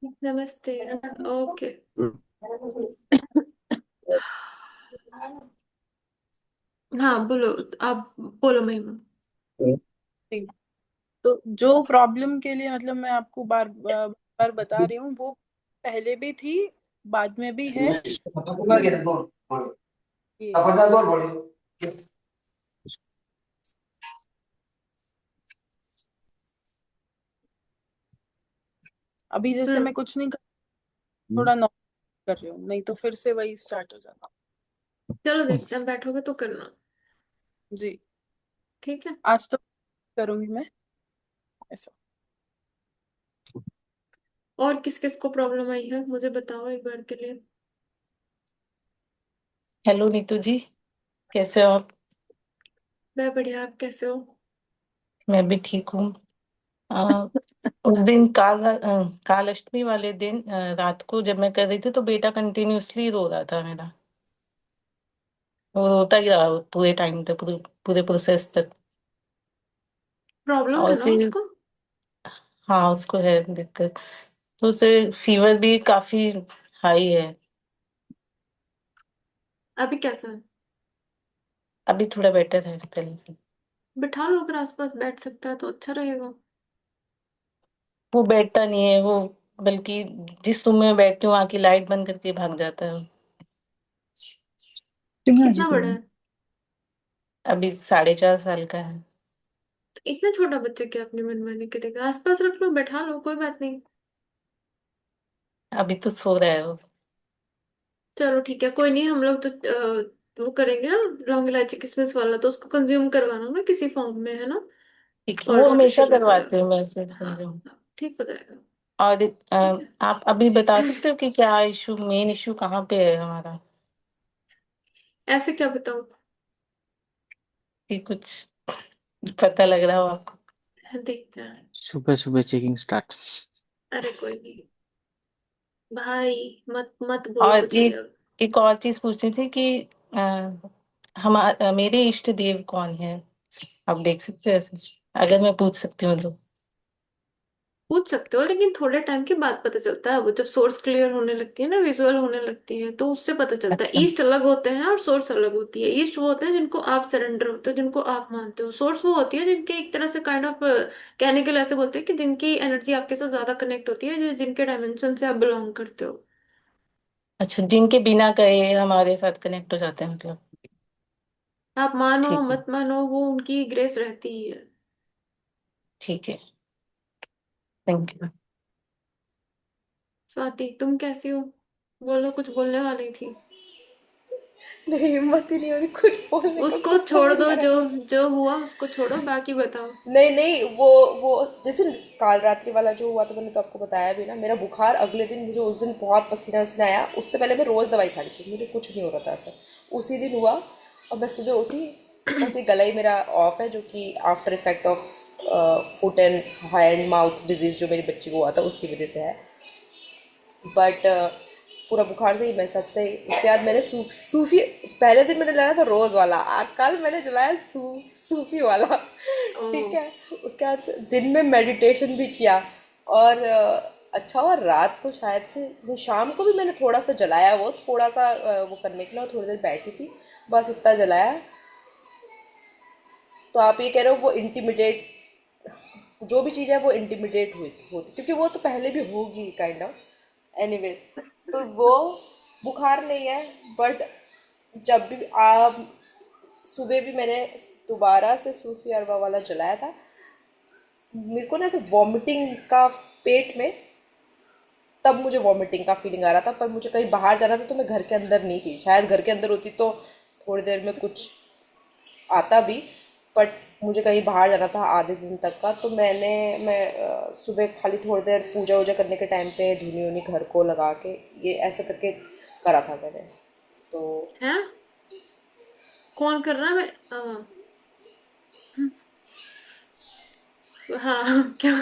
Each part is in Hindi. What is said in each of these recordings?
नमस्ते। ओके। हाँ बोलो। आप बोलो महिमा। जी। तो जो प्रॉब्लम के लिए मतलब मैं आपको बार बार बता रही हूँ वो पहले भी थी, बाद में भी है। ये अभी जैसे हम्म। मैं कुछ नहीं कर, थोड़ा नॉर्मल कर रही हूँ, नहीं तो फिर से वही स्टार्ट हो जाता। चलो देखते हैं, बैठोगे तो करना। जी। ठीक है। आज तो करूंगी मैं ऐसा। और किस किस को प्रॉब्लम आई है मुझे बताओ एक बार के लिए। हेलो नीतू जी, कैसे हो आप? मैं बढ़िया, आप कैसे हो? मैं भी ठीक हूँ। अ, उस दिन काल अष्टमी वाले दिन रात को जब मैं कर रही थी तो बेटा कंटिन्यूअसली रो रहा था मेरा। वो रोता ही रहा पूरे टाइम तक, पूरे पूरे प्रोसेस तक। प्रॉब्लम और है ना उसे, उसको? हाँ उसको है दिक्कत। तो उसे फीवर भी काफी हाई है। अभी कैसा है? अभी थोड़ा बेटर है पहले से। बिठा लो, अगर आसपास बैठ सकता है तो अच्छा रहेगा। वो बैठता नहीं है वो, बल्कि जिस रूम में बैठती हूँ वहां की लाइट बंद करके भाग जाता है। कितना बड़ा है? अभी 4.5 साल का है। तो इतना छोटा बच्चा क्या अपनी मनमानी करेगा? आसपास रख लो, बैठा लो, कोई बात नहीं। अभी तो सो रहा है वो। चलो ठीक है, कोई नहीं, हम लोग तो वो करेंगे ना। लौंग इलायची किशमिश वाला तो उसको कंज्यूम करवाना ना किसी फॉर्म में, है ना? ठीक है, वो सॉल्ट वाटर हमेशा पीने से करवाते ज्यादा। हैं मैं से हाँ कंज्यूम। हाँ, ठीक हो जाएगा। और ठीक है। आप अभी बता सकते हो कि क्या इशू, मेन इशू कहाँ पे है हमारा? ऐसे क्या बताऊं? कि कुछ पता लग रहा हो आपको? देखते हैं। सुबह सुबह चेकिंग स्टार्ट। अरे कोई नहीं भाई, मत मत बोलो और कुछ भी एक अब। एक और चीज पूछनी थी कि मेरे इष्ट देव कौन है? आप देख सकते हो ऐसे, अगर मैं पूछ सकती हूँ तो। पूछ सकते हो, लेकिन थोड़े टाइम के बाद पता चलता है। वो जब सोर्स क्लियर होने लगती है ना, विजुअल होने लगती है, तो उससे पता चलता है। अच्छा। ईस्ट अलग होते हैं और सोर्स अलग होती है। ईस्ट वो होते हैं जिनको आप सरेंडर होते हो, जिनको आप मानते हो। सोर्स वो होती है जिनके एक तरह से काइंड ऑफ कहने के लिए ऐसे बोलते हैं कि जिनकी एनर्जी आपके साथ ज्यादा कनेक्ट होती है, जिनके डायमेंशन से आप बिलोंग करते हो। अच्छा, जिनके बिना कहे हमारे साथ कनेक्ट हो जाते हैं मतलब। आप मानो ठीक है। मत मानो, वो उनकी ग्रेस रहती ही है। ठीक है। Thank you. स्वाति, तुम कैसी हो? बोलो, कुछ बोलने वाली थी। मेरी हिम्मत ही नहीं हो रही कुछ बोलने को, उसको कुछ छोड़ समझ नहीं दो, आ रहा जो है मुझे। जो हुआ उसको छोड़ो, बाकी बताओ। नहीं नहीं, वो जैसे काल रात्रि वाला जो हुआ, तो मैंने तो आपको बताया भी ना। मेरा बुखार अगले दिन, मुझे उस दिन बहुत पसीना वसीना आया। उससे पहले मैं रोज़ दवाई खा रही थी, मुझे कुछ नहीं हो रहा था ऐसा। उसी दिन हुआ। और मैं सुबह उठी, बस ये गला ही मेरा ऑफ है, जो कि after effect of foot and hand mouth disease जो मेरी बच्ची को हुआ था उसकी वजह से है। बट पूरा बुखार से ही, मैं सबसे उसके बाद मैंने सूफी। पहले दिन मैंने लगाया था रोज़ वाला, कल मैंने जलाया सूफी वाला। ओ। ठीक है। उसके बाद दिन में मेडिटेशन भी किया। और अच्छा हुआ रात को, शायद से वो शाम को भी मैंने थोड़ा सा जलाया, वो थोड़ा सा वो करने के लिए, और थोड़ी देर बैठी थी, बस इतना जलाया। तो आप ये कह रहे हो वो इंटिमिडेट, जो भी चीज़ है वो इंटिमिडेट हुई होती, क्योंकि वो तो पहले भी होगी काइंड ऑफ। एनीवेज, तो वो बुखार नहीं है। बट जब भी आप, सुबह भी मैंने दोबारा से सूफी अरवा वाला जलाया था, मेरे को ना ऐसे वॉमिटिंग का, पेट में, तब मुझे वॉमिटिंग का फीलिंग आ रहा था। पर मुझे कहीं बाहर जाना था, तो मैं घर के अंदर नहीं थी। शायद घर के अंदर होती तो थोड़ी देर में कुछ आता भी। बट मुझे कहीं बाहर जाना था आधे दिन तक का, तो मैं सुबह खाली थोड़ी देर पूजा वूजा करने के टाइम पे धुनी वुनी घर को लगा के, ये ऐसे करके करा था मैंने। तो है? कौन कर रहा है? हाँ क्या?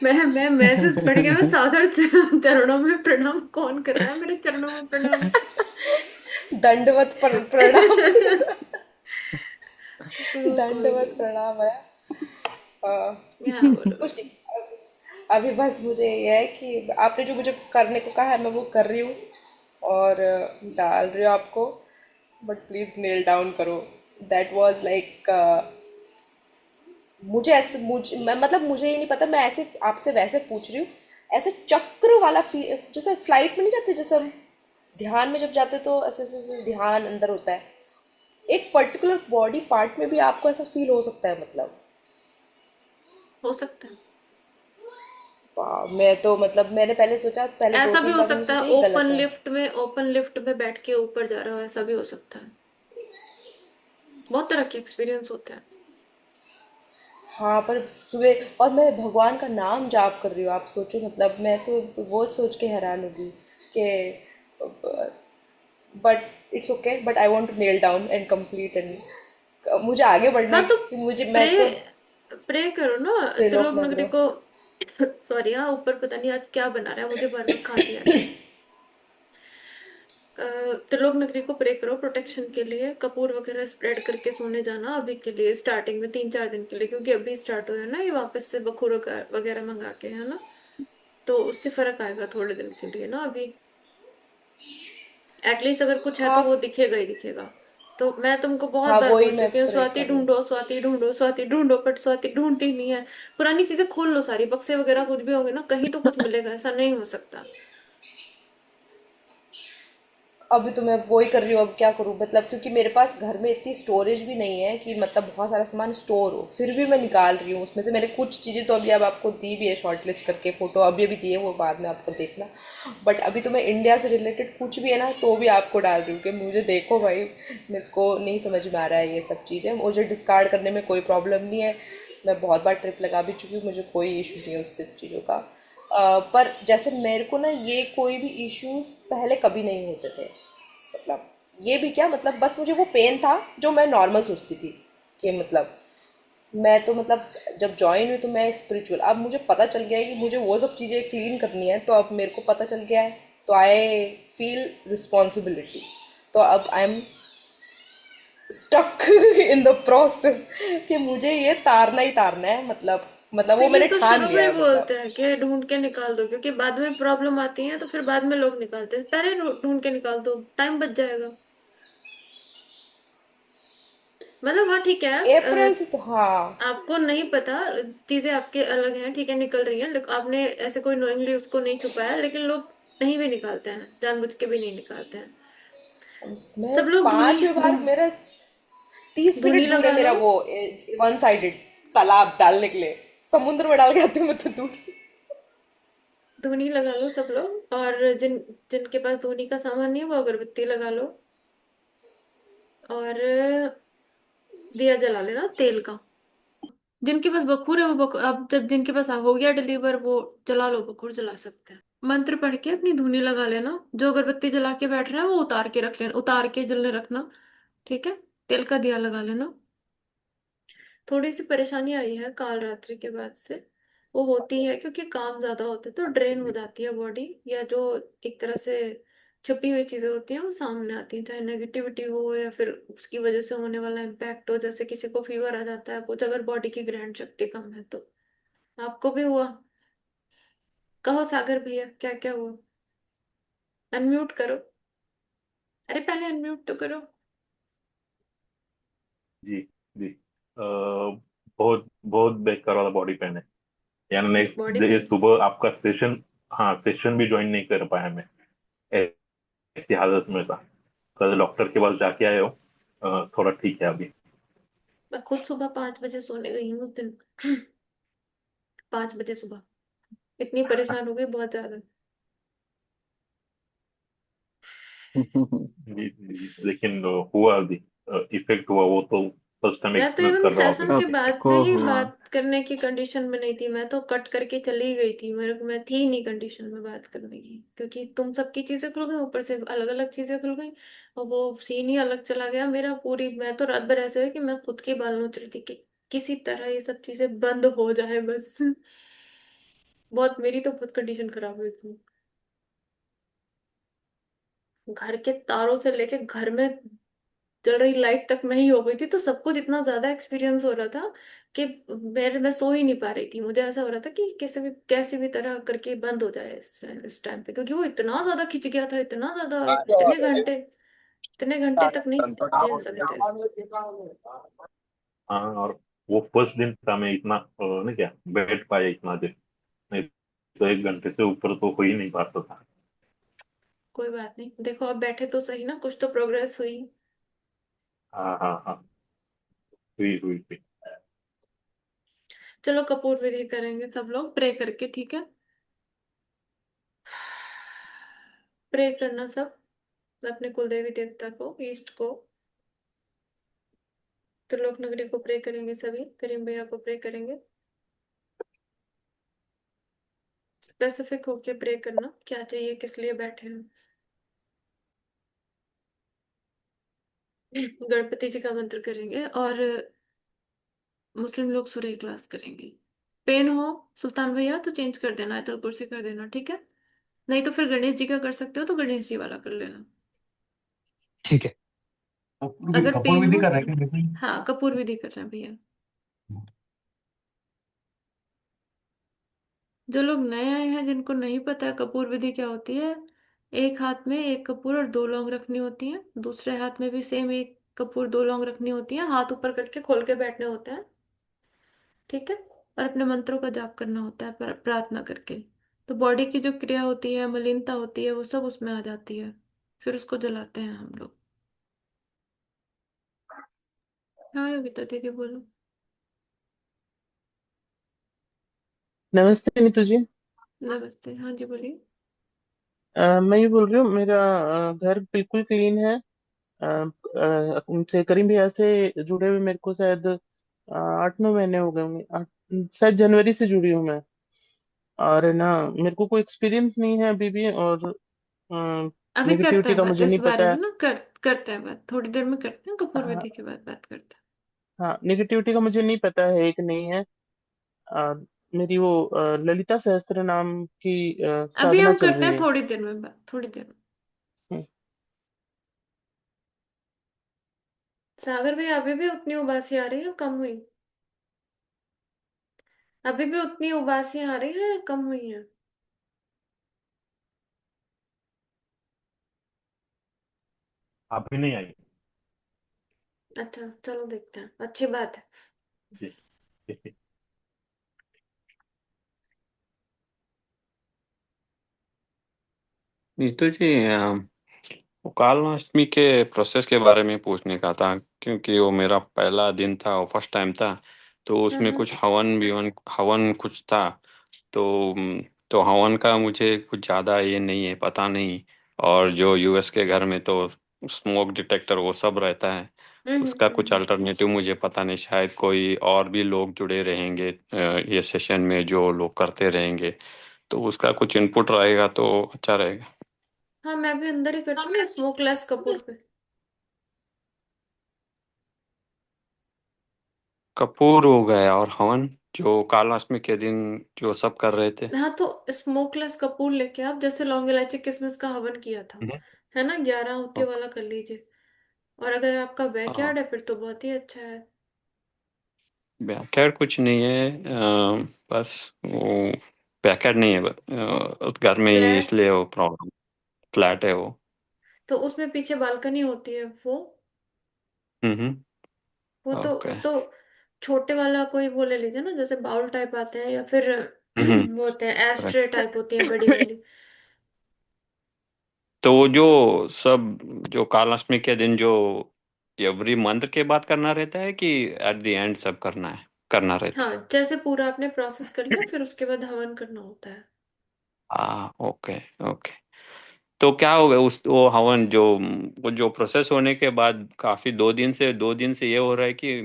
मैं मैसेज पढ़ गया। मैं सादर चरणों में प्रणाम। कौन कर रहा है मेरे चरणों में प्रणाम? दंडवत प्रणाम। कोई दंडवत नहीं। प्रणाम है। अ, यहाँ बोलो। कुछ नहीं। अभी बस मुझे ये है कि आपने जो मुझे करने को कहा है मैं वो कर रही हूँ और डाल रही हूँ आपको, बट प्लीज़ नेल डाउन करो। दैट वाज लाइक, मुझे ऐसे मुझे मैं मतलब मुझे ही नहीं पता, मैं ऐसे आपसे वैसे पूछ रही हूँ, ऐसे चक्र वाला फील, जैसे फ्लाइट में नहीं जाते, जैसे हम ध्यान में जब जाते तो ऐसे ऐसे ऐसे ध्यान अंदर होता है, एक पर्टिकुलर बॉडी पार्ट में भी आपको ऐसा फील हो सकता है मतलब। हो सकता है। वाह, मैं तो मतलब मैंने पहले सोचा, पहले दो ऐसा भी तीन हो बार मैंने सकता है सोचा ये ओपन गलत है। लिफ्ट में, ओपन लिफ्ट में बैठ के ऊपर जा रहा हो, ऐसा भी हो सकता है। बहुत तरह के एक्सपीरियंस होते हैं। हाँ पर सुबह, और मैं भगवान का नाम जाप कर रही हूँ, आप सोचो, मतलब मैं तो वो सोच के हैरान होगी कि, but it's okay, but I want to nail down and complete, and मुझे आगे बढ़ना हाँ है तो कि मुझे, मैं प्रे तो प्रे करो ना। त्रिलोक त्रिलोक नगरी नगरो। को सॉरी, हाँ, ऊपर पता नहीं आज क्या बना रहा है, मुझे बार बार खांसी आ रही है। त्रिलोक नगरी को प्रे करो प्रोटेक्शन के लिए, कपूर वगैरह स्प्रेड करके सोने जाना अभी के लिए, स्टार्टिंग में 3-4 दिन के लिए, क्योंकि अभी स्टार्ट हो रहा है ना ये वापस से बखूर वगैरह मंगा के, है ना। तो उससे फर्क आएगा थोड़े दिन के लिए ना अभी। एटलीस्ट अगर कुछ है तो हाँ वो दिखेगा ही दिखेगा। तो मैं तुमको बहुत हाँ, बार वही बोल मैं चुकी हूँ, प्रे स्वाति कर रही हूँ। ढूंढो, स्वाति ढूंढो, स्वाति ढूंढो, बट स्वाति ढूंढती ही नहीं है। पुरानी चीजें खोल लो, सारी बक्से वगैरह कुछ भी होंगे ना, कहीं तो कुछ मिलेगा, ऐसा नहीं हो सकता। अभी तो मैं वही कर रही हूँ, अब क्या करूँ, मतलब क्योंकि मेरे पास घर में इतनी स्टोरेज भी नहीं है कि मतलब बहुत सारा सामान स्टोर हो, फिर भी मैं निकाल रही हूँ उसमें से। मैंने कुछ चीज़ें तो अभी अब आपको दी भी है शॉर्ट लिस्ट करके, फ़ोटो अभी अभी दी है, वो बाद में आपको देखना। बट अभी तो मैं इंडिया से रिलेटेड कुछ भी है ना तो भी आपको डाल रही हूँ कि मुझे देखो भाई, मेरे को नहीं समझ में आ रहा है ये सब चीज़ें, मुझे डिस्कार्ड करने में कोई प्रॉब्लम नहीं है, मैं बहुत बार ट्रिप लगा भी चुकी हूँ, मुझे कोई इशू नहीं है उस सब चीज़ों का। पर जैसे मेरे को ना ये कोई भी इश्यूज पहले कभी नहीं होते थे, मतलब ये भी क्या, मतलब बस मुझे वो पेन था जो मैं नॉर्मल सोचती थी कि मतलब, मैं तो मतलब जब ज्वाइन हुई तो मैं स्पिरिचुअल, अब मुझे पता चल गया है कि मुझे वो सब चीज़ें क्लीन करनी है, तो अब मेरे को पता चल गया है, तो आई फील रिस्पॉन्सिबिलिटी, तो अब I am stuck in the process कि मुझे ये तारना ही तारना है, मतलब तो वो ये मैंने तो ठान शुरू में लिया ही है मतलब। बोलते हैं कि ढूंढ के निकाल दो, क्योंकि बाद में प्रॉब्लम आती है तो फिर बाद में लोग निकालते हैं, पहले ढूंढ के निकाल दो, टाइम बच जाएगा। मतलब हाँ ठीक है, अप्रैल से तो हाँ। आपको नहीं पता, चीजें आपके अलग हैं, ठीक है, निकल रही हैं, लेकिन आपने ऐसे कोई नोइंगली उसको नहीं छुपाया, लेकिन लोग नहीं भी निकालते हैं, जानबूझ के भी नहीं निकालते हैं। मैं सब लोग धुनी 5वें बार, मेरा 30 मिनट धुनी दूर है लगा मेरा लो, वो वन साइडेड तालाब डालने के लिए, समुद्र में डाल के आती हूँ मैं तो दूर। धुनी लगा लो सब लोग, और जिनके पास धुनी का सामान नहीं है वो अगरबत्ती लगा लो, और दिया जला लेना तेल का। जिनके पास बखूर है वो बखूर, अब जब जिनके पास हो गया डिलीवर वो जला लो, बखूर जला सकते हैं। मंत्र पढ़ के अपनी धुनी लगा लेना, जो अगरबत्ती जला के बैठ रहे हैं वो उतार के रख लेना, उतार के जलने रखना, ठीक है। तेल का दिया लगा लेना। थोड़ी सी परेशानी आई है काल रात्रि के बाद से, वो होती है क्योंकि काम ज्यादा होता है तो ड्रेन हो जाती है बॉडी, या जो एक तरह से छुपी हुई चीजें होती हैं वो सामने आती हैं, चाहे नेगेटिविटी हो या फिर उसकी वजह से होने वाला इम्पैक्ट हो, जैसे किसी को फीवर आ जाता है कुछ, अगर बॉडी की ग्रहण शक्ति कम है तो। आपको भी हुआ? कहो सागर भैया, क्या क्या हुआ? अनम्यूट करो। अरे पहले अनम्यूट तो करो। जी जी। बहुत बहुत बेकार वाला बॉडी पेन है, यानी बॉडी ये पेन? सुबह आपका सेशन, हाँ सेशन भी ज्वाइन नहीं कर पाया मैं, ऐसी हालत में था। कल डॉक्टर के पास जाके आए हो, थोड़ा ठीक है अभी। मैं खुद सुबह 5 बजे सोने गई हूँ उस दिन। 5 बजे सुबह, इतनी परेशान हो गई बहुत ज्यादा। जी जी जी, लेकिन हुआ अभी, इफेक्ट हुआ वो तो फर्स्ट टाइम मैं तो एक्सपीरियंस इवन कर रहा हूँ सेशन अभी। के आपको बाद से ही हाँ। बात करने की कंडीशन में नहीं थी, मैं तो कट करके चली गई थी, मैं थी नहीं कंडीशन में बात करने की, क्योंकि तुम सबकी चीजें खुल गई, ऊपर से अलग अलग चीजें खुल गई, और वो सीन ही अलग चला गया मेरा पूरी। मैं तो रात भर ऐसे हुई कि मैं खुद की बाल नोच रही थी कि किसी तरह ये सब चीजें बंद हो जाए बस। बहुत, मेरी तो बहुत कंडीशन खराब हुई थी, घर के तारों से लेके घर में जल रही लाइट तक मैं ही हो गई थी, तो सब कुछ इतना ज्यादा एक्सपीरियंस हो रहा था कि मैं सो ही नहीं पा रही थी। मुझे ऐसा हो रहा था कि कैसे भी तरह करके बंद हो जाए इस टाइम पे, क्योंकि वो इतना ज्यादा खिंच गया था, इतना ज्यादा, इतने घंटे तक नहीं झेल सकते। हाँ, और वो फर्स्ट दिन था, मैं इतना नहीं क्या बैठ पाया इतना देर, नहीं तो 1 घंटे से ऊपर तो हो ही नहीं पाता था। कोई बात नहीं, देखो अब बैठे तो सही ना, कुछ तो प्रोग्रेस हुई। हाँ हाँ हाँ, हुई हुई हुई। चलो कपूर विधि करेंगे सब लोग प्रे करके, ठीक है? प्रे करना सब, अपने कुल देवी देवता को, ईस्ट को। त्रिलोक नगरी को प्रे करेंगे सभी, करीम भैया को प्रे करेंगे। स्पेसिफिक होके प्रे करना, क्या चाहिए, किस लिए बैठे हैं। गणपति जी का मंत्र करेंगे, और मुस्लिम लोग सूर्य इखलास करेंगे। पेन हो सुल्तान भैया तो चेंज कर देना, आयतल कुर्सी कर देना, ठीक है? नहीं तो फिर गणेश जी का कर सकते हो तो गणेश जी वाला कर लेना। ठीक है। अगर कपूर पेन विधि हो कर रहे तो। हैं क्या बिल्कुल? हाँ, कपूर विधि कर रहे हैं भैया। जो लोग नए आए हैं, जिनको नहीं पता है कपूर विधि क्या होती है, एक हाथ में एक कपूर और दो लौंग रखनी होती है, दूसरे हाथ में भी सेम एक कपूर दो लौंग रखनी होती है, हाथ ऊपर करके खोल के बैठने होते हैं, ठीक है? और अपने मंत्रों का जाप करना होता है, प्रार्थना करके। तो बॉडी की जो क्रिया होती है, मलिनता होती है, वो सब उसमें आ जाती है, फिर उसको जलाते हैं हम लोग। हाँ योगिता दीदी बोलो। नमस्ते नीतू जी। नमस्ते, हाँ जी बोलिए। मैं ये बोल रही हूँ, मेरा घर बिल्कुल क्लीन है। उनसे करीम भैया से जुड़े हुए मेरे को शायद 8-9 महीने हो गए होंगे। शायद जनवरी से जुड़ी हूँ मैं। और है ना, मेरे को कोई एक्सपीरियंस नहीं है अभी भी। और अभी करते नेगेटिविटी हैं का बात मुझे इस नहीं बारे पता में है। ना, करते हैं बात, थोड़ी देर में करते हैं, कपूर हाँ विधि के बाद बात करते हैं। हाँ, नेगेटिविटी का मुझे नहीं पता है कि नहीं है। मेरी वो ललिता सहस्त्र नाम की अभी साधना हम चल करते रही हैं है। थोड़ी देर में बात, थोड़ी देर में। हम्म, सागर भाई, अभी भी उतनी उबासी आ रही है, कम हुई? अभी भी उतनी उबासी आ रही है, कम हुई है? अभी नहीं आई। अच्छा चलो देखते हैं, अच्छी बात है। जी। नीतू जी, वो कालनाष्टमी के प्रोसेस के बारे में पूछने का था, क्योंकि वो मेरा पहला दिन था, वो फर्स्ट टाइम था। तो उसमें हम्म। कुछ हवन बिवन हवन कुछ था। तो तो हवन का मुझे कुछ ज़्यादा ये नहीं है, पता नहीं। और जो यूएस के घर में तो स्मोक डिटेक्टर वो सब रहता है। उसका कुछ अल्टरनेटिव मुझे पता नहीं, शायद कोई और भी लोग जुड़े रहेंगे ये सेशन में, जो लोग करते रहेंगे। तो उसका कुछ इनपुट रहेगा तो अच्छा रहेगा। हाँ, मैं भी अंदर ही करती हूँ स्मोकलेस कपूर पे। कपूर हो गया, और हवन जो कालाष्टमी के दिन जो सब कर रहे थे। हाँ, तो स्मोकलेस कपूर लेके आप, जैसे लौंग इलायची किशमिश का हवन किया था, हम्म। है ना, 11 होती ओके। वाला कर लीजिए। और अगर आपका हाँ, बैकयार्ड है फिर तो बहुत ही अच्छा है। बैकयार्ड कुछ नहीं है। बस वो बैकयार्ड नहीं है, उस घर में ही, फ्लैट, इसलिए वो प्रॉब्लम। फ्लैट है वो। तो उसमें पीछे बालकनी होती है वो। हम्म। वो ओके। तो छोटे वाला कोई वो ले लीजिए ना, जैसे बाउल टाइप आते हैं, या फिर हम्म। वो होते हैं एस्ट्रे करेक्ट। टाइप होती है बड़ी वाली। तो वो जो सब जो कालाष्टमी के दिन जो एवरी मंथ के बाद करना रहता है, कि एट द एंड सब करना रहता हाँ, जैसे पूरा आपने प्रोसेस कर लिया फिर उसके बाद हवन करना होता है। है? ओके। ओके। तो क्या होगा उस वो हवन जो वो जो प्रोसेस होने के बाद काफी 2 दिन से ये हो रहा है कि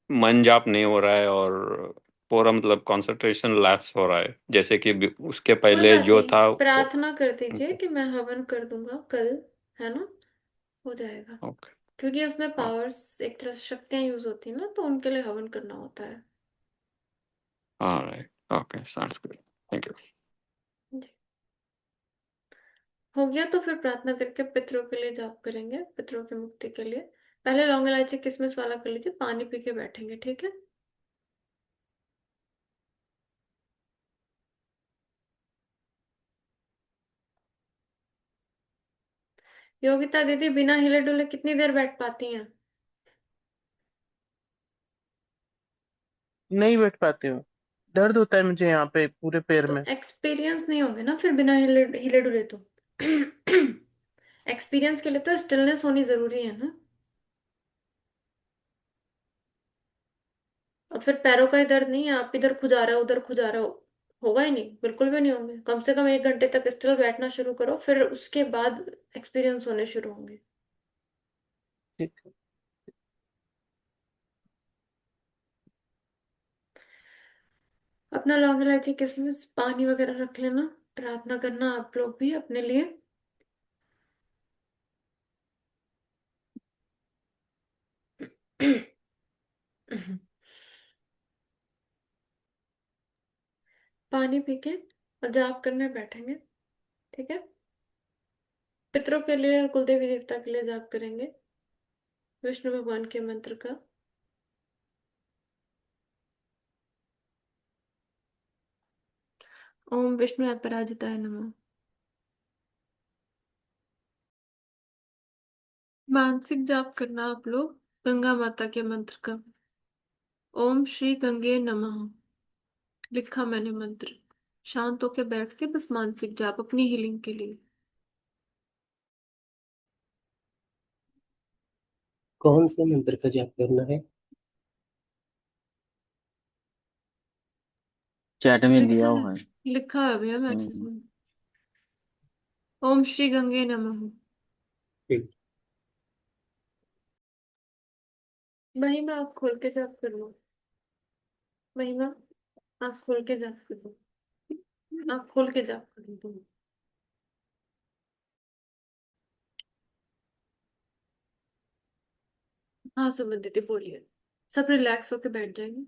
मन जाप नहीं हो रहा है, और पूरा मतलब कंसंट्रेशन लैप्स हो रहा है, जैसे कि उसके कोई पहले बात जो नहीं, था प्रार्थना कर दीजिए कि मैं हवन कर दूंगा कल, है ना, हो जाएगा। ओके। क्योंकि उसमें पावर्स, एक तरह से शक्तियां यूज होती है ना, तो उनके लिए हवन करना होता है। Alright. Okay, sounds good. Thank you. हो गया तो फिर प्रार्थना करके पितरों के लिए जाप करेंगे, पितरों की मुक्ति के लिए। पहले लौंग इलायची किशमिश वाला कर लीजिए, पानी पी के बैठेंगे, ठीक है? योगिता दीदी बिना हिले डुले कितनी देर बैठ पाती हैं? नहीं बैठ पाती हूँ, दर्द होता है मुझे यहाँ पे पूरे पैर तो में। एक्सपीरियंस नहीं होंगे ना फिर बिना हिले हिले डुले तो। एक्सपीरियंस के लिए तो स्टिलनेस होनी जरूरी है ना। और फिर पैरों का ही दर्द नहीं है, आप इधर खुजा रहे हो उधर खुजा रहे हो, होगा ही नहीं, बिल्कुल भी नहीं होंगे। कम से कम 1 घंटे तक स्टिल बैठना शुरू करो, फिर उसके बाद एक्सपीरियंस होने शुरू होंगे। ठीक है। अपना लौंग इलायची किशमिश पानी वगैरह रख लेना, प्रार्थना करना आप लोग भी अपने लिए। पानी पी के और जाप करने बैठेंगे, ठीक है? पितरों के लिए और कुलदेवी देवता के लिए जाप करेंगे विष्णु भगवान के मंत्र का। ओम विष्णु अपराजिताय नमः। मानसिक जाप करना आप लोग गंगा माता के मंत्र का। ओम श्री गंगे नमः लिखा मैंने मंत्र, शांत होके बैठ के बस मानसिक जाप अपनी हीलिंग के लिए। कौन से मंत्र का जाप करना है? चैट में लिखा दिया है, हुआ है। लिखा है भैया मैसेज हम्म। में। ओम श्री गंगे नमः। ठीक। महिमा आप खोल के जाप कर लो, महिमा आप खोल के जाप कर लो, आप खोल के जाप कर लो तुम। हाँ सुमन दीदी बोलिए, सब रिलैक्स होके बैठ जाएंगे।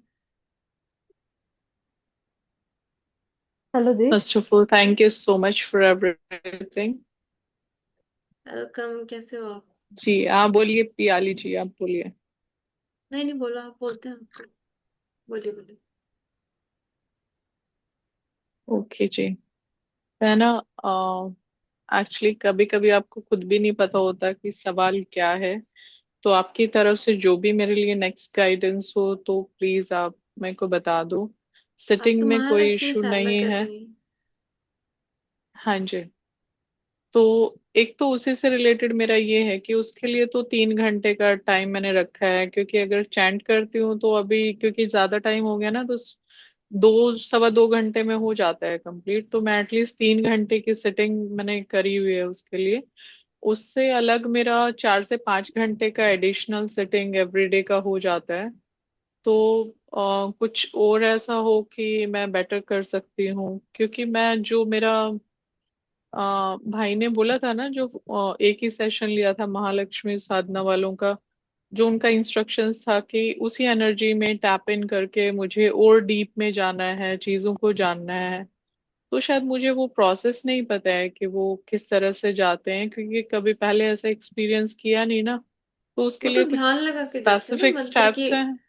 Hello, Deep. First of all, thank you so much for everything. Welcome, कैसे हो आप? जी आप बोलिए, पियाली जी आप बोलिए। नहीं नहीं बोलो, आप बोलते हैं आपको, बोलिए बोलिए। ओके जी। है ना, एक्चुअली कभी कभी आपको खुद भी नहीं पता होता कि सवाल क्या है, तो आपकी तरफ से जो भी मेरे लिए नेक्स्ट गाइडेंस हो तो प्लीज आप मेरे को बता दो। आप सिटिंग तो में कोई महालक्ष्मी इशू साधना नहीं कर है। रही हैं। हाँ जी। तो एक तो उसी से रिलेटेड मेरा ये है कि उसके लिए तो 3 घंटे का टाइम मैंने रखा है, क्योंकि अगर चैंट करती हूँ तो अभी क्योंकि ज्यादा टाइम हो गया ना, तो 2 सवा 2 घंटे में हो जाता है कंप्लीट, तो मैं एटलीस्ट 3 घंटे की सिटिंग मैंने करी हुई है उसके लिए। उससे अलग मेरा 4 से 5 घंटे का एडिशनल सिटिंग एवरीडे का हो जाता है। तो कुछ और ऐसा हो कि मैं बेटर कर सकती हूँ, क्योंकि मैं जो मेरा भाई ने बोला था ना, जो एक ही सेशन लिया था महालक्ष्मी साधना वालों का, जो उनका इंस्ट्रक्शंस था कि उसी एनर्जी में टैप इन करके मुझे और डीप में जाना है, चीजों को जानना है। तो शायद मुझे वो प्रोसेस नहीं पता है कि वो किस तरह से जाते हैं, क्योंकि कभी पहले ऐसा एक्सपीरियंस किया नहीं ना, तो उसके वो तो लिए कुछ ध्यान लगा के जाते हैं ना, स्पेसिफिक स्टेप्स हैं।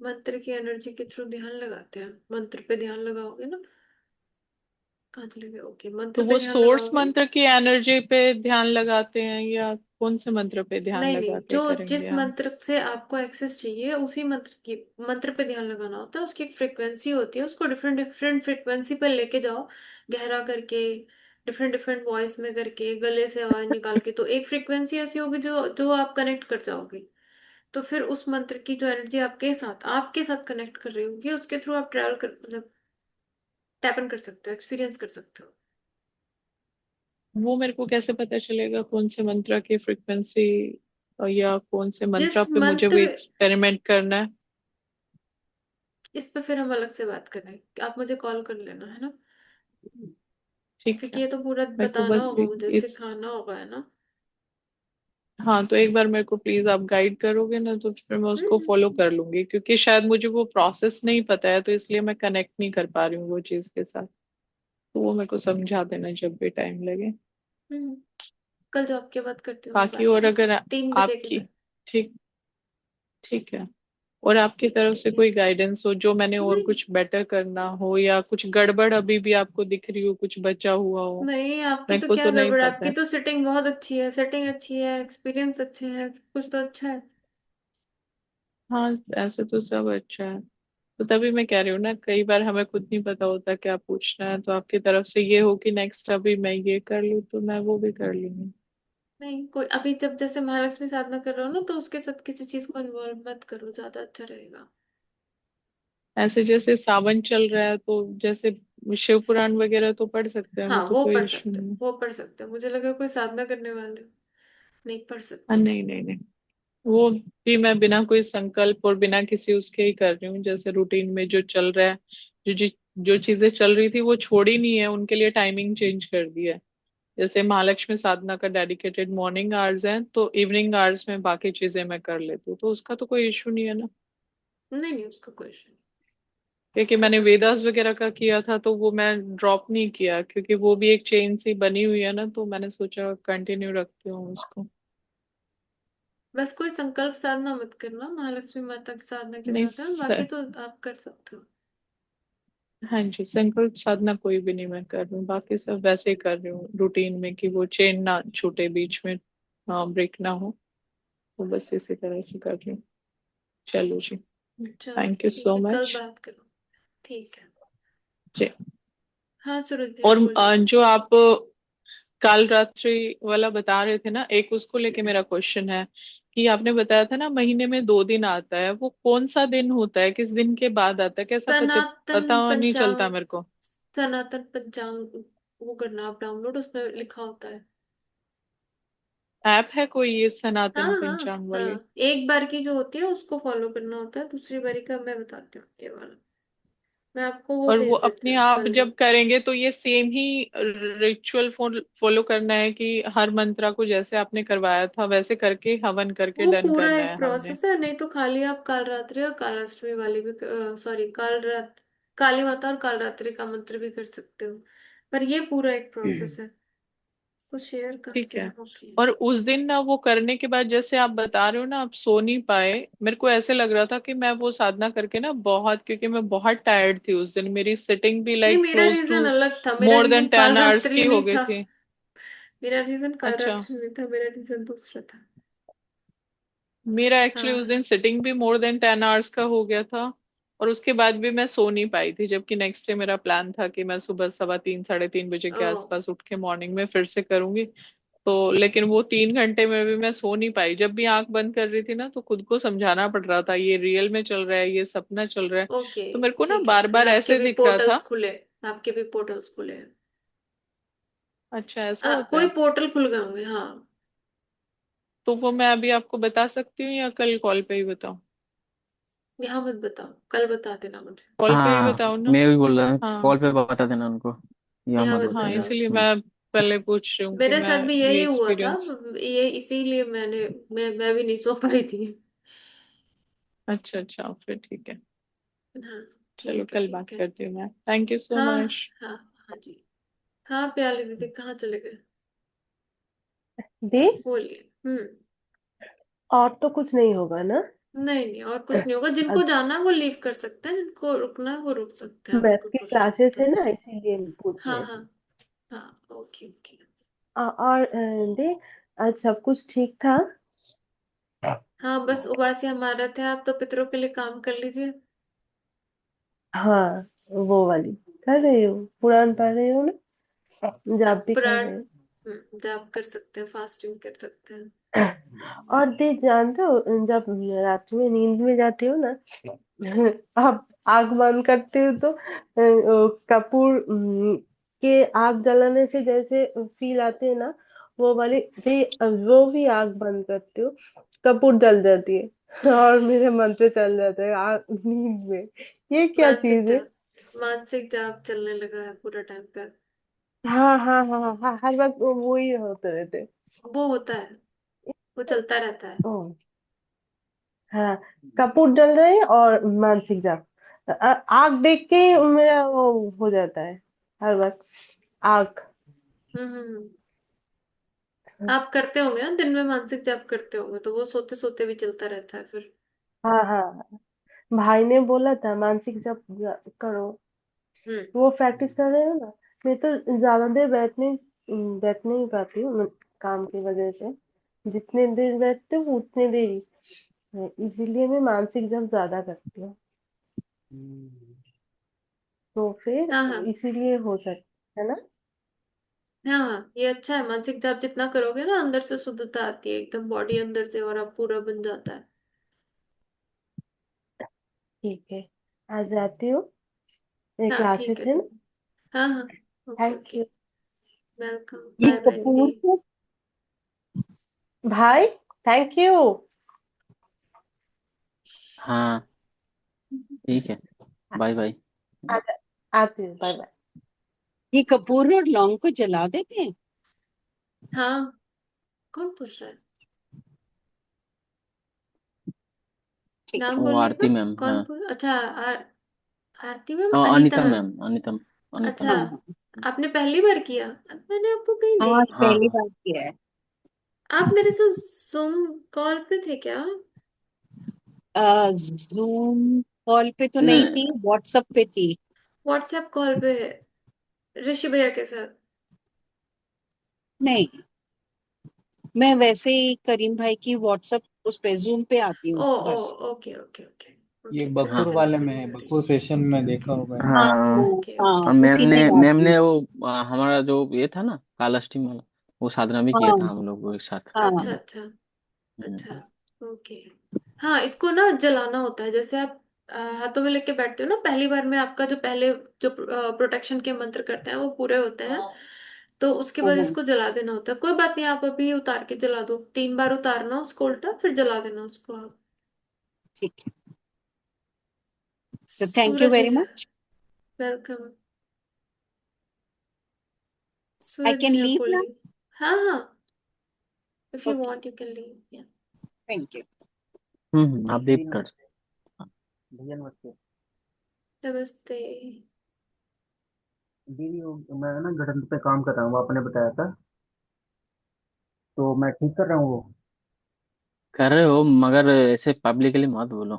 मंत्र की एनर्जी के थ्रू ध्यान लगाते हैं। मंत्र पे ध्यान लगाओगे ना, कहाँ चले गए? ओके, मंत्र तो पे वो ध्यान सोर्स लगाओगे ना। मंत्र की एनर्जी पे ध्यान लगाते हैं, या कौन से मंत्र पे ध्यान नहीं लगा नहीं, के जो करेंगे जिस हम? मंत्र से आपको एक्सेस चाहिए उसी मंत्र पे ध्यान लगाना होता है। उसकी एक फ्रिक्वेंसी होती है, उसको डिफरेंट डिफरेंट फ्रिक्वेंसी पे लेके जाओ, गहरा करके, डिफरेंट डिफरेंट वॉइस में करके, गले से आवाज निकाल के, तो एक फ्रिक्वेंसी ऐसी होगी जो जो आप कनेक्ट कर जाओगे। तो फिर उस मंत्र की जो एनर्जी आपके साथ कनेक्ट कर रही होगी, उसके थ्रू आप ट्रैवल कर मतलब टैप इन कर सकते हो, एक्सपीरियंस कर सकते हो। वो मेरे को कैसे पता चलेगा कौन से मंत्र की फ्रिक्वेंसी, या कौन से मंत्र जिस पे मुझे वो मंत्र, एक्सपेरिमेंट करना है? इस पे फिर हम अलग से बात करें, आप मुझे कॉल कर लेना, है ना? ठीक क्योंकि है। ये तो पूरा मेरे को बताना बस होगा मुझे, इस सिखाना होगा, है ना? हाँ, तो एक बार मेरे को प्लीज आप गाइड करोगे ना, तो फिर मैं उसको हम्म। फॉलो कर लूंगी, क्योंकि शायद मुझे वो प्रोसेस नहीं पता है, तो इसलिए मैं कनेक्ट नहीं कर पा रही हूँ वो चीज के साथ। तो वो मेरे को समझा देना जब भी टाइम लगे। कल जॉब की बात करती हूँ मैं, बाकी बात है और ना, अगर 3 बजे के आपकी, बाद। ठीक, ठीक है, और आपकी ठीक है, तरफ से ठीक है। कोई गाइडेंस हो जो मैंने और नहीं नहीं कुछ बेटर करना हो, या कुछ गड़बड़ अभी भी आपको दिख रही हो, कुछ बचा हुआ हो? नहीं, आपकी मेरे तो को क्या तो नहीं गड़बड़ है, पता आपकी है। तो सिटिंग बहुत अच्छी है, सेटिंग अच्छी है, एक्सपीरियंस अच्छे हैं, सब कुछ तो अच्छा है। हाँ, ऐसे तो सब अच्छा है। तो तभी मैं कह रही हूँ ना, कई बार हमें खुद नहीं पता होता क्या पूछना है, तो आपकी तरफ से ये हो कि नेक्स्ट अभी मैं ये कर लूँ तो मैं वो भी कर लूंगी। नहीं, कोई अभी जब जैसे महालक्ष्मी साधना कर रहे हो ना, तो उसके साथ किसी चीज को इन्वॉल्व मत करो, ज्यादा अच्छा रहेगा। ऐसे जैसे सावन चल रहा है तो जैसे शिव पुराण वगैरह तो पढ़ सकते हैं, वो हाँ, तो वो कोई पढ़ इशू सकते हो, नहीं है। वो पढ़ सकते हो, मुझे लगा कोई साधना करने वाले हो। नहीं पढ़ हाँ, सकते। नहीं नहीं नहीं, वो भी मैं बिना कोई संकल्प और बिना किसी उसके ही कर रही हूँ, जैसे रूटीन में जो चल रहा है, जो जो जो चीजें चल रही थी वो छोड़ी नहीं है, उनके लिए टाइमिंग चेंज कर दिया है। जैसे महालक्ष्मी साधना का डेडिकेटेड मॉर्निंग आवर्स है, तो इवनिंग आवर्स में बाकी चीजें मैं कर लेती हूँ, तो उसका तो कोई इशू नहीं है ना। नहीं नहीं, उसका कोई इशू नहीं, क्योंकि कर मैंने सकते हो। वेदास वगैरह का किया था तो वो मैं ड्रॉप नहीं किया, क्योंकि वो भी एक चेन सी बनी हुई है ना, तो मैंने सोचा कंटिन्यू रखती हूँ उसको। बस कोई संकल्प साधना मत करना, महालक्ष्मी माता की साधना के नहीं साथ है, बाकी तो आप कर सकते हो। हाँ जी, संकल्प साधना कोई भी नहीं मैं कर रही हूँ, बाकी सब वैसे ही कर रही हूँ रूटीन में, कि वो चेन ना छूटे बीच में, ब्रेक ना हो, तो बस इसी तरह से कर रही हूँ। चलो जी, चलो थैंक यू ठीक सो है, कल मच बात करो। ठीक है। जी। हाँ सूरज भैया और बोलिए। जो आप काल रात्रि वाला बता रहे थे ना, एक उसको लेके मेरा क्वेश्चन है, कि आपने बताया था ना महीने में 2 दिन आता है, वो कौन सा दिन होता है, किस दिन के बाद आता है, कैसा सनातन पता नहीं चलता पंचांग, मेरे को। सनातन पंचांग, वो करना आप डाउनलोड, उसमें लिखा होता है। ऐप है कोई ये हाँ सनातन हाँ पंचांग वाली? हाँ, एक बार की जो होती है उसको फॉलो करना होता है, दूसरी बारी का मैं बताती हूँ ये वाला, मैं आपको वो और वो भेज देती अपने हूँ उसका आप जब लिंक। करेंगे तो ये सेम ही रिचुअल फॉलो करना है, कि हर मंत्रा को जैसे आपने करवाया था वैसे करके हवन करके वो डन पूरा करना एक है हमने? प्रोसेस है, नहीं तो खाली आप काल रात्रि और कालाष्टमी वाली भी, सॉरी काल रात, काली माता और काल रात्रि का मंत्र भी कर सकते हो, पर ये पूरा एक प्रोसेस है। तो शेयर कहाँ ठीक से है। होगी। और उस दिन ना वो करने के बाद जैसे आप बता रहे हो ना, आप सो नहीं पाए, मेरे को ऐसे लग रहा था कि मैं वो साधना करके ना बहुत, क्योंकि मैं बहुत टायर्ड थी उस दिन, मेरी सिटिंग भी नहीं, लाइक मेरा क्लोज टू रीजन अलग था, मेरा मोर रीजन देन काल 10 आवर्स रात्रि की हो नहीं गई था, थी। मेरा रीजन काल अच्छा, रात्रि नहीं था, मेरा रीजन दूसरा था। मेरा एक्चुअली उस हाँ। दिन सिटिंग भी मोर देन 10 आवर्स का हो गया था, और उसके बाद भी मैं सो नहीं पाई थी, जबकि नेक्स्ट डे मेरा प्लान था कि मैं सुबह 3:15 3:30 बजे के ओ। आसपास उठ के मॉर्निंग में फिर से करूंगी। तो लेकिन वो 3 घंटे में भी मैं सो नहीं पाई, जब भी आंख बंद कर रही थी ना तो खुद को समझाना पड़ रहा था ये रियल में चल रहा है, ये सपना चल रहा है। ओके, तो मेरे को ना ठीक है, बार फिर बार आपके ऐसे भी दिख रहा पोर्टल्स था। खुले, आपके भी पोर्टल्स खुले हैं। अच्छा, ऐसा होता कोई है? पोर्टल खुल गए होंगे, हाँ। तो वो मैं अभी आपको बता सकती हूँ या कल कॉल पे ही बताऊँ? यहाँ मत बताओ, कल बता देना मुझे। कॉल पे ही हाँ, बताऊँ ना? मैं भी बोल रहा हूँ, हाँ कॉल पे बता देना उनको, यहाँ यहाँ मत मत हाँ, बताओ। बताना। इसीलिए मैं पहले पूछ रही हूँ कि मेरे मैं साथ भी यही ये हुआ था, एक्सपीरियंस। ये इसीलिए मैं भी नहीं सो पाई थी। अच्छा अच्छा, फिर ठीक है। हाँ। चलो ठीक है, कल बात ठीक है। करती हूँ मैं, थैंक यू सो हाँ मच। हाँ हाँ जी। हाँ प्याली दीदी कहाँ चले गए। दी। बोलिए। और तो कुछ नहीं होगा ना? नहीं नहीं, और कुछ नहीं होगा, जिनको अच्छा, जाना है वो लीव कर सकते हैं, जिनको रुकना है वो रुक सकते हैं, मैथ बिल्कुल की पूछ क्लासेस सकते है हैं। ना, इसीलिए पूछ हाँ रहे हाँ थे। हाँ, ओके ओके। और दी, आज सब कुछ ठीक था? हाँ बस उबासी हमारा थे, आप तो पितरों के लिए काम कर लीजिए। हाँ, वो वाली कर रही हो, पुराण पढ़ रही हो ना, जाप भी कर प्राण, रहे जाप कर सकते हैं, फास्टिंग कर सकते हैं। हो। और दी जानते हो, जब रात में नींद में जाते हो ना, आप आग बंद करते हो तो कपूर के आग जलाने से जैसे फील आते हैं ना, वो वाली भी, वो भी आग बंद करते हो, कपूर जल जाती है और मेरे मन पे चल जाता है आग नींद में। ये क्या मानसिक चीज है? जाप, मानसिक जाप चलने लगा है पूरा टाइम पे। हाँ हाँ हाँ हाँ, हर वक्त वो ही होते रहते। वो होता है, वो चलता रहता है। ओ, हाँ, कपूर जल रहे हैं और मानसिक जाप, आग देख के ही मेरा वो हो जाता है हर वक्त, आग। हम्म। आप करते होंगे ना, दिन में मानसिक जाप करते होंगे, तो वो सोते सोते भी चलता रहता है फिर। हाँ हाँ, भाई ने बोला था मानसिक जप करो, हम्म। वो प्रैक्टिस कर रहे हो ना। मैं तो ज्यादा देर बैठ नहीं पाती हूँ, काम की वजह से। जितने देर बैठते हूँ उतने देर ही है, इसीलिए मैं मानसिक जप ज्यादा करती हूँ। तो फिर हाँ हाँ। इसीलिए हो सकता है ना। हाँ हाँ, ये अच्छा है, मानसिक जाप जितना करोगे ना अंदर से शुद्धता आती है एकदम बॉडी अंदर से, और अब पूरा बन जाता है। ठीक है, आज जाती हूँ, मेरे हाँ ठीक क्लासेस है है ना। ठीक। हाँ हाँ। Okay thank okay. You. Welcome, ये बाय बाय दीदी। कपूर से भाई, थैंक यू। हाँ ठीक है, बाय बाय। आती हूँ, बाय बाय। ये कपूर और लौंग को जला देते हैं? हाँ, कौन पूछ रहा है? ठीक है। नाम वो बोलिएगा। आरती मैम, कौन हाँ। पूछ, अच्छा आरती मैम, हाँ, अनीता अनीता मैम। मैम, अनीता, अनीता अच्छा, मैम। हाँ आपने पहली बार किया? मैंने आपको कहीं हाँ, आज देख, हाँ पहली हाँ। बार किया है। आप मेरे साथ जूम कॉल पे थे क्या? जूम कॉल पे तो नहीं नहीं, थी, व्हाट्सएप पे थी। व्हाट्सएप कॉल पे ऋषि भैया के साथ? नहीं, मैं वैसे ही करीम भाई की व्हाट्सएप उस पे जूम पे आती ओ हूँ ओ, बस। Okay okay okay. ये ओके, फिर बकुर मुझसे हाँ नहीं वाले में सुनी है, हो रही। बकुर सेशन ओके में देखा होगा। हाँ हाँ। ओके हाँ, ओके। और मैम उसी ने में मैम आती ने हूँ। वो हमारा जो ये था ना, कालाष्टमी वाला, वो साधना भी किया हाँ था हम लोग को एक साथ। अच्छा हाँ अच्छा। हम्म। अच्छा। ओके। हाँ, इसको ना जलाना होता है, जैसे आप हाथों में लेके बैठते हो ना, पहली बार में आपका जो पहले जो प्रोटेक्शन के मंत्र करते हैं वो पूरे होते हैं, तो उसके बाद हाँ, इसको जला देना होता है। कोई बात नहीं, आप अभी उतार के जला दो, 3 बार उतारना उसको उल्टा, फिर जला देना उसको आप। ठीक है। तो थैंक यू सूरज वेरी भैया, much. Welcome. I Suraj can भैया लीव ना? बोलिए। हाँ हाँ, if you okay, want you can leave. Thank you. आप ठीक है। देख कर। भैया नमस्ते। नमस्ते। दीदी मैं ना गणित पे काम कर रहा हूँ, आपने बताया था, तो मैं ठीक कर रहा हूँ वो? कर रहे हो, मगर ऐसे पब्लिकली मत बोलो।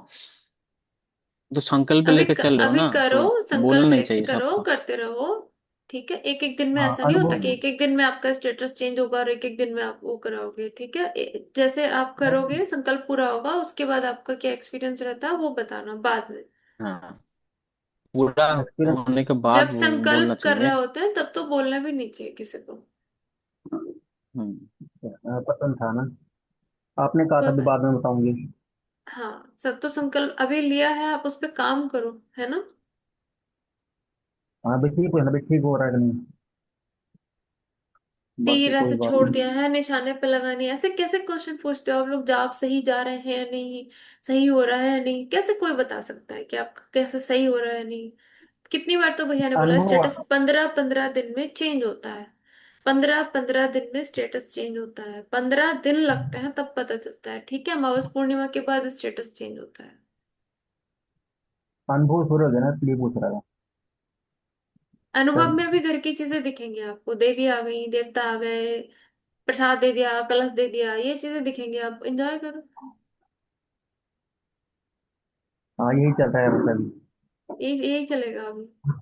तो संकल्प लेके चल रहे हो अभी ना, करो, तो बोलना संकल्प नहीं लेके चाहिए करो, सबको। करते रहो। ठीक है, एक एक दिन में हाँ, ऐसा नहीं होता अनुभव। कि एक एक दिन में आपका स्टेटस चेंज होगा और एक एक दिन में आप वो कराओगे। ठीक है, जैसे आप करोगे संकल्प पूरा होगा, उसके बाद आपका क्या एक्सपीरियंस रहता है वो बताना बाद में। हाँ, पूरा एक्सपीरियंस। होने के बाद जब बोलना संकल्प कर चाहिए। रहे होते हैं तब तो बोलना भी नहीं चाहिए किसी को। हम्म। पसंद था ना, आपने कहा कोई था भी बात। बाद में बताऊंगी। हाँ, सब तो संकल्प अभी लिया है, आप उस पर काम करो, है ना। हाँ भाई, ठीक हो ना भाई, ठीक हो रहा है कि नहीं? तीर बाकी कोई ऐसे बात छोड़ दिया नहीं। है, निशाने पे लगानी है, ऐसे कैसे क्वेश्चन पूछते हो आप लोग? जवाब सही जा रहे हैं या नहीं, सही हो रहा है या नहीं, कैसे कोई बता सकता है कि आपका कैसे सही हो रहा है नहीं? कितनी बार तो भैया ने बोला, अनुभव स्टेटस 15-15 दिन में चेंज होता है। 15-15 दिन में स्टेटस चेंज होता है, 15 दिन लगते हैं तब पता चलता है। ठीक है, अमावस पूर्णिमा के बाद स्टेटस चेंज होता है। अनुभव शुरू हो गया ना, इसलिए पूछ रहा था। अनुभव शायद। में भी घर की चीजें दिखेंगी आपको, देवी आ गई, देवता आ गए, प्रसाद दे दिया, कलश दे दिया, ये चीजें दिखेंगी, आप एंजॉय करो। हाँ, यही चलता है मतलब। यही चलेगा अभी।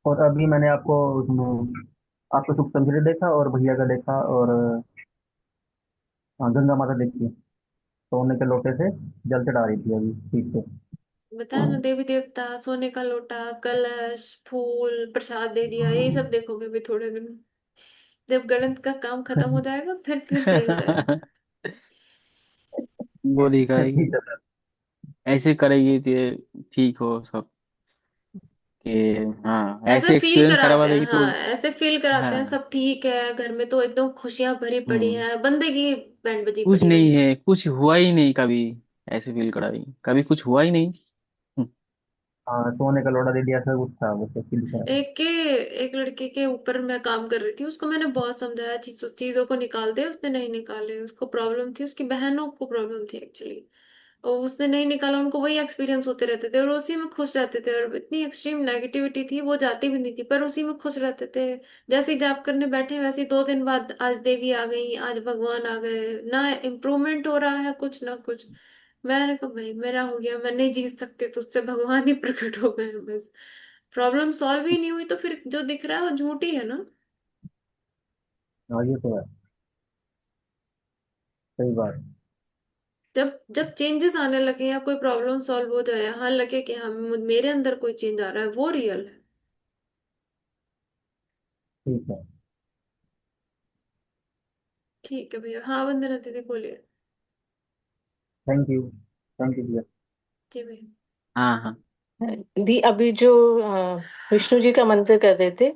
और अभी मैंने आपको उसमें आपको सुख संजय देखा और भैया का देखा, और हाँ, गंगा माता देखी, सोने के लोटे से जल चढ़ा रही थी अभी, ठीक है। बताया ना, देवी देवता, सोने का लोटा, कलश, फूल, प्रसाद दे दिया, यही सब देखोगे अभी थोड़े दिन में। जब गणित का काम खत्म हो जाएगा फिर सही हो जाएगा। वो दिखाएगी, ठीक है। ऐसे करेगी तो ये ठीक हो सब, कि हाँ ऐसे ऐसे फील एक्सपीरियंस करवा कराते हैं, देगी तो। हाँ ऐसे फील कराते हैं, हाँ। सब ठीक है घर में, तो एकदम खुशियां भरी पड़ी हम्म। हैं, बंदे की बैंड बजी कुछ पड़ी नहीं होगी। है, कुछ हुआ ही नहीं कभी, ऐसे फील कराएगी, कभी कुछ हुआ ही नहीं। हम्म। हाँ, सोने का लोटा दे दिया था, कुछ था वो तो फील करा। एक लड़के के ऊपर मैं काम कर रही थी, उसको मैंने बहुत समझाया, चीजों को निकाल दे, उसने नहीं निकाले, उसको प्रॉब्लम थी, उसकी बहनों को प्रॉब्लम थी एक्चुअली। और उसने नहीं निकाला, उनको वही एक्सपीरियंस होते रहते थे और उसी में खुश रहते थे, और इतनी एक्सट्रीम नेगेटिविटी थी, वो जाती भी नहीं थी पर उसी में खुश रहते थे। जैसे ही जाप करने बैठे वैसे ही 2 दिन बाद आज देवी आ गई, आज भगवान आ गए, ना इम्प्रूवमेंट हो रहा है कुछ ना कुछ। मैंने कहा भाई मेरा हो गया, मैं नहीं जीत सकती तुझसे, भगवान ही प्रकट हो गए बस। प्रॉब्लम सॉल्व ही नहीं हुई तो फिर जो दिख रहा है वो झूठ ही है ना। हाँ ये तो है, सही बात। जब जब चेंजेस आने लगे या कोई प्रॉब्लम सॉल्व हो जाए, हाँ लगे कि हाँ मेरे अंदर कोई चेंज आ रहा है, वो रियल है। ठीक है। ठीक है भैया। हाँ वंदना दीदी बोलिए। थैंक यू भैया। जी भैया। हाँ हाँ। दी अभी जो विष्णु जी का मंत्र कर रहे थे,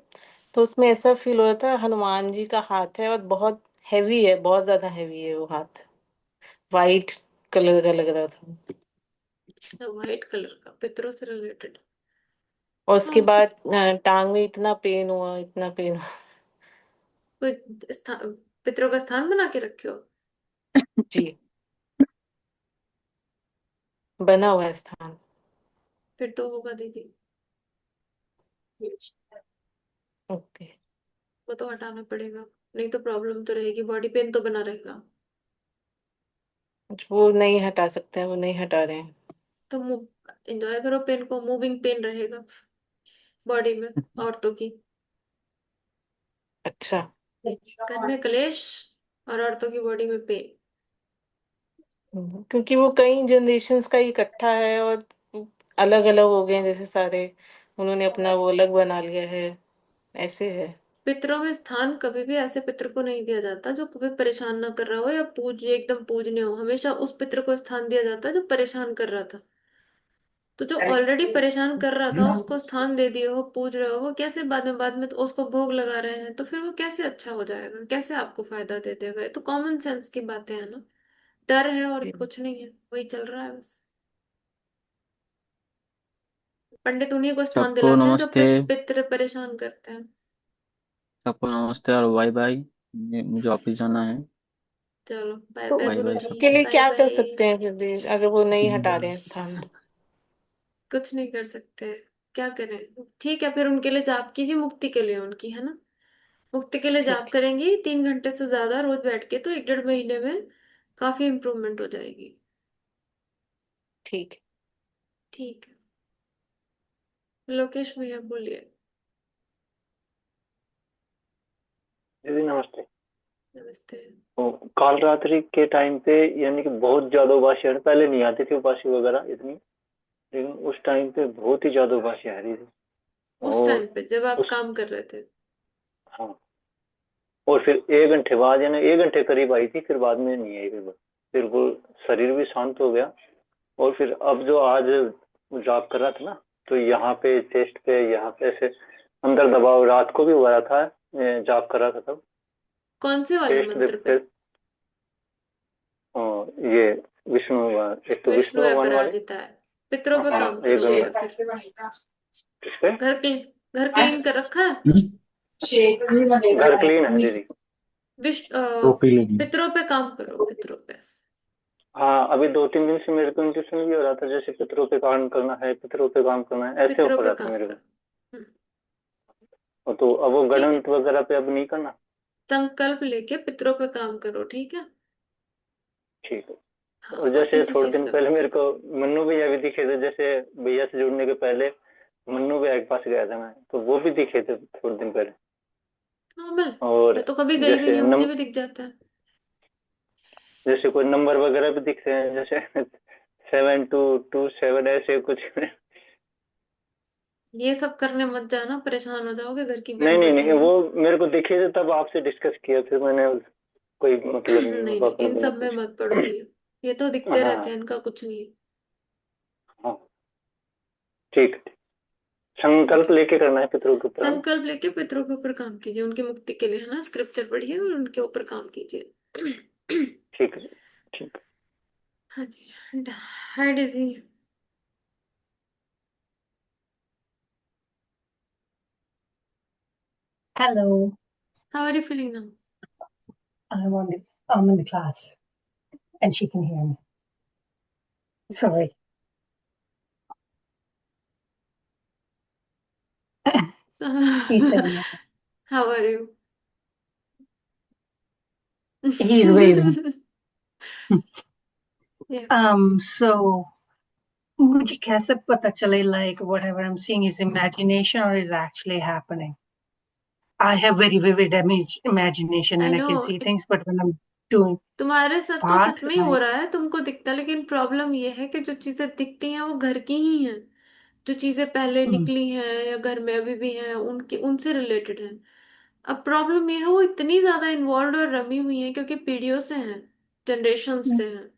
तो उसमें ऐसा फील हो रहा था हनुमान जी का हाथ है और बहुत हैवी है, बहुत ज्यादा हैवी है वो हाथ, वाइट कलर का लग रहा था। व्हाइट कलर का पितरों से रिलेटेड। और उसके हाँ बाद टांग में इतना पेन हुआ, इतना पेन हुआ। कोई स्थान, पितरों का स्थान बना के रखे हो? जी, बना हुआ है स्थान। फिर तो होगा दीदी। ओके। वो तो हटाना पड़ेगा, नहीं तो प्रॉब्लम तो रहेगी, बॉडी पेन तो बना रहेगा। वो नहीं हटा सकते हैं, वो नहीं हटा रहे हैं। तो मूव, एंजॉय करो पेन को, मूविंग पेन रहेगा बॉडी में औरतों की। अच्छा। घर में क्लेश और औरतों की बॉडी में पेन। क्योंकि वो कई जनरेशन्स का इकट्ठा है और अलग अलग हो गए हैं जैसे सारे, उन्होंने अपना वो अलग बना लिया है, ऐसे है। पितरों में स्थान कभी भी ऐसे पितर को नहीं दिया जाता जो कभी परेशान ना कर रहा हो या पूज एकदम पूजनीय हो, हमेशा उस पितर को स्थान दिया जाता है जो परेशान कर रहा था। तो जो ऑलरेडी परेशान कर रहा था उसको स्थान दे दिए हो, पूज रहे हो, वो कैसे बाद में तो उसको भोग लगा रहे हैं, तो फिर वो कैसे अच्छा हो जाएगा, कैसे आपको फायदा दे देगा? ये तो कॉमन सेंस की बातें हैं ना। डर है और जी। कुछ नहीं है, वही चल रहा है बस। पंडित उन्हीं को स्थान सबको दिलाते हैं जो नमस्ते। पितृ परेशान करते हैं। सबको नमस्ते और बाय बाय। मुझे ऑफिस जाना है। चलो बाय तो बाय बाय गुरु बाय जी। उसके लिए बाय क्या कर बाय। सकते हैं फिर अगर वो नहीं हटा रहे हैं स्थान तो? कुछ नहीं कर सकते, क्या करें? ठीक है फिर उनके लिए जाप कीजिए, मुक्ति के लिए उनकी, है ना। मुक्ति के लिए जाप ठीक। करेंगी 3 घंटे से ज्यादा रोज बैठ के, तो 1 डेढ़ महीने में काफी इम्प्रूवमेंट हो जाएगी। ठीक। ठीक है। लोकेश भैया बोलिए। दीदी नमस्ते। नमस्ते। तो काल रात्रि के टाइम पे यानी कि बहुत ज्यादा उबासी आ रही, पहले नहीं आती थी उबासी वगैरह इतनी, लेकिन उस टाइम पे बहुत ही ज्यादा उबासी आ रही थी। उस और टाइम पे जब आप उस काम कर रहे थे? हाँ, और फिर 1 घंटे बाद यानी 1 घंटे करीब आई थी, फिर बाद में नहीं आई। फिर वो शरीर भी शांत हो गया। और फिर अब जो आज जाप कर रहा था ना, तो यहाँ पे चेस्ट पे यहाँ पे ऐसे अंदर दबाव रात को भी हो रहा था। जाप कर रहा था तब कौन से वाले चेस्ट मंत्र पे? पे। ये विष्णु, एक तो विष्णु विष्णु है भगवान वाले। पराजिता है। पितरों पे हाँ काम एक करो भैया फिर। किस पे? घर क्लीन कर रखा है? घर क्लीन है दीदी। विष्णु टोपी लगी। पितरों पे काम करो, पितरों पे। हाँ अभी 2-3 दिन से मेरे को इंट्यूशन भी हो रहा था, जैसे पितरों पे काम करना है, पितरों पे काम करना है, ऐसे पितरों हो पे रहा था काम मेरे को। करो। हम्म, और तो अब वो ठीक है। गणित वगैरह पे अब नहीं करना। संकल्प लेके पितरों पे काम करो, ठीक है। ठीक है। हाँ और और जैसे किसी थोड़े चीज दिन पे पहले मत मेरे करो। को मन्नू भैया भी दिखे थे, जैसे भैया से जुड़ने के पहले मन्नू भैया के पास गया था मैं, तो वो भी दिखे थे थोड़े दिन पहले। नॉर्मल। और मैं तो कभी गई भी जैसे नहीं हूँ, मुझे भी दिख जाता है। जैसे कोई नंबर वगैरह भी दिखते हैं, जैसे 7227 ऐसे कुछ। ये सब करने मत जाना, परेशान हो जाओगे, घर की नहीं बैंड नहीं नहीं, बजेगी। वो मेरे को दिखे थे तब आपसे डिस्कस किया, फिर मैंने कोई मतलब नहीं नहीं होगा नहीं, अपना इन बिना सब में पूछे। मत पड़ो भैया, ये तो दिखते रहते हाँ हैं, इनका कुछ नहीं है। हाँ ठीक है। ठीक संकल्प है। लेके करना है पितरों के ऊपर, हाँ? संकल्प लेके पितरों के ऊपर काम कीजिए, उनकी मुक्ति के लिए, है ना। स्क्रिप्चर पढ़िए और उनके ऊपर काम कीजिए। ठीक है ठीक है। हाँ जी। हाय डिजी। Hello, how are you feeling now? I'm in the class and she can hear me. Sorry. He's saying that. How are you? He's waving. Yeah. So मुझे कैसे पता चले like whatever I'm seeing is imagination or is actually happening? I have very vivid imagination I and I can know. see things, but when I'm doing तुम्हारे साथ तो part, सच में ही हो रहा है, तुमको दिखता है, लेकिन प्रॉब्लम ये है कि जो चीजें दिखती हैं वो घर की ही हैं। जो चीजें पहले mm, निकली हैं या घर में अभी भी हैं, उनके उनसे रिलेटेड है। अब प्रॉब्लम ये है वो इतनी ज्यादा इन्वॉल्व और रमी हुई है, क्योंकि पीढ़ियों से हैं, जनरेशन mm, से हैं,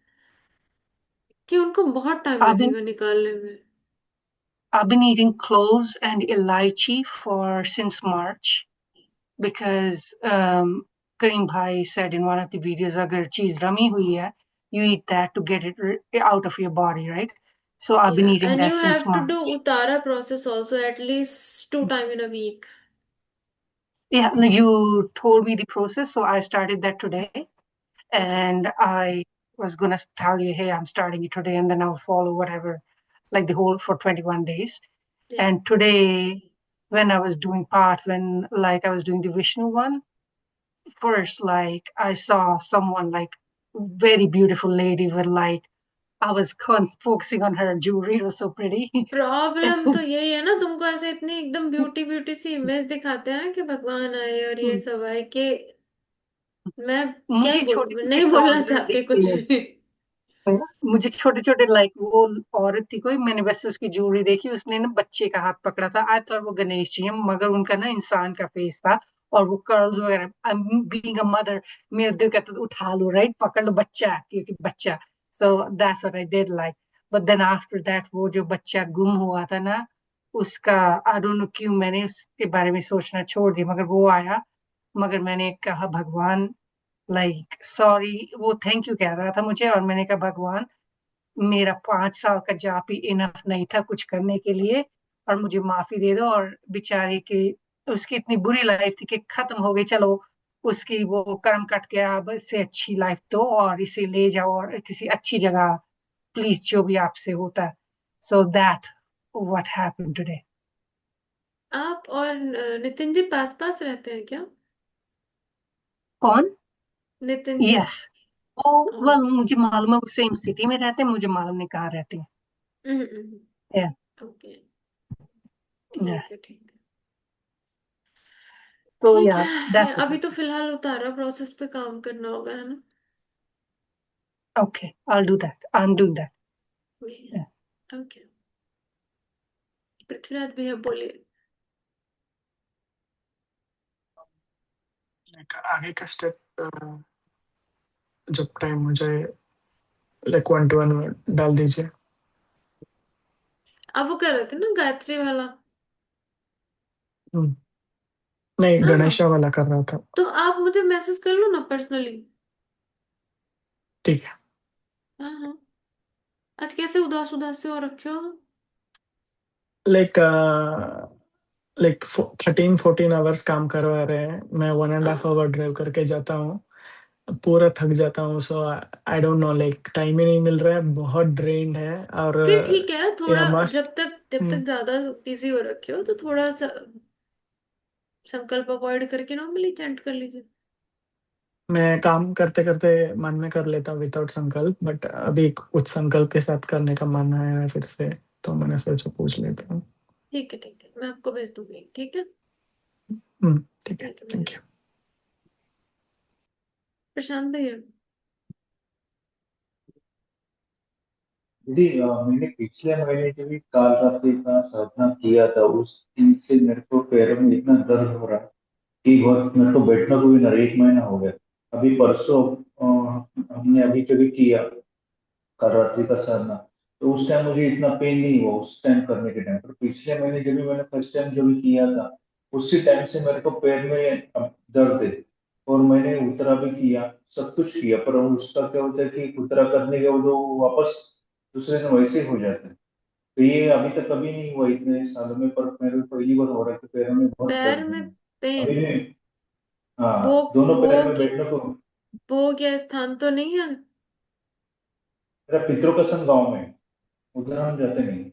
कि उनको बहुत टाइम I've been लगेगा निकालने में। I've been eating cloves and elaichi for since March because Karim Bhai said in one of the videos, अगर चीज रमी हुई है, you eat that to get it out of your body, right? So I've been Yeah, eating and that you since have to do March. Uttara process also at least 2 times in a week. Yeah, no, you told me the process, so I started that today. Okay. And I was gonna tell you, hey, I'm starting it today, and then I'll follow whatever, like the whole for 21 days. Yeah. And today, when I was doing part, when like I was doing the Vishnu one, first, like I saw someone like very beautiful lady with like I was focusing on her jewelry, it was so pretty. Problem तो यही है ना, तुमको ऐसे इतनी एकदम ब्यूटी ब्यूटी सी इमेज दिखाते हैं कि भगवान आए और ये सब आए, कि मैं क्या ही मुझे छोटे बोल, छोटे नहीं बोलना प्रॉब्लम चाहती दिखती कुछ है। भी। मुझे छोटे छोटे लाइक वो औरत थी कोई, मैंने बस उसकी ज्वेलरी देखी, उसने ना बच्चे का हाथ पकड़ा था, आई थॉट वो गणेश जी हैं, मगर उनका ना इंसान का फेस था और वो कर्ल्स वगैरह। बीइंग अ मदर, मेरा दिल करता था उठा लो, राइट, पकड़ लो बच्चा है, क्योंकि बच्चा। So that's what I did like. But then after that वो जो बच्चा गुम हुआ था ना, उसका आई डोंट नो क्यों मैंने उसके बारे में सोचना छोड़ दिया, मगर वो आया, मगर मैंने कहा भगवान, लाइक सॉरी, वो थैंक यू कह रहा था मुझे, और मैंने कहा भगवान, मेरा 5 साल का जाप ही इनफ नहीं था कुछ करने के लिए, और मुझे माफी दे दो। और बेचारे की उसकी इतनी बुरी लाइफ थी कि खत्म हो गई, चलो उसकी वो कर्म कट गया, अब इससे अच्छी लाइफ दो और इसे ले जाओ और किसी अच्छी जगह, प्लीज, जो भी आपसे होता है। So that what happened today. आप और नितिन जी पास पास रहते हैं क्या? कौन? नितिन जी। यस। वो वेल ओके। मुझे मालूम है वो सेम सिटी में रहते हैं, मुझे मालूम नहीं कहाँ रहते हैं। या ओके। या ठीक है, ठीक है। तो ठीक या है, दैट्स अभी व्हाट। तो फिलहाल उतारा प्रोसेस पे काम करना होगा, है ना? Okay, I will do that, I am doing that. Okay. Prithviraj भैया बोलिए। आगे का स्टेप जब टाइम हो जाए लाइक 1 to 1 डाल दीजिए। आप वो कर रहे थे ना गायत्री वाला? हम्म, नहीं, हाँ हाँ, गणेशा वाला कर रहा था। तो आप मुझे मैसेज कर लो ना पर्सनली। ठीक है। हाँ हाँ। आज कैसे उदास उदास से हो रखे हो? लाइक लाइक 13-14 आवर्स काम करवा रहे हैं, मैं 1.5 आवर ड्राइव करके जाता हूँ, पूरा थक जाता हूँ। So I don't know, like time ही नहीं मिल रहा है, बहुत ड्रेन्ड है। और फिर ठीक है, या थोड़ा मस्त। जब तक ज्यादा बिजी हो रखे हो तो थोड़ा सा संकल्प अवॉइड करके नॉर्मली चैंट कर लीजिए। मैं काम करते करते मन में कर लेता हूँ विदाउट संकल्प, बट अभी कुछ संकल्प के साथ करने का मन है फिर से, तो मैंने सोचा पूछ लेता हूँ। ठीक है, ठीक है, मैं आपको भेज दूंगी, ठीक है? ठीक है, ठीक है थैंक भैया। यू। प्रशांत भैया। दीदी मैंने पिछले महीने जब भी काल रात्रि का साधना किया था, उस दिन से मेरे को पैरों में इतना दर्द हो रहा है कि बहुत, मेरे को बैठना को भी ना 1 महीना हो गया। अभी परसों हमने अभी जो भी किया काल रात्रि का साधना, तो उस टाइम मुझे इतना पेन नहीं हुआ उस टाइम करने के टाइम पर। पिछले महीने जब भी मैंने फर्स्ट टाइम जो भी किया था, उसी टाइम से मेरे को पैर में अब दर्द है। और मैंने उतरा भी किया, सब कुछ किया, पर उसका क्या होता है कि उतरा करने के बाद वो वापस दूसरे दिन वैसे ही हो जाता है। तो ये अभी तक कभी नहीं हुआ इतने सालों में, पर मेरे को पहली बार हो रहा है कि पैरों में बहुत पैर दर्द में है। अभी पेन? भी, हाँ, भोग दोनों पैर में भोग बैठने को। भोग या स्थान तो नहीं है? मेरा पितरों का संग गाँव में है। उधर हम जाते नहीं।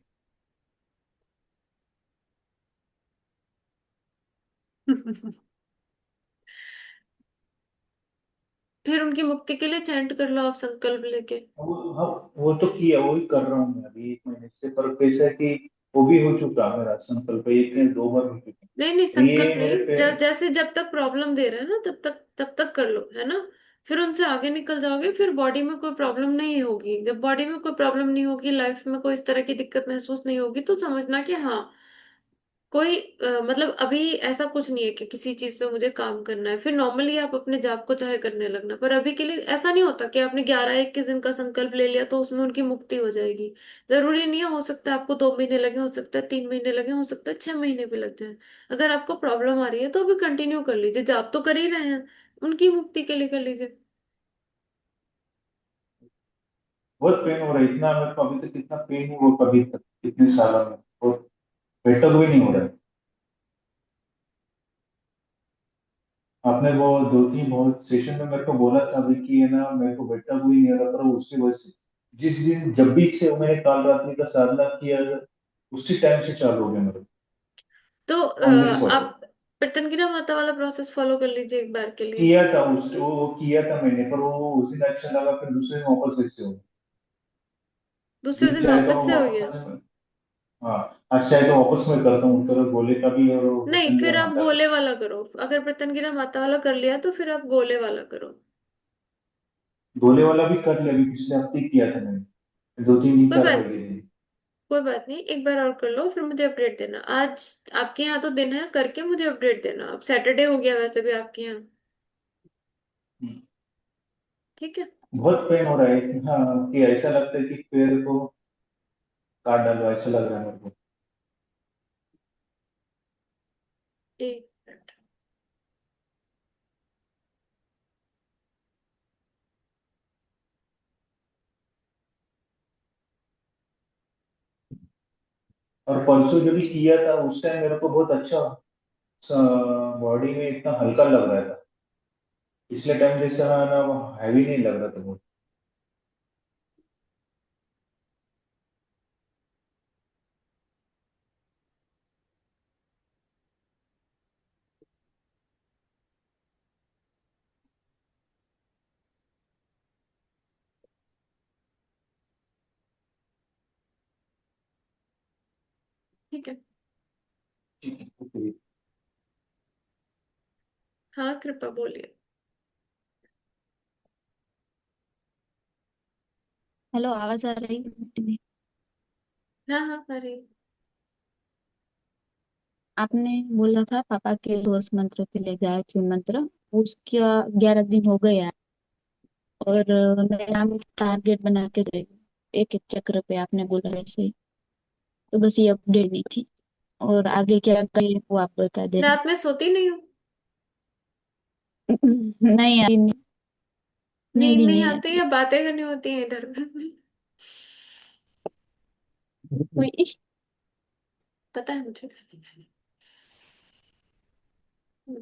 फिर उनकी मुक्ति के लिए चैंट कर लो आप संकल्प लेके। वो तो किया, वो ही कर रहा हूँ मैं अभी 1 महीने से, पर कैसा है कि वो भी हो चुका मेरा संकल्प, एक नहीं 2 बार हो चुका। नहीं नहीं, और ये संकल्प मेरे नहीं, पे जैसे जब तक प्रॉब्लम दे रहे हैं ना तब तक कर लो, है ना। फिर उनसे आगे निकल जाओगे, फिर बॉडी में कोई प्रॉब्लम नहीं होगी। जब बॉडी में कोई प्रॉब्लम नहीं होगी, लाइफ में कोई इस तरह की दिक्कत महसूस नहीं होगी, तो समझना कि हाँ, कोई मतलब अभी ऐसा कुछ नहीं है कि किसी चीज पे मुझे काम करना है। फिर नॉर्मली आप अपने जाप को चाहे करने लगना, पर अभी के लिए ऐसा नहीं होता कि आपने 11-21 दिन का संकल्प ले लिया तो उसमें उनकी मुक्ति हो जाएगी। जरूरी नहीं है, हो सकता है आपको 2 महीने लगे, हो सकता है 3 महीने लगे, हो सकता है 6 महीने भी लग जाए। अगर आपको प्रॉब्लम आ रही है तो अभी कंटिन्यू कर लीजिए, जाप तो कर ही रहे हैं, उनकी मुक्ति के लिए कर लीजिए। बहुत पेन हो रहा है, इतना मेरे को अभी तक इतना पेन नहीं हुआ कभी तक इतने सालों में, और बेटर भी नहीं हो रहा है। आपने वो 2-3 बहुत सेशन में मेरे को बोला था अभी कि है ना, मेरे को बेटर भी नहीं हो रहा, पर उसकी वजह से जिस दिन जब भी से मैंने काल रात्रि का साधना किया, उसी टाइम से चालू हो गया मेरे तो ऑन द स्पॉट। आप पतंगिरा माता वाला प्रोसेस फॉलो कर लीजिए एक बार के लिए। किया था वो किया था मैंने, पर वो उस दिन अच्छा लगा, फिर दूसरे दिन वापस ऐसे हो। दूसरे दिन दिन चाहे तो वापस से हो वापस गया। आने में, हाँ, आज चाहे तो वापस मैं करता हूँ, तो गोले का भी और वो नहीं, पतंगिरा फिर आप माता का। गोले वाला करो। अगर पतंगिरा माता वाला कर लिया तो फिर आप गोले वाला करो। गोले वाला भी कर लिया, अभी पिछले हफ्ते ही किया था मैंने, 2-3 दिन कोई 4 बात पहले दिन। कोई बात नहीं, एक बार और कर लो, फिर मुझे अपडेट देना। आज आपके यहाँ तो दिन है, करके मुझे अपडेट देना। अब सैटरडे हो गया वैसे भी आपके यहाँ। ठीक है। बहुत पेन हो रहा है, हाँ, कि ऐसा लगता है कि पैर को काट डालो, ऐसा लग रहा है मेरे को। एक मिनट। और परसों जो भी किया था उस टाइम मेरे को बहुत अच्छा, बॉडी में इतना हल्का लग रहा था, पिछले टाइम जैसा ना हैवी नहीं लग रहा था बहुत। ठीक है। ठीक है, ओके। हाँ, कृपा बोलिए। हेलो, आवाज आ रही है? हाँ हाँ, अरे। आपने बोला था पापा के दोष मंत्र के लिए गायत्री मंत्र, उसका 11 दिन हो गया। और मेरा टारगेट बना के रही, एक एक चक्र पे आपने बोला वैसे ही। तो बस ये अपडेट नहीं थी, और आगे क्या करें वो आप बता देना। रात में सोती नहीं हूँ। नहीं आई, नींद नींद ही नहीं नहीं आती आती। या बातें करनी होती हैं इधर में। कोई पता है मुझे।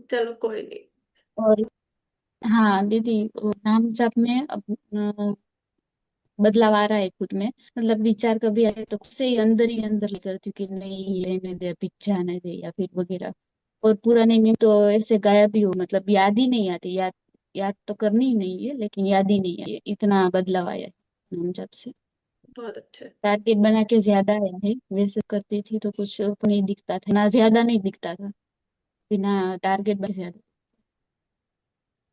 चलो कोई नहीं। और हाँ दीदी, वो नाम जप में अब बदलाव आ रहा है खुद में। मतलब विचार कभी आए तो खुद से ही अंदर करती हूँ कि नहीं ये रहने दे, पीछे आने दे, या फिर वगैरह। और पुराने में तो ऐसे गायब ही हो, मतलब याद ही नहीं आती। याद याद तो करनी ही नहीं है, लेकिन याद ही नहीं है। इतना बदलाव आया है नाम जब से। बहुत अच्छा है। टारगेट बना के ज्यादा आया है, वैसे करती थी तो कुछ नहीं दिखता था ना, ज्यादा नहीं दिखता था। बिना टारगेट बना ज्यादा।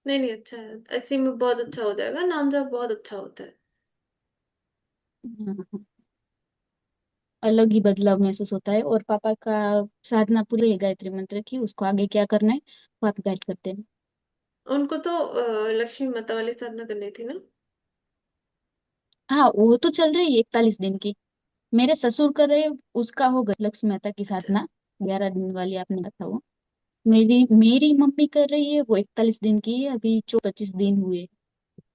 नहीं नहीं, अच्छा है, ऐसे में बहुत अच्छा हो जाएगा। नाम जब बहुत अच्छा होता है। हाँ, अलग ही बदलाव महसूस होता है। और पापा का साधना पूरी है गायत्री मंत्र की, उसको आगे क्या करना है वो आप गाइड करते हैं। उनको तो लक्ष्मी माता वाली साधना करनी थी ना। हाँ, वो तो चल रही है 41 दिन की। मेरे ससुर कर रहे, उसका हो गई लक्ष्मी माता की साधना, 11 दिन वाली आपने बताया वो। मेरी मेरी मम्मी कर रही है, वो 41 दिन की है, अभी 25 दिन हुए।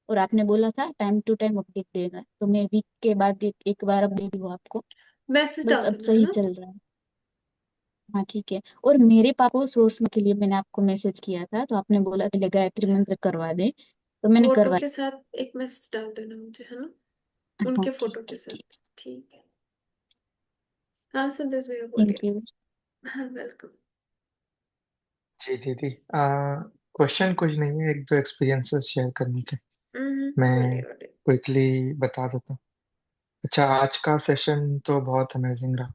और आपने बोला था टाइम टू टाइम अपडेट देना, तो मैं वीक के बाद एक बार अपडेट दूँ आपको। मैसेज बस डाल अब देना, है सही ना। चल रहा है। हाँ ठीक है। और मेरे पापा को सोर्स के लिए मैंने आपको मैसेज किया था, तो आपने बोला पहले गायत्री मंत्र करवा दे, तो मैंने फोटो करवा। के साथ एक मैसेज डाल देना मुझे, है ना। हाँ उनके ठीक फोटो के है साथ। ठीक। ठीक है। हाँ संदेश भैया थैंक बोलिए। यू। हाँ वेलकम। जी दीदी, क्वेश्चन कुछ नहीं है, एक दो एक्सपीरियंसेस शेयर करने थे। बोलिए मैं बोलिए। क्विकली बता देता हूँ। अच्छा, आज का सेशन तो बहुत अमेजिंग रहा।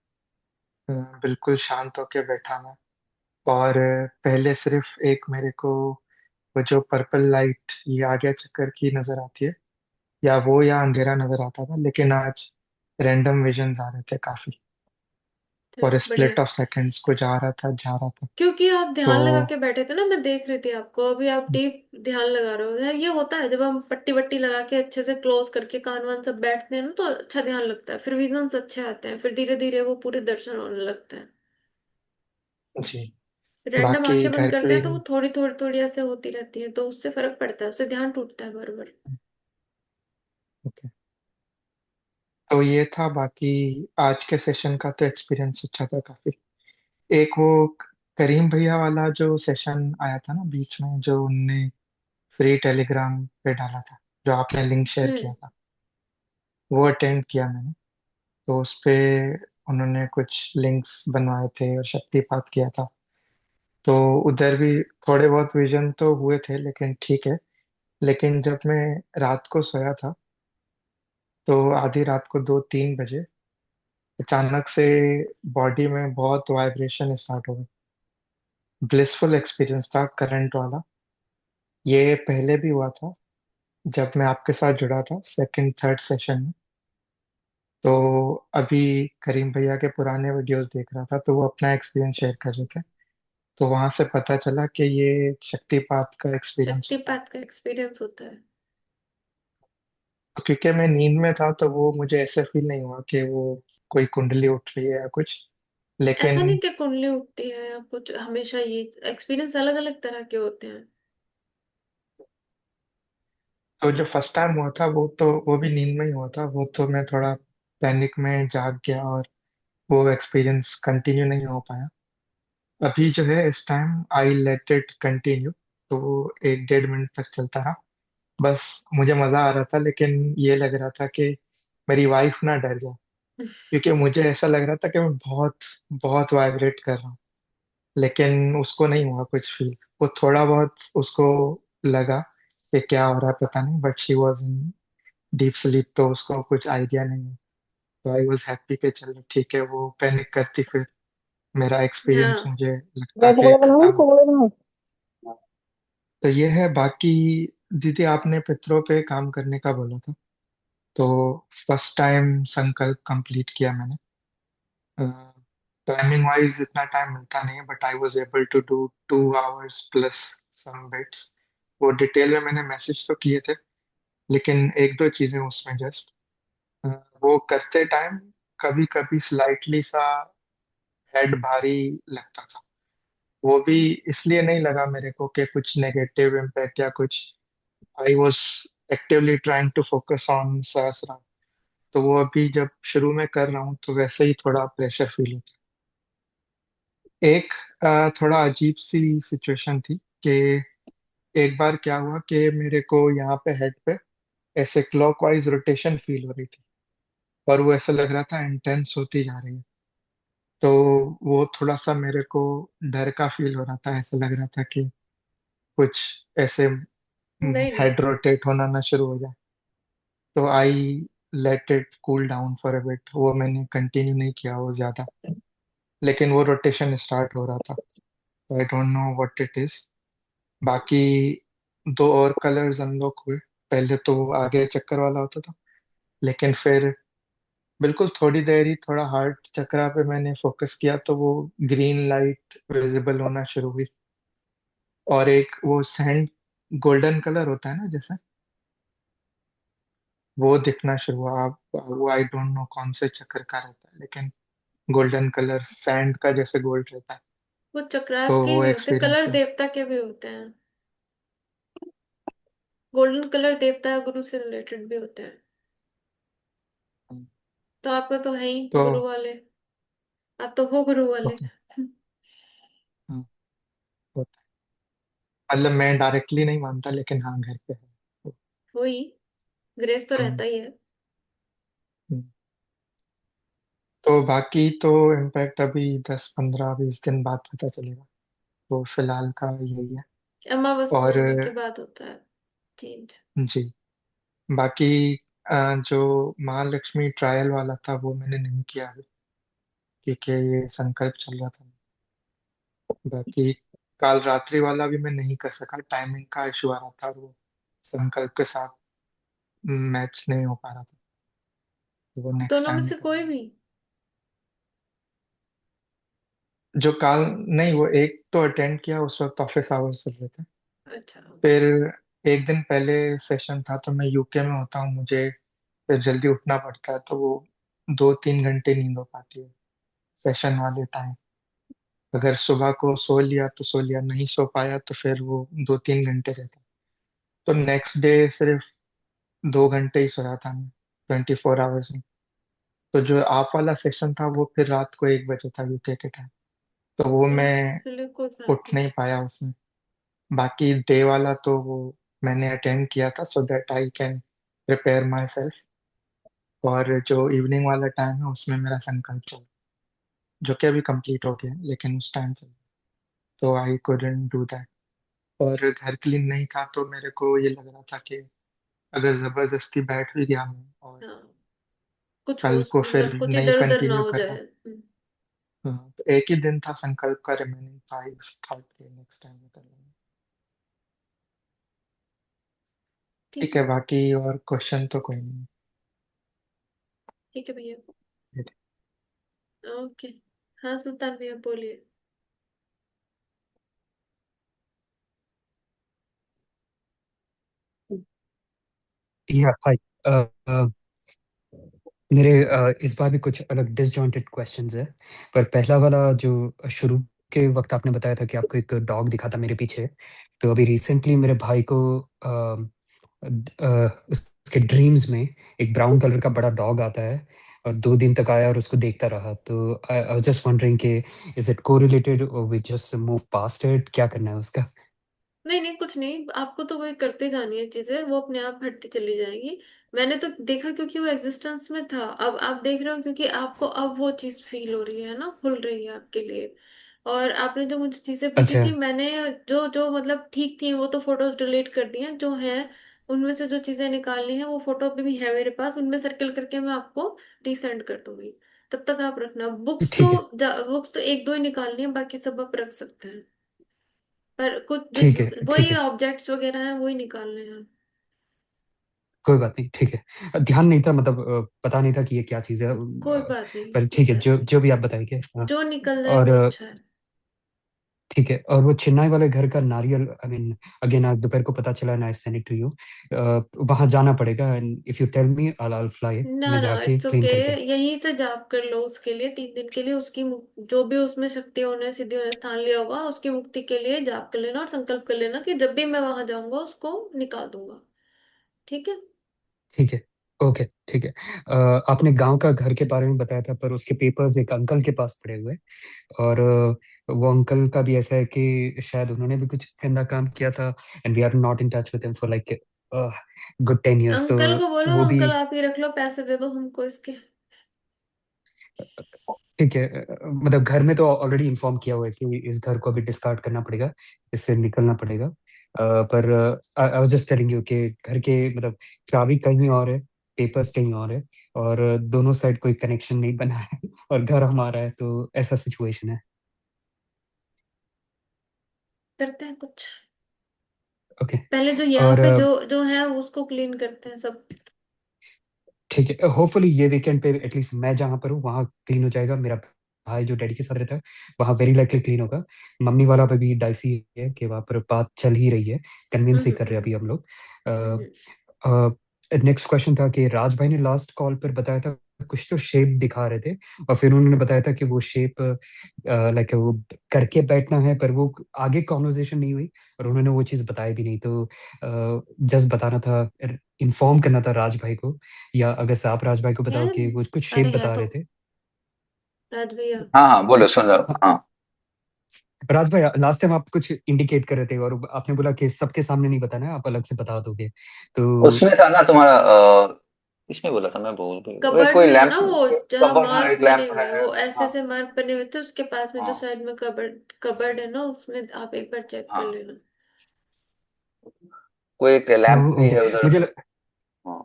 बिल्कुल शांत होके बैठा मैं, और पहले सिर्फ एक मेरे को वो जो पर्पल लाइट ये आगे चक्कर की नजर आती है, या वो या अंधेरा नजर आता था, लेकिन आज रैंडम विजन्स आ रहे थे काफी, और चलो बढ़िया। स्प्लिट ऑफ सेकंड्स को जा रहा था। क्योंकि आप तो ध्यान लगा के बैठे थे ना, मैं देख रही थी आपको, अभी आप डीप ध्यान लगा रहे हो। ये होता है जब हम पट्टी वट्टी लगा के अच्छे से क्लोज करके कान वान सब बैठते हैं ना, तो अच्छा ध्यान लगता है, फिर विजन्स अच्छे आते हैं, फिर धीरे धीरे वो पूरे दर्शन होने लगते हैं। जी, रैंडम बाकी आंखें बंद घर करते पे हैं तो वो ही। थोड़ी थोड़ी थोड़ी ऐसे होती रहती है, तो उससे फर्क पड़ता है, उससे ध्यान टूटता है बार बार। ओके, तो ये था। बाकी आज के सेशन का तो एक्सपीरियंस अच्छा था काफी। एक वो करीम भैया वाला जो सेशन आया था ना बीच में, जो उनने फ्री टेलीग्राम पे डाला था, जो आपने लिंक शेयर किया हम्म। था, वो अटेंड किया मैंने। तो उस पे उन्होंने कुछ लिंक्स बनवाए थे और शक्तिपात किया था। तो उधर भी थोड़े बहुत विजन तो हुए थे, लेकिन ठीक है। लेकिन जब मैं रात को सोया था, तो आधी रात को 2-3 बजे अचानक से बॉडी में बहुत वाइब्रेशन स्टार्ट हो गई। ब्लिसफुल एक्सपीरियंस था, करंट वाला। ये पहले भी हुआ था जब मैं आपके साथ जुड़ा था सेकंड थर्ड सेशन में। तो अभी करीम भैया के पुराने वीडियोस देख रहा था, तो वो अपना एक्सपीरियंस शेयर कर रहे थे। तो वहां से पता चला कि ये शक्तिपात का एक्सपीरियंस होता है। शक्तिपात का एक्सपीरियंस होता है। तो क्योंकि मैं नींद में था, तो वो मुझे ऐसे फील नहीं हुआ कि वो कोई कुंडली उठ रही है या कुछ। ऐसा नहीं लेकिन कि कुंडली उठती है या कुछ, हमेशा ये एक्सपीरियंस अलग अलग तरह के होते हैं। तो जो फर्स्ट टाइम हुआ था, वो भी नींद में ही हुआ था। वो तो मैं थोड़ा पैनिक में जाग गया, और वो एक्सपीरियंस कंटिन्यू नहीं हो पाया। अभी जो है इस time I let it continue, तो वो 1-1.5 मिनट तक चलता रहा। बस मुझे मजा आ रहा था, लेकिन ये लग रहा था कि मेरी वाइफ ना डर जाए, क्योंकि मुझे ऐसा लग रहा था कि मैं बहुत बहुत वाइब्रेट कर रहा हूँ। लेकिन उसको नहीं हुआ कुछ फील। वो थोड़ा बहुत उसको लगा कि क्या हो रहा है पता नहीं, but she was in deep sleep, तो उसको कुछ आइडिया नहीं है। तो आई वॉज हैप्पी कि चलो ठीक है, वो पैनिक करती फिर मेरा एक्सपीरियंस हाँ। मुझे लगता बैठ कि बोले बनाऊं खत्म। कोले बनाऊं। तो ये है। बाकी दीदी, आपने पितरों पे काम करने का बोला था, तो फर्स्ट टाइम संकल्प कंप्लीट किया मैंने। टाइमिंग वाइज इतना टाइम मिलता नहीं है, but I was able to do 2 hours plus some bits. वो डिटेल में मैंने मैसेज तो किए थे, लेकिन एक दो चीजें उसमें जस्ट वो करते टाइम कभी कभी स्लाइटली सा हेड भारी लगता था। वो भी इसलिए नहीं लगा मेरे को कि कुछ नेगेटिव इम्पैक्ट या कुछ। I was actively trying to focus on Sahasra. तो वो अभी जब शुरू में कर रहा हूँ, तो वैसे ही थोड़ा प्रेशर फील होता है। एक थोड़ा अजीब सी सिचुएशन थी कि एक बार क्या हुआ कि मेरे को यहाँ पे हेड पे ऐसे क्लॉकवाइज रोटेशन फील हो रही थी, और वो ऐसा लग रहा था इंटेंस होती जा रही है। तो वो थोड़ा सा मेरे को डर का फील हो रहा था, ऐसा लग रहा था कि कुछ ऐसे नहीं नहीं। हेड रोटेट होना ना शुरू हो जाए। तो I let it cool down for a bit, वो मैंने कंटिन्यू नहीं किया वो ज्यादा। लेकिन वो रोटेशन स्टार्ट हो रहा था, तो आई don't know what it is. बाकी दो और कलर्स अनलॉक हुए। पहले तो वो आगे चक्कर वाला होता था, लेकिन फिर बिल्कुल थोड़ी देर ही थोड़ा हार्ट चक्रा पे मैंने फोकस किया, तो वो ग्रीन लाइट विजिबल होना शुरू हुई। और एक वो सैंड गोल्डन कलर होता है ना जैसे, वो दिखना शुरू हुआ। आप वो आई डोंट नो कौन से चक्कर का रहता है, लेकिन गोल्डन कलर सैंड का जैसे गोल्ड रहता है। वो तो चक्रास के वो भी होते, एक्सपीरियंस कलर हुआ। देवता के भी होते हैं। गोल्डन कलर देवता गुरु से रिलेटेड भी होते हैं। तो आपका तो है ही तो गुरु वाले, आप तो हो गुरु वाले। ओके, होता है। मतलब मैं डायरेक्टली नहीं मानता, लेकिन हाँ घर पे है। हो ही, ग्रेस तो हम्म, रहता ही है। हम्म। तो बाकी तो इम्पैक्ट अभी 10 15 20 दिन बाद पता चलेगा। तो फिलहाल का यही है। अमावस और पौर्णिमा के बाद होता है चेंज। जी, बाकी जो महालक्ष्मी ट्रायल वाला था वो मैंने नहीं किया अभी, क्योंकि ये संकल्प चल रहा था। बाकी काल रात्रि वाला भी मैं नहीं कर सका, टाइमिंग का इशू आ रहा था और वो संकल्प के साथ मैच नहीं हो पा रहा था। तो वो नेक्स्ट दोनों में टाइम से कर कोई भी? जो काल, नहीं वो एक तो अटेंड किया, उस वक्त ऑफिस आवर्स चल रहे थे। अच्छा। फिर एक दिन पहले सेशन था, तो मैं यूके में होता हूँ, मुझे फिर जल्दी उठना पड़ता है, तो वो 2 3 घंटे नींद हो पाती है सेशन वाले टाइम। अगर सुबह को सो लिया तो सो लिया, नहीं सो पाया तो फिर वो 2 3 घंटे रहता। तो नेक्स्ट डे सिर्फ 2 घंटे ही सोया था मैं, 24 आवर्स में। तो जो आप वाला सेशन था वो फिर रात को 1 बजे था यूके के टाइम, तो वो ओके, मैं चलिए कोई बात उठ नहीं। नहीं पाया उसमें। बाकी डे वाला तो वो मैंने अटेंड किया था, so that I can prepare my self. और जो इवनिंग वाला टाइम है उसमें मेरा संकल्प चल, जो कि अभी कंप्लीट हो गया है, लेकिन उस टाइम चल, तो आई कुडंट डू दैट। और घर क्लीन नहीं था, तो मेरे को ये लग रहा था कि अगर जबरदस्ती बैठ भी गया मैं और हाँ, कुछ हो कल को फिर मतलब कुछ नहीं इधर उधर ना कंटिन्यू हो कर जाए। पाऊँ। हाँ, तो एक ही दिन था संकल्प का रिमेनिंग, था इस थॉट के नेक्स्ट टाइम में कर लेंगे। ठीक ठीक है, है। बाकी और क्वेश्चन तो कोई नहीं ठीक है भैया। है। ओके। हाँ सुल्तान भैया बोलिए। या हाय। मेरे इस बार भी कुछ अलग डिसजॉइंटेड क्वेश्चंस है। पर पहला वाला जो शुरू के वक्त आपने बताया था कि आपको एक डॉग दिखा था मेरे पीछे, तो अभी रिसेंटली मेरे भाई को उसके ड्रीम्स में एक ब्राउन कलर का बड़ा डॉग आता है और 2 दिन तक आया और उसको देखता रहा। तो आई वाज जस्ट वंडरिंग कि इज इट कोरिलेटेड और we just move past it, क्या करना है उसका? नहीं नहीं, कुछ नहीं, आपको तो वही करते जानी है चीजें, वो अपने आप हटती चली जाएगी। मैंने तो देखा क्योंकि वो एग्जिस्टेंस में था, अब आप देख रहे हो क्योंकि आपको अब वो चीज फील हो रही है ना, खुल रही है आपके लिए। और आपने जो मुझे चीजें पूछी अच्छा। थी, मैंने जो जो मतलब ठीक थी वो तो फोटोज डिलीट कर दी हैं, जो है उनमें से जो चीजें निकालनी है वो फोटो अभी भी है मेरे पास, उनमें सर्कल करके मैं आपको रीसेंड कर दूंगी। तब तक आप रखना, ठीक है। बुक्स तो एक दो ही निकालनी है, बाकी सब आप रख सकते हैं। पर कुछ ठीक है। ठीक वही है। ऑब्जेक्ट्स वगैरह हैं वही निकालने हैं। कोई बात नहीं, ठीक है। ध्यान नहीं था, मतलब पता नहीं था कि ये क्या चीज़ है। कोई बात नहीं, पर ठीक ठीक है, है। जो जो भी आप बताएंगे। हाँ। जो निकल जाए और वो अच्छा है। ठीक है। और वो चेन्नई वाले घर का नारियल, आई मीन अगेन आज दोपहर को पता चला, nice send it to you. वहां जाना पड़ेगा and if you tell me I fly, ना मैं ना, जाके इट्स क्लीन ओके। करके। यहीं से जाप कर लो उसके लिए, 3 दिन के लिए उसकी जो भी उसमें शक्ति होने सिद्धि होने स्थान लिया होगा उसकी मुक्ति के लिए जाप कर लेना और संकल्प कर लेना कि जब भी मैं वहां जाऊंगा उसको निकाल दूंगा। ठीक है। ठीक है। ओके। ठीक है। आपने गांव का घर के बारे में बताया था, पर उसके पेपर्स एक अंकल के पास पड़े हुए, और वो अंकल का भी ऐसा है कि शायद उन्होंने भी कुछ गंदा काम किया था and we are not in touch with him for like good 10 years। तो अंकल को बोलो वो भी अंकल आप ही रख लो, पैसे दे दो हमको इसके। ठीक है। मतलब घर में तो ऑलरेडी इन्फॉर्म किया हुआ है कि इस घर को अभी डिस्कार्ड करना पड़ेगा, इससे निकलना पड़ेगा। पर आई वाज जस्ट टेलिंग यू कि घर के मतलब चाबी कहीं और है, पेपर्स कहीं और है, और दोनों साइड कोई कनेक्शन नहीं बना है और घर हमारा है, तो ऐसा सिचुएशन है। करते हैं कुछ। ओके। पहले जो यहाँ और पे जो जो है उसको क्लीन करते हैं सब। ठीक है, होपफुली ये वीकेंड पे एटलीस्ट मैं जहाँ पर हूँ वहाँ क्लीन हो जाएगा। मेरा भाई जो डैडी के साथ रहता है वहाँ वेरी लाइकली क्लीन होगा। मम्मी वाला पे भी डाइसी है कि वहाँ पर बात चल ही रही है, कन्विंस ही कर रहे हैं अभी हम लोग। हम्म। नेक्स्ट क्वेश्चन था कि राज भाई ने लास्ट कॉल पर बताया था कुछ तो शेप दिखा रहे थे, और फिर उन्होंने बताया था कि वो शेप लाइक वो करके बैठना है, पर वो आगे कॉन्वर्जेशन नहीं हुई और उन्होंने वो चीज़ बताई भी नहीं। तो जस्ट बताना था, इन्फॉर्म करना था राज भाई को, या अगर से आप राज भाई को है। बताओ कि वो कुछ शेप अरे है बता तो रहे थे। राज भैया। हाँ हाँ, बोलो, सुन रहा हूँ। हाँ। हाँ, राज भाई, लास्ट टाइम आप कुछ इंडिकेट कर रहे थे और आपने बोला कि सबके सामने नहीं बताना है, आप अलग से बता दोगे। तो उसमें था ना तुम्हारा किसने बोला था, मैं भूल गई। कबर्ड कोई में है लैंप, ना वो, जहाँ कबर्ड, हाँ मार्क एक बने लैंप हुए हैं, है। वो ऐसे हाँ ऐसे मार्क बने हुए थे, उसके पास में जो हाँ साइड में कबर्ड कबर्ड है ना, उसमें आप एक बार चेक कर हाँ, लेना। कोई एक लैंप भी ओके है उधर। मुझे हाँ,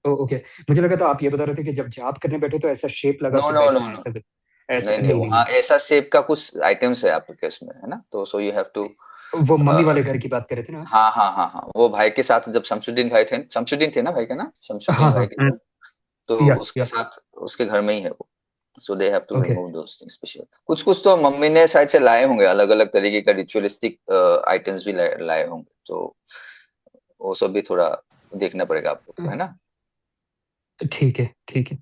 ओके मुझे लगा था आप ये बता रहे थे कि जब जाप करने बैठे तो ऐसा शेप लगा नो के नो नो बैठना है, नो, ऐसा नहीं ऐसा नहीं, नहीं नहीं वहाँ ऐसा शेप का कुछ आइटम्स है आपके केस में, है ना, तो सो यू हैव टू। वो मम्मी वाले घर की बात कर रहे थे ना आप? हाँ हाँ हाँ हाँ, वो भाई के साथ जब शमशुद्दीन थे ना भाई का नाम, शमशुद्दीन हाँ भाई हाँ के साथ, तो उसके या साथ उसके घर में ही है वो। So they have to okay remove those things special. कुछ कुछ तो मम्मी ने शायद से लाए होंगे, अलग अलग तरीके का रिचुअलिस्टिक आइटम्स भी लाए होंगे, तो वो सब भी थोड़ा देखना पड़ेगा आपको, है ना। ठीक है ठीक है।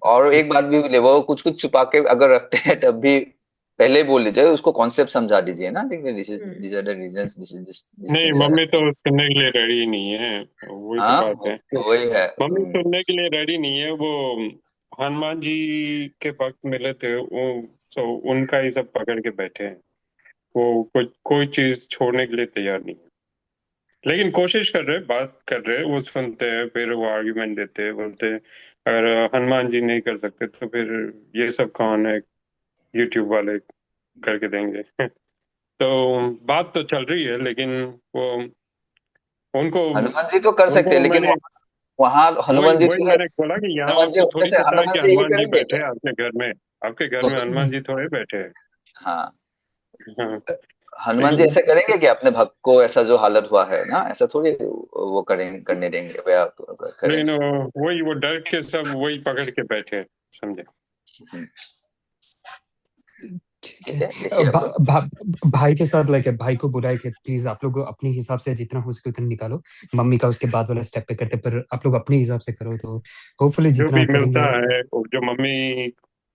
और एक बात भी बोले, वो कुछ कुछ छुपा के अगर रखते हैं तब भी पहले ही बोल दीजिए, उसको कॉन्सेप्ट समझा दीजिए ना, देखिए this are the reasons, this नहीं, थिंग्स आर मम्मी तो हैपनिंग। सुनने के लिए रेडी नहीं है, वही तो हाँ, बात है। वही है। मम्मी सुनने के लिए रेडी नहीं है। वो हनुमान जी के भक्त मिले थे, वो तो उनका ही सब पकड़ के बैठे हैं। वो कोई चीज छोड़ने के लिए तैयार नहीं है, लेकिन कोशिश कर रहे, बात कर रहे, वो सुनते हैं, फिर वो आर्ग्यूमेंट देते हैं, बोलते हैं अगर हनुमान जी नहीं कर सकते तो फिर ये सब कौन है, यूट्यूब वाले करके देंगे। तो बात तो चल रही है, लेकिन वो उनको हनुमान जी तो कर सकते उनको हैं, लेकिन मैंने वहाँ वही हनुमान जी वही थोड़े, मैंने बोला कि यहाँ हनुमान जी आपको होने थोड़ी से पता है हनुमान कि जी यही हनुमान जी करेंगे बैठे क्या? हैं आपके घर में। आपके घर तो में हनुमान जी थोड़े बैठे हैं। हाँ, हाँ, हनुमान जी लेकिन ऐसा करेंगे कि अपने भक्त को ऐसा जो हालत हुआ है ना, ऐसा थोड़ी वो करेंगे, करने देंगे या लेकिन करेंगे। वही वो डर के सब वही पकड़ के बैठे हैं, समझे। हम्म, ठीक ठीक है। है, देखिए आप लोग। भाई के साथ लाइक भाई को बुलाए कि प्लीज आप लोग अपने हिसाब से जितना हो सके उतना निकालो। मम्मी का उसके बाद वाला स्टेप पे करते, पर आप लोग अपने हिसाब से करो तो होपफुली जो जितना भी मिलता करेंगे। है, वो जो मम्मी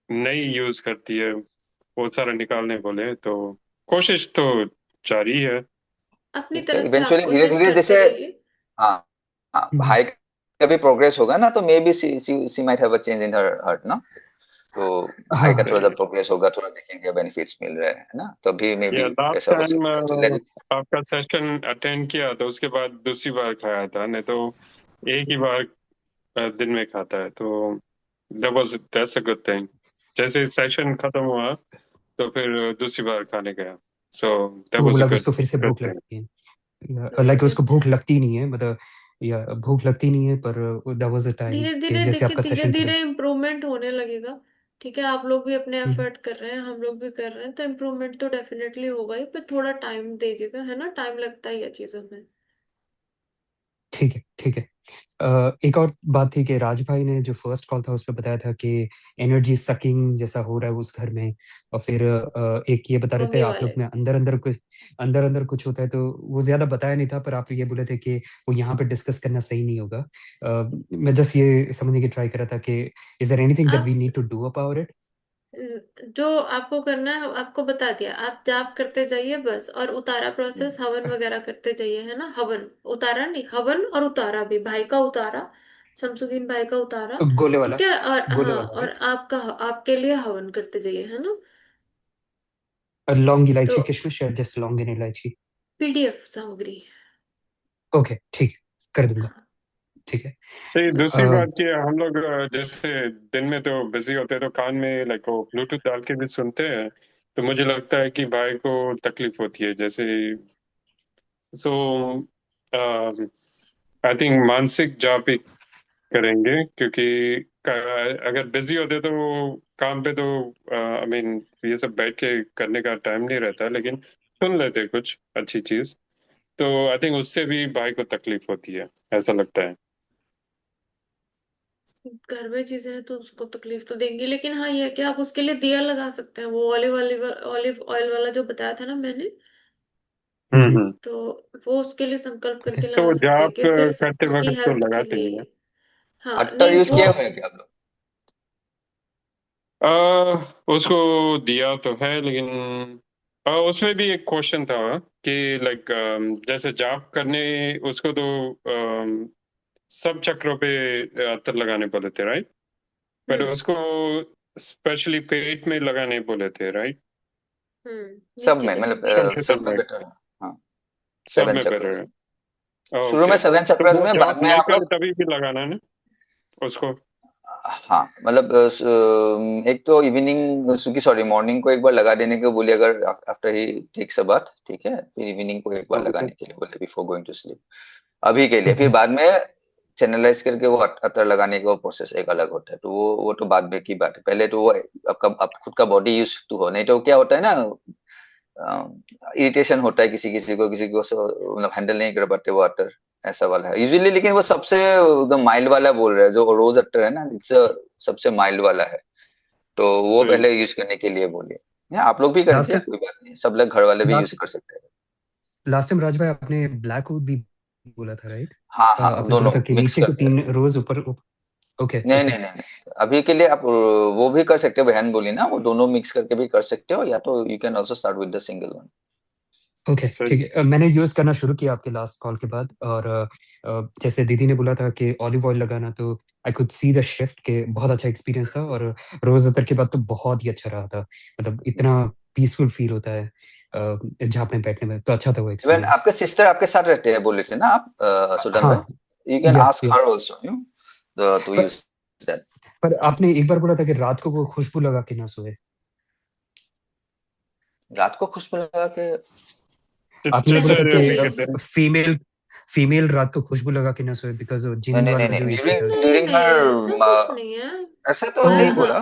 नहीं यूज करती है वो सारा निकालने बोले, तो कोशिश तो जारी है। अपनी ठीक है, तरफ से आप इवेंचुअली धीरे कोशिश धीरे करते जैसे, रहिए। हाँ हाँ, भाई का भी प्रोग्रेस होगा ना, तो maybe she might have a change in her heart ना, तो भाई का हाँ थोड़ा सा प्रोग्रेस होगा, थोड़ा देखेंगे बेनिफिट्स मिल रहे हैं, है ना, तभी मे या बी लास्ट ऐसा हो टाइम सकता है, तो लेट। आपका सेशन अटेंड किया तो उसके बाद दूसरी बार खाया था, नहीं तो एक ही बार दिन में खाता है, तो दैट्स अ गुड थिंग। जैसे सेशन खत्म हुआ तो फिर दूसरी बार खाने गया, सो दैट वो वाज अ लग गुड उसको फिर से गुड भूख थिंग। लगती है, लाइक उसको अच्छा। भूख लगती नहीं है मतलब, या भूख लगती नहीं है, पर दैट वाज अ टाइम धीरे कि धीरे जैसे देखिए, आपका धीरे सेशन खत्म। धीरे इम्प्रूवमेंट होने लगेगा। ठीक है, आप लोग भी अपने हम्म, एफर्ट कर रहे हैं, हम लोग भी कर रहे हैं, तो इम्प्रूवमेंट तो डेफिनेटली होगा ही, पर थोड़ा टाइम दीजिएगा, है ना, टाइम लगता ही है चीजों में। ठीक है ठीक है। एक और बात थी कि राज भाई ने जो फर्स्ट कॉल था उसमें बताया था कि एनर्जी सकिंग जैसा हो रहा है उस घर में, और फिर एक ये बता रहे थे मम्मी आप लोग वाले। में अंदर अंदर कुछ होता है, तो वो ज्यादा बताया नहीं था, पर आप ये बोले थे कि वो यहाँ पे डिस्कस करना सही नहीं होगा। मैं जस्ट ये समझने की ट्राई कर रहा था कि इज देयर एनीथिंग दैट आप we need to do about it? जो आपको करना है आपको बता दिया, आप जाप करते जाइए बस, और उतारा प्रोसेस हवन वगैरह करते जाइए, है ना, हवन उतारा नहीं, हवन और उतारा भी, भाई का उतारा, शमसुद्दीन भाई का उतारा। गोले वाला, ठीक है, और गोले हाँ, वाला और राइट? आपका आपके लिए हवन करते जाइए, है ना। लौंग तो इलायची किशमिश या जस्ट लौंग एंड इलायची? पीडीएफ सामग्री। ओके ठीक है, कर दूंगा। हाँ। ठीक है। सही। दूसरी अ, बात ये, हम लोग जैसे दिन में तो बिजी होते हैं, तो कान में लाइक वो ब्लूटूथ डाल के भी सुनते हैं, तो मुझे लगता है कि भाई को तकलीफ होती है, जैसे सो आई थिंक मानसिक जाप ही करेंगे, क्योंकि अगर बिजी होते तो काम पे तो आई मीन ये सब बैठ के करने का टाइम नहीं रहता, लेकिन सुन लेते कुछ अच्छी चीज, तो आई थिंक उससे भी भाई को तकलीफ होती है, ऐसा लगता है। घर में चीजें हैं तो उसको तकलीफ तो देंगी, लेकिन हाँ ये है कि आप उसके लिए दिया लगा सकते हैं, वो ऑलिव ऑयल वाला जो बताया था ना मैंने, हम्म। तो वो उसके लिए संकल्प करके तो लगा सकते हैं जाप कि सिर्फ करते उसकी वक्त तो हेल्थ के लगाते ही लिए। है। हाँ अट्टर नहीं यूज वो किए हुए हैं क्या आप लोग? उसको दिया तो है, लेकिन उसमें भी एक क्वेश्चन था कि लाइक जैसे जाप करने उसको तो सब चक्रों पे अत्तर लगाने बोले थे, राइट, बट हम्म उसको स्पेशली पेट में लगाने बोले थे, राइट। सब नीचे में तक मतलब सब में सब में तो बेटर है। हाँ, सब सेवन में बेटर चक्र। है। शुरू में ओके, 7 तो चक्रास वो में, जॉब बाद में नहीं हम करे लोग, तभी भी लगाना है ना उसको? हाँ मतलब एक तो इवनिंग की सॉरी मॉर्निंग को एक बार लगा देने को बोले, अगर after he takes a bath, ठीक है, फिर इवनिंग को एक बार ओके। लगाने के लिए बोले बिफोर गोइंग टू स्लीप, अभी के लिए। फिर ओके बाद में चैनलाइज करके वो अतर लगाने का प्रोसेस एक अलग होता है, तो वो तो बाद में की बात है। पहले तो वो आपका आप खुद का बॉडी यूज टू हो, नहीं तो क्या होता है ना, इरिटेशन होता है किसी किसी को, किसी को मतलब हैंडल नहीं कर पाते वो अटर, ऐसा वाला है यूजुअली। लेकिन वो सबसे एकदम माइल्ड वाला बोल रहे हैं, जो रोज अटर है ना, इट्स सबसे माइल्ड वाला है, तो वो सही। पहले यूज करने के लिए बोलिए। या आप लोग भी लास्ट करिए, टाइम कोई बात नहीं, सब लोग घर वाले भी यूज लास्ट कर सकते हैं। लास्ट टाइम राज भाई आपने ब्लैक वुड भी बोला था, राइट? हाँ हाँ, आपने बोला दोनों था कि मिक्स नीचे को करते हैं। 3 रोज, ऊपर। ओके नहीं ओके नहीं नहीं नहीं, अभी के लिए आप वो भी कर सकते हो, बहन बोली ना, वो दोनों मिक्स करके भी कर सकते हो, या तो you can also start with the single one. Okay, सही। ठीक है। मैंने यूज करना शुरू किया आपके लास्ट कॉल के बाद, और जैसे दीदी ने बोला था कि ऑलिव ऑयल लगाना, तो I could see the shift के बहुत अच्छा एक्सपीरियंस था। और रोज अतर के बाद तो बहुत ही अच्छा रहा था, मतलब इतना पीसफुल फील होता है जहाँ पे बैठने में, तो अच्छा था वो इवन एक्सपीरियंस। आपके सिस्टर आपके साथ रहते हैं बोले थे ना आप, सुल्तान हाँ, भाई, यू कैन या ask her also you too पर यूज दैट। पर आपने एक बार बोला था कि रात को वो खुशबू लगा के ना सोए। रात को खुशबू लगा के? आपने बोला जैसे था नहीं कहते कि फीमेल फीमेल रात को खुशबू लगा के ना सोए, बिकॉज नहीं जिन नहीं नहीं वाला नहीं, जो इशू था। ड्यूरिंग नहीं ड्यूरिंग नहीं, ऐसा कुछ हर नहीं है। ऐसा तो नहीं हाँ, बोला।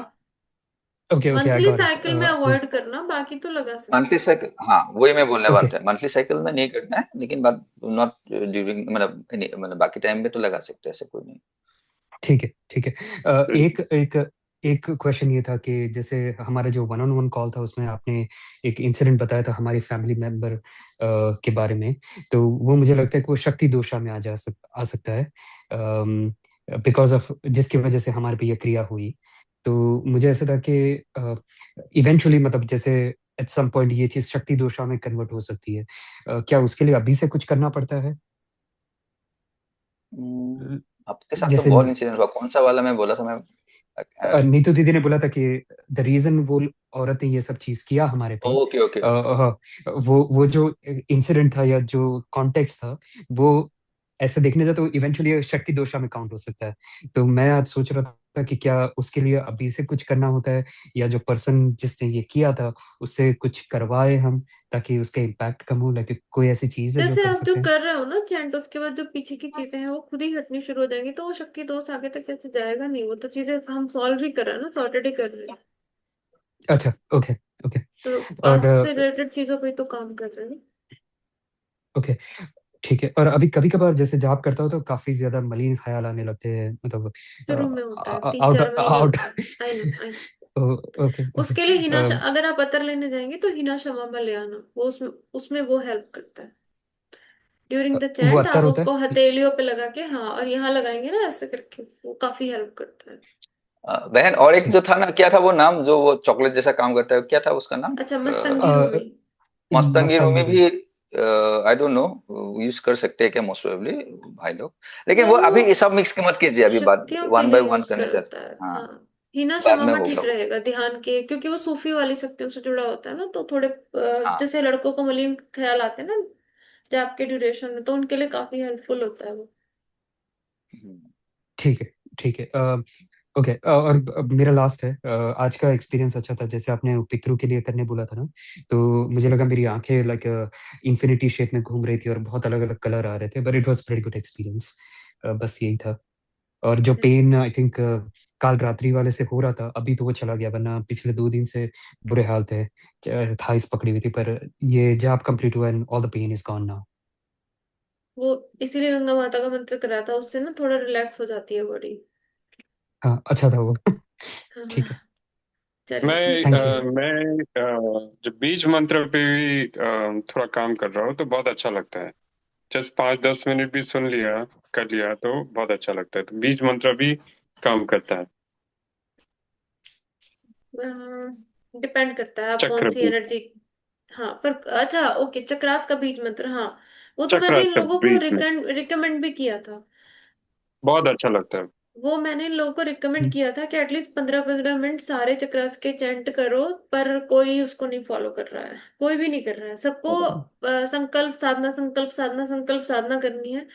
Okay okay, I monthly got it. Cycle में अवॉइड करना, बाकी तो लगा सकते मंथली हैं। साइकिल, हाँ वही मैं बोलने ओके, वाला था, मंथली साइकिल में नहीं करना है, लेकिन बात नॉट ड्यूरिंग, मतलब बाकी टाइम में तो लगा सकते हैं, ऐसे कोई नहीं। ठीक है ठीक है। सही। एक एक एक क्वेश्चन ये था कि जैसे हमारा जो 1-on-1 कॉल था, उसमें आपने एक इंसिडेंट बताया था हमारी फैमिली मेंबर के बारे में। तो वो मुझे लगता है कि वो शक्ति दोषा में आ सकता है, बिकॉज ऑफ जिसकी वजह से हमारे पे ये क्रिया हुई। तो मुझे ऐसा था कि इवेंचुअली, मतलब जैसे एट सम पॉइंट ये चीज शक्ति दोषा में कन्वर्ट हो सकती है। क्या उसके लिए अभी से कुछ करना पड़ता है? आपके साथ तो जैसे बहुत इंसिडेंट हुआ, कौन सा वाला मैं बोला था मैं? नीतू दीदी ने बोला था कि द रीजन वो औरत ने ये सब चीज किया हमारे पे, ओके ओके ओके। वो जो इंसिडेंट था या जो कॉन्टेक्स्ट था, वो ऐसे देखने जाए तो इवेंचुअली शक्ति दोषा में काउंट हो सकता है। तो मैं आज सोच रहा था कि क्या उसके लिए अभी से कुछ करना होता है, या जो पर्सन जिसने ये किया था उससे कुछ करवाए हम, ताकि उसका इम्पैक्ट कम हो। लाइक कोई ऐसी चीज है जो जैसे कर आप जो सकते हैं? कर रहे हो ना चैंट, उसके बाद जो पीछे की चीजें हैं वो खुद ही हटनी शुरू हो जाएंगी, तो वो शक्ति दोष आगे तक कैसे जाएगा? नहीं, वो तो चीजें हम सॉल्व ही कर रहे हैं ना, सॉर्टेड ही कर रहे हैं। अच्छा, ओके ओके। तो और पास्ट से रिलेटेड चीजों पे ही तो काम कर रहे हैं। ओके, ठीक है। और अभी कभी कभार जैसे जॉब करता हो तो काफी ज्यादा मलिन ख्याल आने लगते हैं, मतलब शुरू में होता है, तीन आउट चार महीने आउट। होता है। I know I know. Okay okay. उसके लिए अगर आप अतर लेने जाएंगे तो हिना शमा में ले आना, वो उसमें उसमें वो हेल्प करता है। ड्यूरिंग द वो चैंट अत्तर आप होता उसको है? हथेलियों पे लगा के, हाँ, और यहाँ लगाएंगे ना ऐसे करके, वो काफी हेल्प करता है। बहन, और एक ठीक। जो था ना, क्या था वो नाम, जो वो चॉकलेट जैसा काम करता है, क्या था उसका नाम? अच्छा, मस्तंगी रूमी। मस्तंगी रूमी मस्तांगी भी, room. I don't no use कर सकते हैं क्या, मोस्ट प्रोबेबली भाई लोग। लेकिन हाँ, वो वो अभी ये सब मिक्स मत कीजिए, अभी बात शक्तियों के वन लिए बाय वन यूज करने से। करता है। हाँ, हाँ, हिना बाद में शमामा ठीक बोला। रहेगा ध्यान के, क्योंकि वो सूफी वाली शक्तियों से जुड़ा होता है ना, तो थोड़े हाँ। जैसे लड़कों को मलिन ख्याल आते हैं ना जाप के ड्यूरेशन में, तो उनके लिए काफी हेल्पफुल होता है वो। ठीक है ठीक है। ओके, और अब मेरा लास्ट है। आज का एक्सपीरियंस अच्छा था, जैसे आपने पितरों के लिए करने बोला था ना, तो मुझे लगा मेरी आंखें लाइक इंफिनिटी शेप में घूम रही थी और बहुत अलग अलग कलर आ रहे थे, but it was very good experience. बस यही था। और जो पेन आई थिंक काल रात्रि वाले से हो रहा था, अभी तो वो चला गया, वरना पिछले 2 दिन से बुरे हाल थे, थाइस पकड़ी हुई थी। पर ये जॉब कंप्लीट हुआ and all the pain is gone now. वो इसीलिए गंगा माता का मंत्र कराया था, उससे ना थोड़ा रिलैक्स हो जाती है बॉडी। हाँ, अच्छा था वो। ठीक है, हाँ, चलिए ठीक है थैंक यू। फिर। मैं जब बीज मंत्र पे भी थोड़ा काम कर रहा हूँ तो बहुत अच्छा लगता है। जस्ट 5-10 मिनट भी सुन लिया, कर लिया तो बहुत अच्छा लगता है। तो बीज मंत्र भी काम करता है। डिपेंड करता है आप कौन चक्र सी भी, एनर्जी। हाँ, पर अच्छा, ओके, चक्रास का बीज मंत्र, हाँ, वो तो मैंने चक्र इन का लोगों को बीज में रिकमेंड भी किया था। बहुत अच्छा लगता है। वो मैंने इन लोगों को रिकमेंड किया था कि एटलीस्ट 15-15 मिनट सारे चक्रास के चैंट करो, पर कोई उसको नहीं फॉलो कर रहा है, कोई भी नहीं कर रहा है। सबको संकल्प साधना, संकल्प साधना, संकल्प साधना करनी है,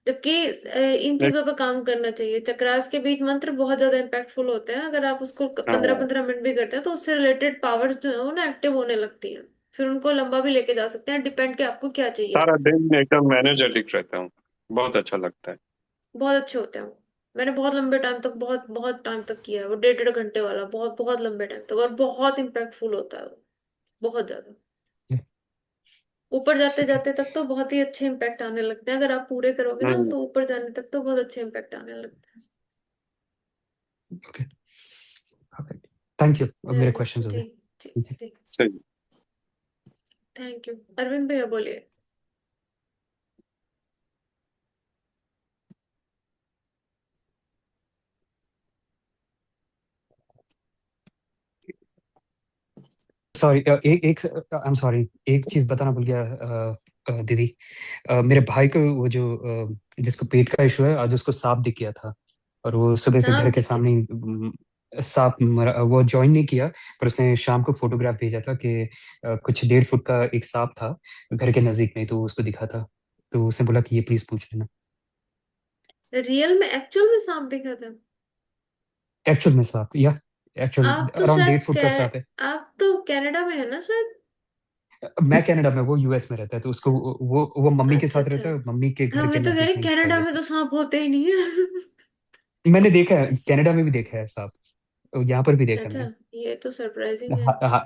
जबकि इन चीजों पे काम करना चाहिए। चक्रास के बीच मंत्र बहुत ज्यादा इम्पैक्टफुल होते हैं, अगर आप उसको 15-15 मिनट भी करते हैं तो उससे रिलेटेड पावर्स जो है वो ना एक्टिव होने लगती हैं, फिर उनको लंबा भी लेके जा सकते हैं, डिपेंड कि आपको क्या चाहिए। सारा दिन एकदम एनर्जेटिक रहता हूँ, बहुत अच्छा लगता है। बहुत अच्छे होते हैं वो। मैंने बहुत लंबे टाइम तक, बहुत बहुत टाइम तक किया है वो, 1.5-1.5 घंटे वाला, बहुत बहुत लंबे टाइम तक, और बहुत इम्पैक्टफुल होता है वो, बहुत ज्यादा। ऊपर जाते ठीक है। जाते तक तो बहुत ही अच्छे इम्पैक्ट आने लगते हैं, अगर आप पूरे करोगे ना हम्म, तो ऊपर जाने तक तो बहुत अच्छे इम्पैक्ट आने लगते ओके, थैंक यू, अब मेरे हैं। क्वेश्चंस हो जी गए। जी जी। जी। सही। Thank you. अरविंद भैया बोलिए। सॉरी, एक आई एम सॉरी, एक चीज बताना भूल गया, दीदी। मेरे भाई को वो जो जिसको पेट का इशू है, आज उसको सांप दिख गया था, और वो सुबह से सांप घर के दिखे? सामने ही, सांप वो ज्वाइन नहीं किया, पर उसने शाम को फोटोग्राफ भेजा था कि कुछ 1.5 फुट का एक सांप था घर के नजदीक में, तो उसको दिखा था, तो उसने बोला कि ये प्लीज पूछ लेना। रियल में, एक्चुअल में सांप दिखा था? एक्चुअल में सांप, या एक्चुअल आप तो अराउंड शायद 1.5 फुट का सांप है। आप तो कनाडा में है ना शायद? मैं कनाडा में, वो यूएस में रहता है, तो उसको वो मम्मी के अच्छा साथ अच्छा। रहता है, मम्मी के हाँ, घर के मैं तो कह नजदीक रही में ही था कनाडा में वैसे। तो सांप होते ही नहीं है। मैंने देखा है, कनाडा में भी देखा है सांप, यहाँ पर भी देखा है अच्छा, मैंने। ये तो सरप्राइजिंग है।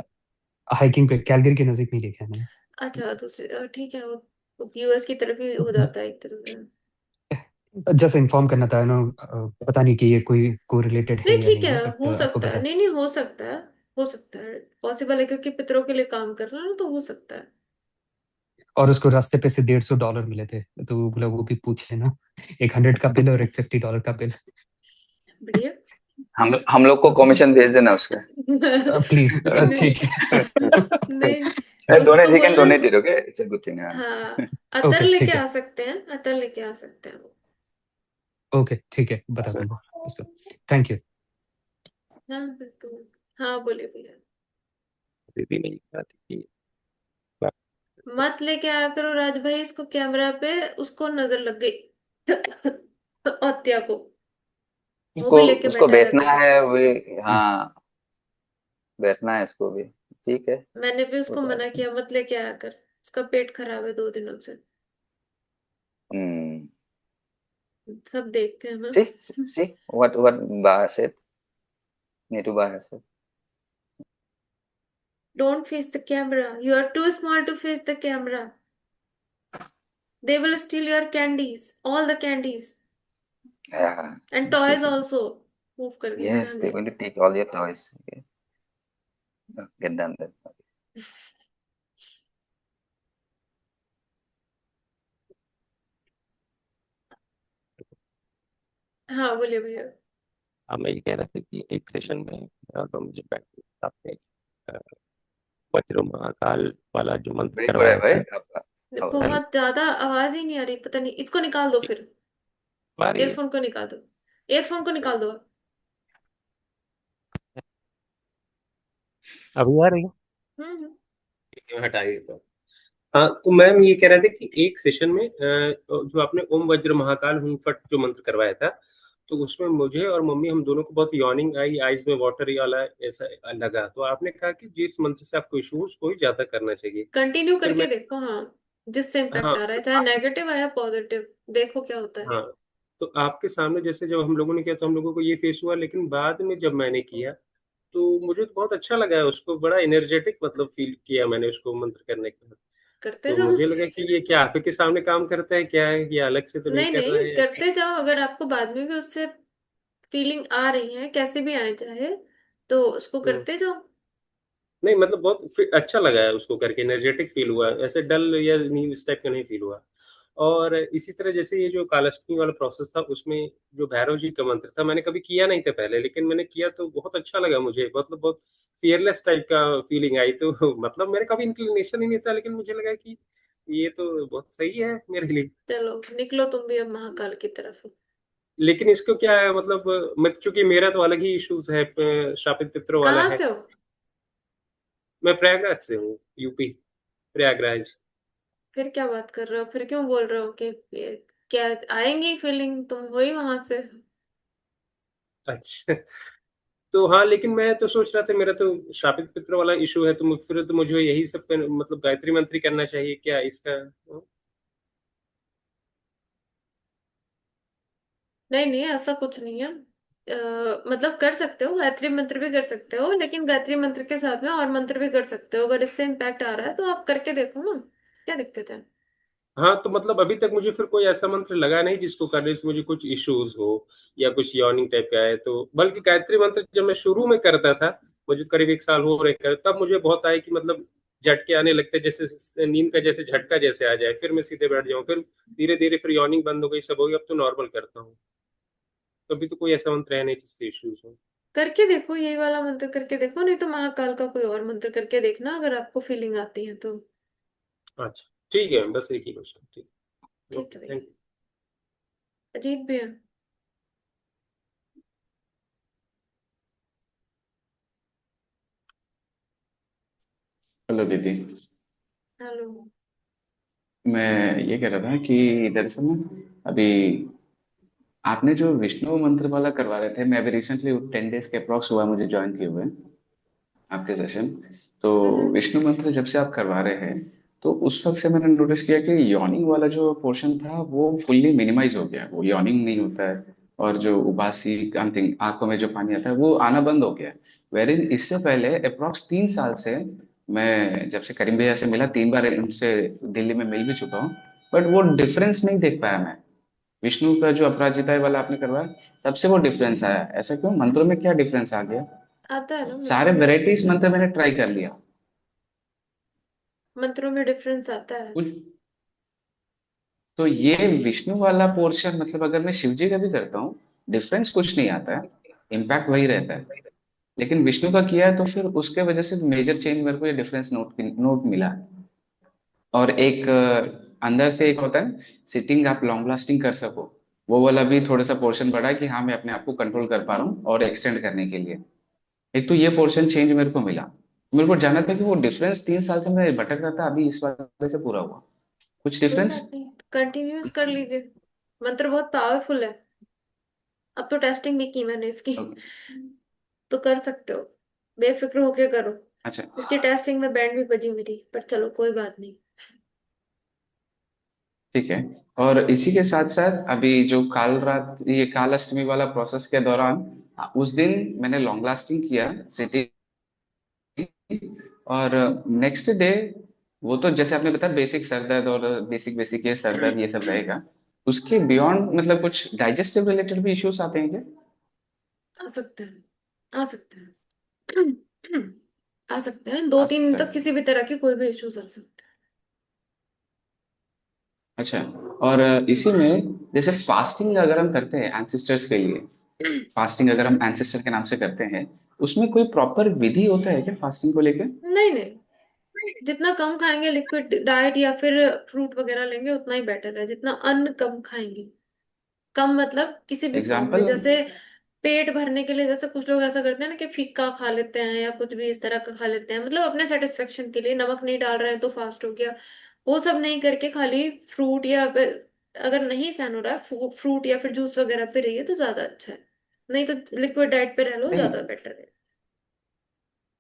हाइकिंग पे कैलगरी के नजदीक में ही देखा है मैंने। अच्छा, तो ठीक है, वो यूएस की तरफ ही हो जाता है एक तरह से। जस्ट इन्फॉर्म करना था ना, पता नहीं कि ये कोई कोरिलेटेड नहीं है या ठीक नहीं है, है, बट हो आपको सकता है, पता। नहीं नहीं, हो सकता है, हो सकता है, पॉसिबल है, क्योंकि पितरों के लिए काम कर रहा है ना, तो हो सकता है। और उसको रास्ते पे से $150 मिले थे, तो वो बोला वो भी पूछ लेना, एक 100 का बिल और एक $50 का बिल। बढ़िया। हम लोग को कमीशन भेज देना उसका। प्लीज, नहीं ठीक है। नहीं, डोनेट, उसको ही कैन बोलना। Donate it, okay, it's a good thing. हाँ, अतर ओके, लेके ठीक आ है। सकते हैं, अतर लेके आ सकते हैं वो। ओके, ठीक है, बता दूंगा उसको। Thank you. हाँ बिल्कुल। हाँ बोलिए भैया। दीदी नहीं चाहती कि मत लेके आया करो राज भाई इसको कैमरा पे, उसको नजर लग गई। हत्या को। वो उसको भी लेके उसको बैठा रहता बैठना था। है वे, हाँ, बैठना है इसको भी। ठीक है, मैंने भी उसको बता मना रहे किया, मत लेके आया कर, उसका पेट खराब है 2 दिनों से। हैं। सब देखते हैं ना। See what Baha said, Neetu Baha said. Don't face the camera. You are too small to face the camera. They will steal your candies, all the candies, Yeah, and this toys is, also. Move करके yes, ध्यान they're they. going to take all your toys. Okay, get done then. हाँ बोलिए भैया। हम ये कह रहे थे कि एक सेशन में तो मुझे बैठ आपने वज्र महाकाल वाला जो मंत्र ब्रेक हो रहा है करवाया भाई था। आपका आवाज। बहुत ज्यादा आवाज ही नहीं आ रही, पता नहीं, इसको निकाल दो फिर। आ रही है? ईयरफोन को निकाल दो, ईयरफोन को निकाल दो। अभी आ रही है? हम्म। हटाइए तो। हाँ, तो मैम ये कह रहे थे कि एक सेशन में जो आपने ओम वज्र महाकाल हुं फट जो मंत्र करवाया था, तो उसमें मुझे और मम्मी हम दोनों को बहुत यॉर्निंग आई, आईज में वाटर वाला ऐसा लगा, तो आपने कहा कि जिस मंत्र से आपको इशू उसको ही ज्यादा करना चाहिए। कंटिन्यू फिर करके मैं, देखो, हाँ, जिससे हाँ इम्पैक्ट आ रहा है, चाहे नेगेटिव आया पॉजिटिव, देखो क्या होता है। हाँ, तो आपके सामने जैसे जब हम लोगों ने किया तो हम लोगों को ये फेस हुआ, लेकिन बाद में जब मैंने किया तो मुझे तो बहुत अच्छा लगा है, उसको बड़ा एनर्जेटिक मतलब फील किया मैंने उसको मंत्र करने के बाद। करते तो जाओ। मुझे लगा कि ये क्या आप ही के सामने काम करता है, क्या है ये अलग से तो नहीं नहीं कर रहे नहीं, हैं ऐसा। करते जाओ, अगर आपको बाद में भी उससे फीलिंग आ रही है, कैसे भी आए चाहे, तो उसको हम्म। करते जाओ। नहीं मतलब बहुत अच्छा लगा है उसको करके, एनर्जेटिक फील हुआ, ऐसे डल या नहीं इस टाइप का नहीं फील हुआ। और इसी तरह जैसे ये जो कालाष्टमी वाला प्रोसेस था उसमें जो भैरव जी का मंत्र था, मैंने कभी किया नहीं था पहले, लेकिन मैंने किया तो बहुत अच्छा लगा मुझे, मतलब बहुत फियरलेस टाइप का फीलिंग आई, तो मतलब मेरे कभी इंक्लिनेशन ही नहीं था, लेकिन मुझे लगा कि ये तो बहुत सही है मेरे लिए। चलो निकलो तुम भी अब महाकाल की तरफ। लेकिन इसको क्या है मतलब, मैं चूंकि मेरा तो अलग ही इश्यूज है, श्रापित पितरों वाला कहाँ है। से हो? मैं प्रयागराज से हूँ, यूपी, प्रयागराज। फिर क्या बात कर रहे हो? फिर क्यों बोल रहे हो कि क्या आएंगी फीलिंग? तुम वही वहां से। अच्छा। तो हाँ, लेकिन मैं तो सोच रहा था, मेरा तो श्रापित पितरों वाला इशू है, तो फिर तो मुझे यही सब मतलब गायत्री मंत्री करना चाहिए क्या इसका? नहीं नहीं, ऐसा कुछ नहीं है। मतलब कर सकते हो, गायत्री मंत्र भी कर सकते हो, लेकिन गायत्री मंत्र के साथ में और मंत्र भी कर सकते हो। अगर इससे इम्पैक्ट आ रहा है तो आप करके देखो ना, क्या दिक्कत है? हाँ, तो मतलब अभी तक मुझे फिर कोई ऐसा मंत्र लगा नहीं जिसको करने से मुझे कुछ इश्यूज हो या कुछ यॉर्निंग टाइप का है। तो बल्कि गायत्री मंत्र जब मैं शुरू में करता था, मुझे करीब 1 साल हो रहे कर, तब मुझे बहुत आए कि मतलब झटके आने लगते, जैसे नींद का जैसे झटका जैसे आ जाए, फिर मैं सीधे बैठ जाऊं, फिर धीरे धीरे फिर यॉर्निंग बंद हो गई, सब हो गई, अब तो नॉर्मल करता हूँ। तो अभी तो कोई ऐसा मंत्र है नहीं जिससे इश्यूज हो। करके देखो, यही वाला मंत्र करके देखो, नहीं तो महाकाल का कोई और मंत्र करके देखना, अगर आपको फीलिंग आती है तो। अच्छा, ठीक है, बस एक ही क्वेश्चन, ठीक। ठीक ओके, है भैया। Thank you. अजीत भी है। हेलो दीदी। हेलो। मैं ये कह रहा था कि दरअसल ना, अभी आपने जो विष्णु मंत्र वाला करवा रहे थे, मैं अभी रिसेंटली 10 डेज के अप्रॉक्स हुआ मुझे ज्वाइन किए हुए आपके सेशन। तो हम्म। विष्णु मंत्र जब से आप करवा रहे हैं, तो उस वक्त से मैंने नोटिस किया कि यॉर्निंग वाला जो पोर्शन था वो फुल्ली मिनिमाइज हो गया, वो यॉर्निंग नहीं होता है। और जो उबासी समथिंग आंखों में जो पानी आता है वो आना बंद हो गया। वेरिन इससे पहले अप्रॉक्स 3 साल से, मैं जब से करीम भैया से मिला 3 बार उनसे दिल्ली में मिल भी चुका हूँ, बट वो डिफरेंस नहीं देख पाया मैं। विष्णु का जो अपराजिता वाला आपने करवाया, तब से वो डिफरेंस आया, ऐसा क्यों? मंत्रों में क्या डिफरेंस आ गया? आता है ना, सारे मंत्रों में वेराइटीज डिफरेंस मंत्र आता है। मैंने ट्राई कर लिया। मंत्रों में डिफरेंस आता है। कुछ तो ये विष्णु वाला पोर्शन, मतलब अगर मैं शिव जी का भी करता हूँ, डिफरेंस कुछ नहीं आता है, इम्पैक्ट वही रहता है। लेकिन विष्णु का किया है तो फिर उसके वजह से मेजर चेंज मेरे को ये डिफरेंस नोट मिला। और एक अंदर से एक होता है सिटिंग, आप लॉन्ग लास्टिंग कर सको, वो वाला भी थोड़ा सा पोर्शन बढ़ा है कि हाँ मैं अपने आप को कंट्रोल कर पा रहा हूँ और एक्सटेंड करने के लिए। एक तो ये पोर्शन चेंज मेरे को मिला। मेरे को जानना था कि वो डिफरेंस 3 साल से मैं भटक रहा था, अभी इस वाले से पूरा हुआ कुछ कोई डिफरेंस। बात नहीं, कंटिन्यूस कर लीजिए। मंत्र बहुत पावरफुल है। अब तो टेस्टिंग भी की मैंने इसकी। तो कर सकते हो, बेफिक्र होके करो। अच्छा, इसकी टेस्टिंग में बैंड भी बजी मेरी, पर चलो कोई बात नहीं। ठीक है। और इसी के साथ साथ अभी जो काल रात, ये काल अष्टमी वाला प्रोसेस के दौरान, उस दिन मैंने लॉन्ग लास्टिंग किया सिटी। और नेक्स्ट डे, वो तो जैसे आपने बताया बेसिक सर दर्द और बेसिक बेसिक ये सर दर्द ये सब रहेगा, उसके बियॉन्ड मतलब कुछ डाइजेस्टिव रिलेटेड भी इश्यूज आते हैं क्या? आ सकते हैं, आ सकते हैं। आ सकते हैं, दो आ तीन दिन सकता तक है। किसी भी तरह के कोई भी इश्यूज आ सकते अच्छा। और इसी में जैसे फास्टिंग अगर हम करते हैं एंसेस्टर्स के लिए, हैं। फास्टिंग अगर हम एंसेस्टर के नाम से करते हैं, उसमें कोई प्रॉपर विधि होता है क्या फास्टिंग को लेके? नहीं नहीं, जितना कम खाएंगे लिक्विड डाइट या फिर फ्रूट वगैरह लेंगे उतना ही बेटर है। जितना अन्न कम खाएंगे, कम मतलब किसी भी फॉर्म में, एग्जाम्पल। जैसे पेट भरने के लिए, जैसे कुछ लोग ऐसा करते हैं ना कि फीका खा लेते हैं या कुछ भी इस तरह का खा लेते हैं, मतलब अपने सेटिस्फेक्शन के लिए, नमक नहीं डाल रहे हैं तो फास्ट हो गया। वो सब नहीं करके खाली फ्रूट या अगर नहीं सहन हो रहा है, फ्रूट या फिर जूस वगैरह पे रहिए तो ज्यादा अच्छा है। नहीं तो लिक्विड डाइट पे रह लो, नहीं, ज्यादा बेटर है।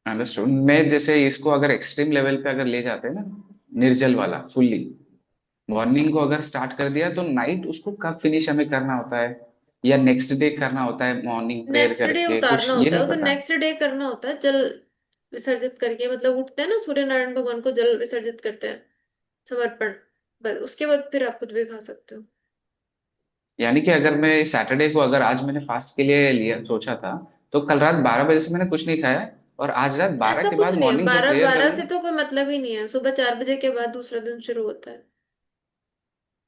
अंडरस्टूड। मैं जैसे इसको अगर एक्सट्रीम लेवल पे अगर ले जाते हैं ना, निर्जल वाला फुल्ली, मॉर्निंग को अगर स्टार्ट कर दिया तो नाइट उसको कब फिनिश हमें करना होता है, या नेक्स्ट डे करना होता है मॉर्निंग प्रेयर नेक्स्ट डे करके, उतारना कुछ ये होता है, नहीं वो तो पता। नेक्स्ट डे करना होता है। जल विसर्जित करके, मतलब उठते हैं ना सूर्य नारायण भगवान को जल विसर्जित करते हैं, समर्पण। बस उसके बाद फिर आप कुछ भी खा सकते हो। यानी कि अगर मैं सैटरडे को, अगर आज मैंने फास्ट के लिए लिया सोचा था, तो कल रात 12 बजे से मैंने कुछ नहीं खाया, और आज रात बारह ऐसा के कुछ बाद नहीं है, मॉर्निंग जब बारह प्रेयर बारह से करूंगा। तो कोई मतलब ही नहीं है। सुबह 4 बजे के बाद दूसरा दिन शुरू होता है।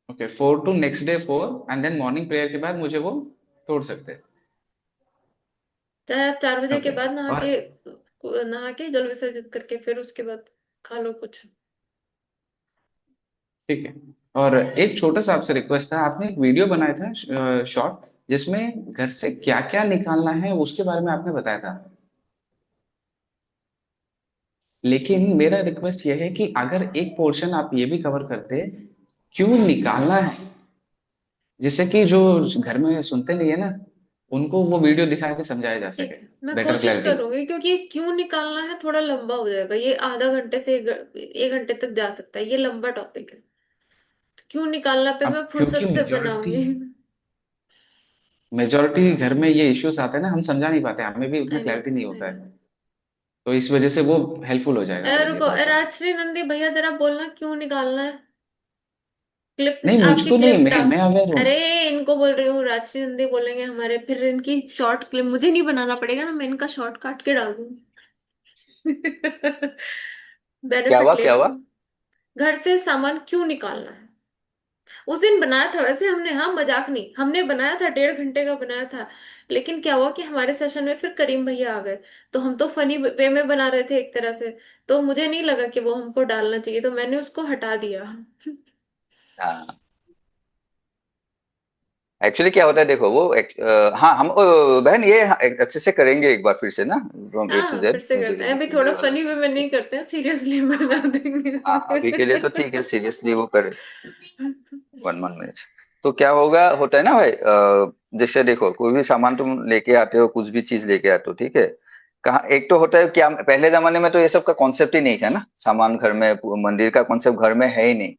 Okay, 4 to next day 4, and then morning prayer के बाद मुझे वो तोड़ सकते हैं। चाहे आप 4 बजे के ओके। बाद और नहा के जल विसर्जित करके फिर उसके बाद खा लो कुछ। ठीक है। और एक छोटा सा आपसे रिक्वेस्ट था, आपने एक वीडियो बनाया था शॉर्ट, जिसमें घर से क्या क्या निकालना है उसके बारे में आपने बताया था। लेकिन मेरा रिक्वेस्ट यह है कि अगर एक पोर्शन आप ये भी कवर करते, क्यों निकालना है, जिससे कि जो घर में सुनते नहीं है ना, उनको वो वीडियो दिखा के समझाया जा ठीक सके है, मैं बेटर कोशिश क्लैरिटी में। करूंगी, क्योंकि क्यों निकालना है थोड़ा लंबा हो जाएगा, ये आधा घंटे से 1 घंटे तक जा सकता है, ये लंबा टॉपिक है। तो क्यों निकालना पे मैं अब क्योंकि फुर्सत से मेजोरिटी बनाऊंगी। मेजोरिटी घर में ये इश्यूज आते हैं ना, हम समझा नहीं पाते, हमें भी उतना आई नो, क्लैरिटी नहीं आई होता नो। है। तो इस वजह से वो हेल्पफुल हो जाएगा मेरे लिए रुको, बहुत ज्यादा। राजश्री नंदी भैया जरा बोलना क्यों निकालना है। क्लिप, नहीं, आपकी मुझको नहीं, क्लिप मैं अवेयर हूँ। अरे, इनको बोल रही हूँ, राजश्री नंदी बोलेंगे हमारे, फिर इनकी शॉर्ट क्लिप मुझे नहीं बनाना पड़ेगा ना, मैं इनका शॉर्ट काट के डाल दूंगी। क्या बेनिफिट हुआ ले क्या लो। हुआ? घर से सामान क्यों निकालना है। उस दिन बनाया था वैसे हमने, हाँ मजाक नहीं, हमने बनाया था, 1.5 घंटे का बनाया था। लेकिन क्या हुआ कि हमारे सेशन में फिर करीम भैया आ गए। तो हम तो फनी वे में बना रहे थे एक तरह से। तो मुझे नहीं लगा कि वो हमको डालना चाहिए, तो मैंने उसको हटा दिया। हाँ, एक्चुअली क्या होता है देखो वो हाँ हम बहन ये अच्छे से करेंगे एक बार फिर से ना, फ्रॉम ए टू हाँ, फिर जेड से मुझे करते भी हैं, अभी देखना थोड़ा ये वाला फनी वे था। में नहीं करते हैं, सीरियसली बना हाँ, अभी के लिए तो देंगे। ठीक है, सीरियसली वो करे। 1 1 मिनट। तो क्या होगा होता है ना भाई, जैसे देखो कोई भी सामान तुम लेके आते हो, कुछ भी चीज लेके आते हो, ठीक है। कहाँ एक तो होता है क्या, पहले जमाने में तो ये सब का कॉन्सेप्ट ही नहीं था ना, सामान घर में, मंदिर का कॉन्सेप्ट घर में है ही नहीं,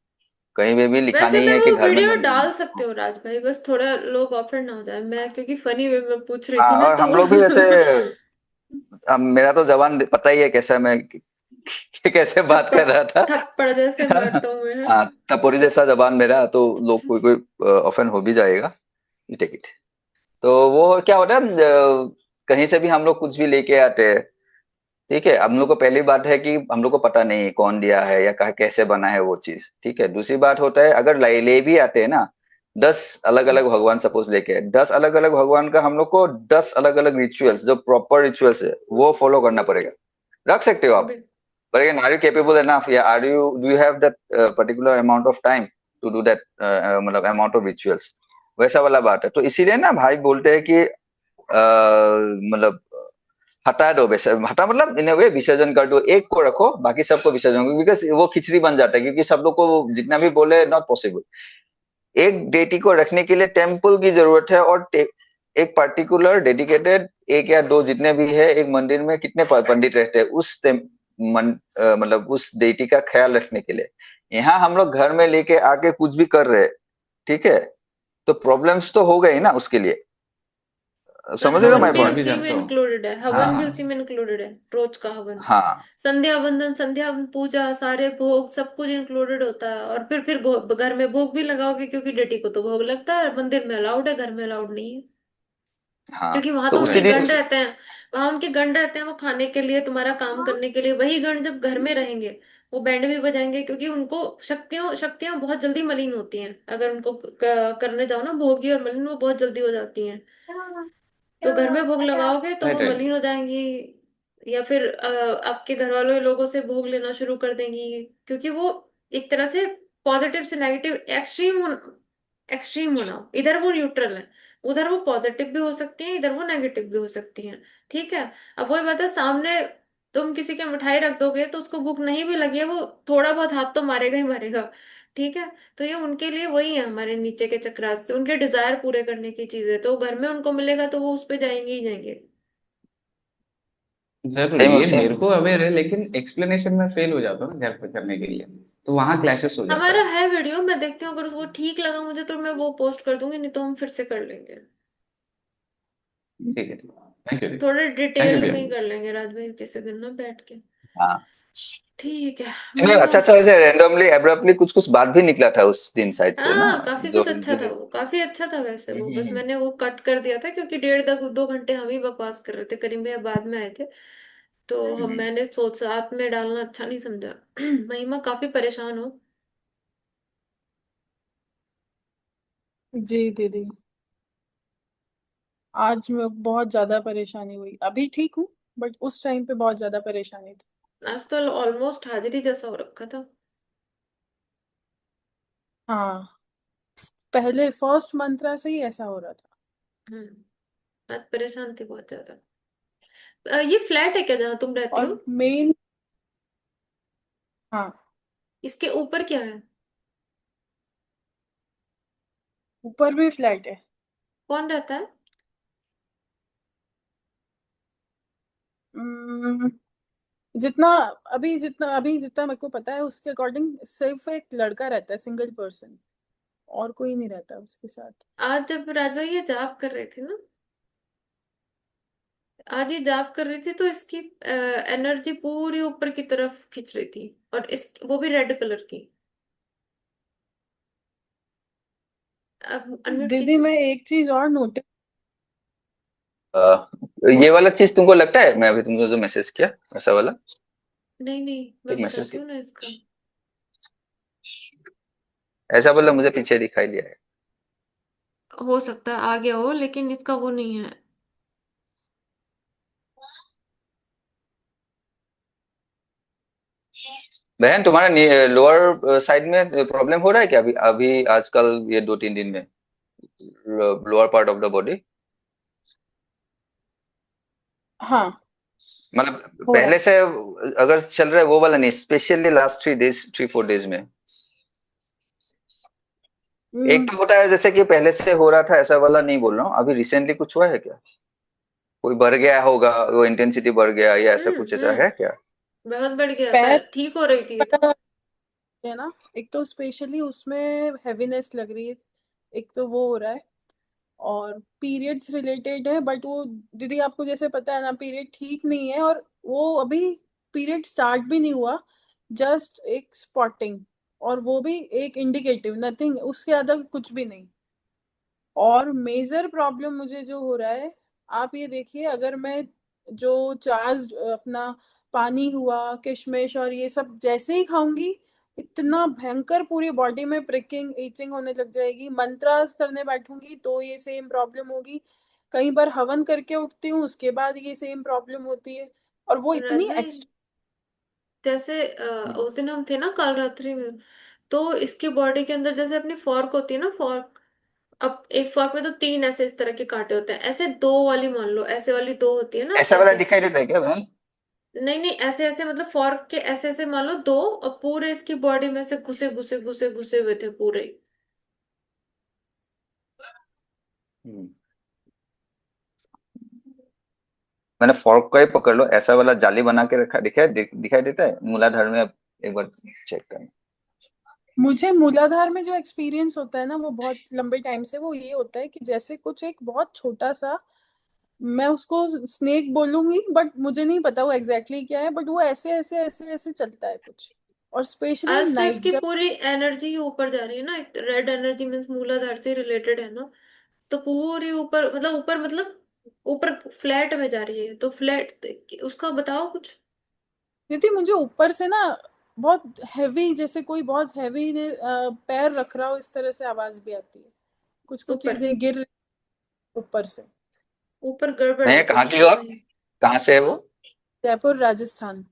कहीं पे भी लिखा वैसे नहीं फिर है कि वो घर में वीडियो मंदिर डाल बना। सकते हो राज भाई, बस थोड़ा लोग ऑफेंड ना हो जाए, मैं क्योंकि फनी वे में पूछ रही थी हाँ, ना और तो। हम लोग भी ऐसे, अब मेरा तो जबान पता ही है कैसा मैं कैसे बात थप्पड़, कर रहा था। थप्पड़ जैसे मारता हूँ मैं। हाँ, टपोरी जैसा जबान मेरा, तो लोग कोई कोई ऑफेंड हो भी जाएगा, यू टेक इट। तो वो क्या होता है, कहीं से भी हम लोग कुछ भी लेके आते हैं, ठीक है, हम लोग को पहली बात है कि हम लोग को पता नहीं कौन दिया है या कैसे बना है वो चीज, ठीक है। दूसरी बात होता है अगर ले भी आते हैं ना, 10 अलग अलग भगवान सपोज लेके, 10 अलग अलग भगवान का हम लोग को 10 अलग अलग रिचुअल्स, जो प्रॉपर रिचुअल्स है वो फॉलो करना पड़ेगा। रख सकते हो आप, bill- but again, are you capable enough, या are you, do you have that particular amount of time to do that, मतलब amount of rituals, वैसा वाला बात है। तो इसीलिए ना भाई बोलते हैं कि मतलब हटा दो, वैसे हटा मतलब इन वे विसर्जन कर दो, एक को रखो बाकी सबको विसर्जन करो, बिकॉज वो खिचड़ी बन जाता है, क्योंकि सब लोग को जितना भी बोले नॉट पॉसिबल। एक डेटी को रखने के लिए टेम्पल की जरूरत है, और एक पर्टिकुलर डेडिकेटेड, एक या दो जितने भी है, एक मंदिर में कितने पंडित रहते हैं उस मतलब उस डेटी का ख्याल रखने के लिए। यहाँ हम लोग घर में लेके आके कुछ भी कर रहे हैं, ठीक है, तो प्रॉब्लम्स तो हो गई ना उसके लिए, और समझ रहे हो हवन माय नहीं, भी मैं पॉइंट? भी उसी में जानता हूँ। इंक्लूडेड है, हाँ हवन भी हाँ उसी में इंक्लूडेड है, रोज का हवन, हाँ संध्या वंदन, संध्या पूजा, सारे भोग सब कुछ इंक्लूडेड होता है। और फिर घर में भोग भी लगाओगे, क्योंकि डेटी को तो भोग लगता है, मंदिर में अलाउड है, घर में अलाउड नहीं है। हाँ। क्योंकि वहां तो तो उसी उनके दिन गण रहते हैं, वहां उनके गण रहते हैं, वो खाने के लिए, तुम्हारा काम करने के लिए, वही गण जब घर में रहेंगे वो बैंड भी बजाएंगे, क्योंकि उनको शक्तियां शक्तियां बहुत जल्दी मलिन होती हैं, अगर उनको करने जाओ ना भोगी और मलिन, वो बहुत जल्दी हो जाती हैं। तो घर में भोग लगाओगे तो वो राइट राइट। मलिन हो जाएंगी, या फिर आपके घर वालों लोगों से भोग लेना शुरू कर देंगी, क्योंकि वो एक तरह से पॉजिटिव से नेगेटिव एक्सट्रीम होना, इधर वो न्यूट्रल है, उधर वो पॉजिटिव भी हो सकती हैं, इधर वो नेगेटिव भी हो सकती हैं। ठीक है। अब वही बात है, सामने तुम किसी के मिठाई रख दोगे तो उसको भूख नहीं भी लगी है, वो थोड़ा बहुत हाथ तो मारेगा ही मारेगा। ठीक है। तो ये उनके लिए वही है, हमारे नीचे के चक्रास से उनके डिजायर पूरे करने की चीज है, तो घर में उनको मिलेगा तो वो उस पे जाएंगे ही जाएंगे। जरूर, सेम ये सेम। मेरे को अवेयर है, लेकिन एक्सप्लेनेशन में फेल हो जाता हूँ ना घर पे करने के लिए, तो वहां क्लैशेस हो जाता हमारा है। है वीडियो, मैं देखती हूँ, अगर उसको ठीक लगा मुझे तो मैं वो पोस्ट कर दूंगी, नहीं तो हम फिर से कर लेंगे, ठीक है, ठीक है, थैंक यू। थोड़े थैंक यू डिटेल भैया। में ही कर लेंगे राज भाई किसी दिन ना बैठ के। हाँ, ठीक है। चलिए, महिमा। अच्छा अच्छा, ऐसे रैंडमली एब्रप्टली कुछ कुछ बात भी निकला था उस दिन शायद से ना, हाँ, काफी जो कुछ अच्छा था, मुझे वो काफी अच्छा था वैसे, वो बस हम्म, मैंने वो कट कर दिया था, क्योंकि 1.5 2 घंटे हम ही बकवास कर रहे थे, करीम भैया बाद में आए थे। तो हम, हम्म। मैंने सोच साथ में डालना अच्छा नहीं समझा। महिमा काफी परेशान हो। जी दीदी, आज मैं बहुत ज्यादा परेशानी हुई, अभी ठीक हूँ बट उस टाइम पे बहुत ज्यादा परेशानी थी। आज तो ऑलमोस्ट हाजिरी जैसा हो रखा था। हाँ, पहले फर्स्ट मंत्रा से ही ऐसा हो रहा था। आज परेशान थी बहुत ज्यादा। ये फ्लैट है क्या जहाँ तुम रहती हो? और मेन, हाँ, इसके ऊपर क्या है? ऊपर भी फ्लैट है। कौन रहता है? उम्म, जितना मेरे को पता है उसके अकॉर्डिंग सिर्फ एक लड़का रहता है, सिंगल पर्सन, और कोई नहीं रहता उसके साथ। आज जब राजभाई ये जाप कर रही थी ना, आज ये जाप कर रही थी तो इसकी एनर्जी पूरी ऊपर की तरफ खींच रही थी, और इस वो भी रेड कलर की। अब अनम्यूट दीदी कीजिए। मैं एक चीज और नोटिस, अ, ये वाला चीज तुमको लगता है, मैं अभी तुमको जो मैसेज किया वैसा वाला नहीं नहीं, एक मैं मैसेज, बताती हूँ ना इसका। ऐसा वाला मुझे पीछे दिखाई दिया है। हो सकता है आ गया हो, लेकिन इसका वो नहीं है। बहन तुम्हारा लोअर साइड में प्रॉब्लम हो रहा है क्या अभी अभी आजकल ये 2-3 दिन में, lower part of the body? हाँ, मतलब हो रहा पहले है। से अगर चल रहा है वो वाला नहीं, स्पेशली लास्ट 3 डेज 3-4 डेज में। एक हम्म, तो होता है जैसे कि पहले से हो रहा था, ऐसा वाला नहीं बोल रहा हूँ, अभी रिसेंटली कुछ हुआ है क्या? कोई बढ़ गया होगा, वो इंटेंसिटी बढ़ गया या ऐसा कुछ ऐसा है क्या? बहुत बढ़ गया, पैर ठीक हो रही थी। का है ना, एक तो स्पेशली उसमें हैवीनेस लग रही है, एक तो वो हो रहा है, और पीरियड्स रिलेटेड है, बट वो दीदी आपको जैसे पता है ना, पीरियड ठीक नहीं है, और वो अभी पीरियड स्टार्ट भी नहीं हुआ, जस्ट एक स्पॉटिंग, और वो भी एक इंडिकेटिव, नथिंग, उससे ज्यादा कुछ भी नहीं। और मेजर प्रॉब्लम मुझे जो हो रहा है, आप ये देखिए, अगर मैं जो चार्ज अपना पानी हुआ, किशमिश और ये सब जैसे ही खाऊंगी, इतना भयंकर पूरी बॉडी में प्रिकिंग ईचिंग होने लग जाएगी। मंत्रास करने बैठूंगी तो ये सेम प्रॉब्लम होगी। कई बार हवन करके उठती हूँ, उसके बाद ये सेम प्रॉब्लम होती है, और वो इतनी राजभाई, एक्सट्रीम। जैसे उस दिन हम थे ना काल रात्रि में, तो इसकी बॉडी के अंदर जैसे अपनी फॉर्क होती है ना, फॉर्क। अब एक फॉर्क में तो तीन ऐसे इस तरह के कांटे होते हैं, ऐसे दो वाली मान लो, ऐसे वाली दो होती है ना, ऐसा वाला ऐसे। दिखाई देता है क्या बहन? नहीं नहीं, ऐसे ऐसे मतलब फॉर्क के ऐसे ऐसे मान लो दो, और पूरे इसकी बॉडी में से घुसे घुसे घुसे घुसे हुए थे पूरे। हम्म। मैंने फॉर्क का ही पकड़ लो, ऐसा वाला जाली बना के रखा, दिखाई देता है मूलाधार में, अब एक बार चेक करना। मुझे मूलाधार में जो एक्सपीरियंस होता है ना, वो बहुत लंबे टाइम से वो ये होता है कि जैसे कुछ एक बहुत छोटा सा, मैं उसको स्नेक बोलूंगी, बट मुझे नहीं पता वो एग्जैक्टली exactly क्या है, बट वो ऐसे ऐसे ऐसे ऐसे चलता है कुछ, और स्पेशली आज तो नाइट इसकी जब। पूरी एनर्जी ही ऊपर जा रही है ना, रेड एनर्जी मीन्स मूलाधार से रिलेटेड है ना, तो पूरी ऊपर मतलब ऊपर मतलब ऊपर फ्लैट में जा रही है, तो फ्लैट उसका बताओ कुछ। दीदी मुझे ऊपर से ना बहुत हैवी, जैसे कोई बहुत हैवी ने पैर रख रहा हो, इस तरह से आवाज भी आती है, कुछ कुछ ऊपर चीजें गिर रही ऊपर से। ऊपर गड़बड़ नहीं, है कहाँ कुछ की हो आप? नहीं। कहाँ से है वो? जयपुर राजस्थान।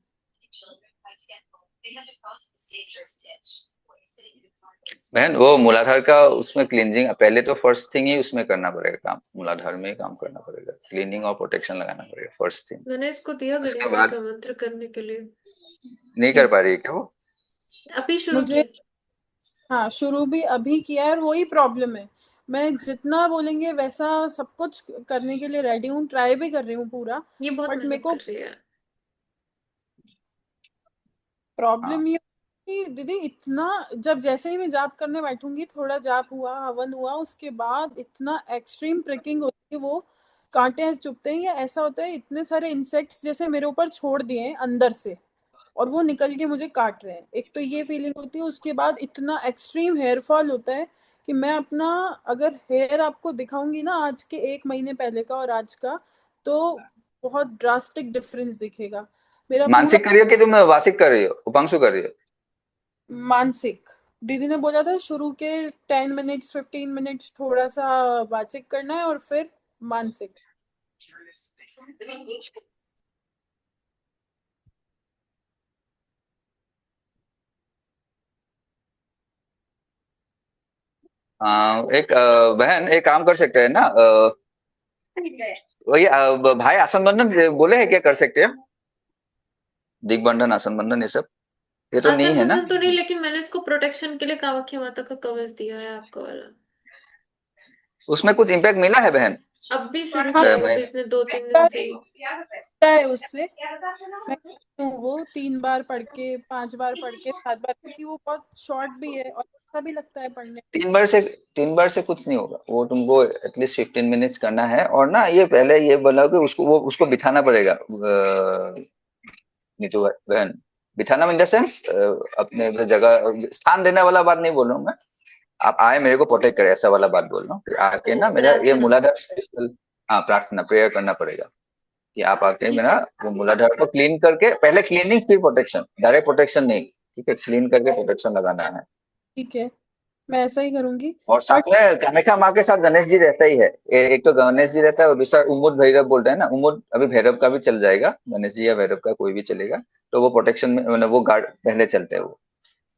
बहन वो मूलाधार का उसमें क्लींजिंग पहले तो फर्स्ट थिंग ही उसमें करना पड़ेगा, काम मूलाधार में ही काम करना पड़ेगा, क्लीनिंग और प्रोटेक्शन लगाना पड़ेगा फर्स्ट थिंग। मैंने इसको दिया उसके गणेश जी बाद का मंत्र करने के लिए। नहीं कर पा रही है क्या वो? अभी शुरू मुझे, किया। हाँ, शुरू भी अभी किया है, और वही प्रॉब्लम है। मैं जितना बोलेंगे वैसा सब कुछ करने के लिए रेडी हूँ, ट्राई भी कर रही हूँ पूरा, ये बहुत बट मेरे मेहनत को कर रही है। हाँ, प्रॉब्लम ये कि दीदी इतना, जब जैसे ही मैं जाप करने बैठूंगी, थोड़ा जाप हुआ, हवन हुआ, उसके बाद इतना एक्सट्रीम प्रिकिंग होती है, वो कांटे ऐसे चुभते हैं, या ऐसा होता है इतने सारे इंसेक्ट्स जैसे मेरे ऊपर छोड़ दिए हैं अंदर से, और वो निकल के मुझे काट रहे हैं। एक तो ये फीलिंग होती है, उसके बाद इतना एक्सट्रीम हेयर फॉल होता है कि मैं अपना, अगर हेयर आपको दिखाऊंगी ना आज के 1 महीने पहले का और आज का, तो बहुत ड्रास्टिक डिफरेंस दिखेगा। मेरा पूरा मानसिक कर रही हो कि तुम वासिक कर रही हो, उपांशु कर रही हो? मानसिक, दीदी ने बोला था शुरू के 10 मिनट्स 15 मिनट्स थोड़ा सा वाचिक करना है, और फिर मानसिक। एक बहन एक काम कर सकते हैं ना, वही भाई आसन बंधन बोले हैं क्या कर सकते हैं? दिग्बंधन, आसन बंधन, ये सब ये तो नहीं आसन है ना? बंधन तो नहीं, लेकिन मैंने इसको प्रोटेक्शन के लिए कामाख्या माता का कवच दिया है आपका वाला। उसमें कुछ इम्पैक्ट मिला है बहन? अब भी शुरू हाँ किया है, मैं अभी इसने 2-3 दिन से ही। क्या है उससे, मैं करती हूँ वो 3 बार पढ़ के, 5 बार पढ़ के, 7 बार, क्योंकि वो बहुत शॉर्ट भी है और अच्छा भी लगता है पढ़ने। 3 बार से कुछ नहीं होगा, वो तुमको एटलीस्ट 15 मिनट्स करना है। और ना ये पहले ये बोला कि उसको बिठाना पड़ेगा, नीतू बहन। बिठाना इन द सेंस अपने जगह स्थान देने वाला बात नहीं बोल रहा हूँ मैं। आप आए मेरे को प्रोटेक्ट करे, ऐसा वाला बात बोल रहा हूँ कि आके ना मेरा ये प्रार्थना। मूलाधार स्पेशल, हाँ प्रार्थना प्रेयर करना पड़ेगा कि आप आके ठीक मेरा है। वो मूलाधार को क्लीन करके, पहले क्लीनिंग फिर प्रोटेक्शन, डायरेक्ट प्रोटेक्शन नहीं, ठीक है, क्लीन करके प्रोटेक्शन लगाना है। ठीक है, मैं ऐसा ही करूंगी। और साथ बट में कामाख्या माँ के साथ गणेश जी रहता ही है। एक तो गणेश जी रहता है और दूसरा उम्मुद भैरव बोलते हैं ना, उम्मुद अभी भैरव का भी चल जाएगा, गणेश जी या भैरव का कोई भी चलेगा। तो वो प्रोटेक्शन में मतलब वो गार्ड पहले चलते हैं वो।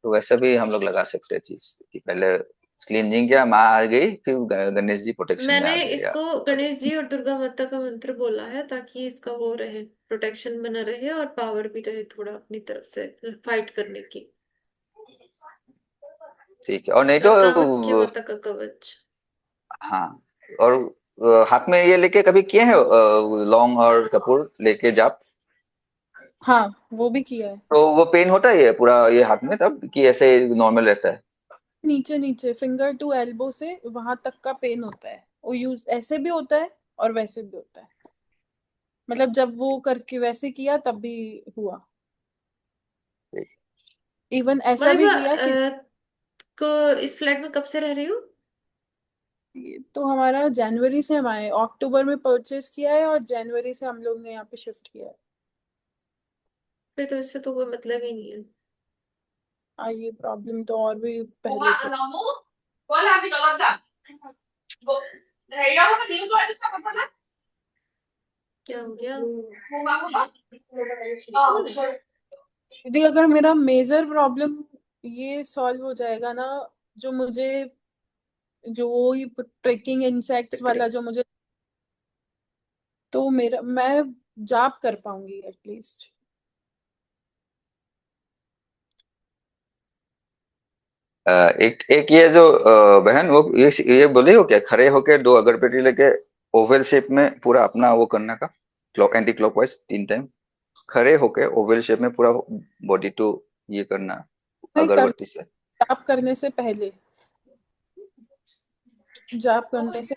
तो वैसा भी हम लोग लगा सकते हैं चीज कि पहले क्लींजिंग किया, माँ आ गई, फिर गणेश जी प्रोटेक्शन में मैंने आ गए या इसको गणेश जी और दुर्गा माता का मंत्र बोला है, ताकि इसका वो रहे, प्रोटेक्शन बना रहे और पावर भी रहे थोड़ा अपनी तरफ से फाइट करने की। ठीक है। और नहीं और कामाख्या तो माता का कवच। हाँ। और हाथ में ये लेके कभी किए हैं लौंग और कपूर लेके जाप? हाँ, वो भी किया है। तो वो पेन होता है ये पूरा ये हाथ में तब, कि ऐसे नॉर्मल रहता है? नीचे नीचे फिंगर टू एल्बो से वहां तक का पेन होता है, वो यूज ऐसे भी होता है और वैसे भी होता है। मतलब जब वो करके वैसे किया तब भी हुआ। इवन ऐसा भी महिमा, किया कि को इस फ्लैट में कब से रह रही हो? तो हमारा जनवरी से हम आए, अक्टूबर में परचेज किया है और जनवरी से हम लोग ने यहाँ पे शिफ्ट किया है। फिर तो इससे तो कोई मतलब ही नहीं है। ये प्रॉब्लम तो और भी पहले से। क्या हो गया? यदि अगर मेरा मेजर प्रॉब्लम ये सॉल्व हो जाएगा ना, जो मुझे जो वही ट्रेकिंग इंसेक्ट्स वाला जो मुझे, तो मेरा मैं जाप कर पाऊंगी एटलीस्ट। एक एक ये जो बहन वो ये बोले हो क्या, खड़े होके 2 अगरबत्ती लेके ओवल शेप में पूरा अपना वो करने का, एंटी क्लॉकवाइज 3 टाइम खड़े होके ओवल शेप में पूरा बॉडी टू ये करना नहीं कर, अगरबत्ती से? जाप करने से पहले, जाप करने से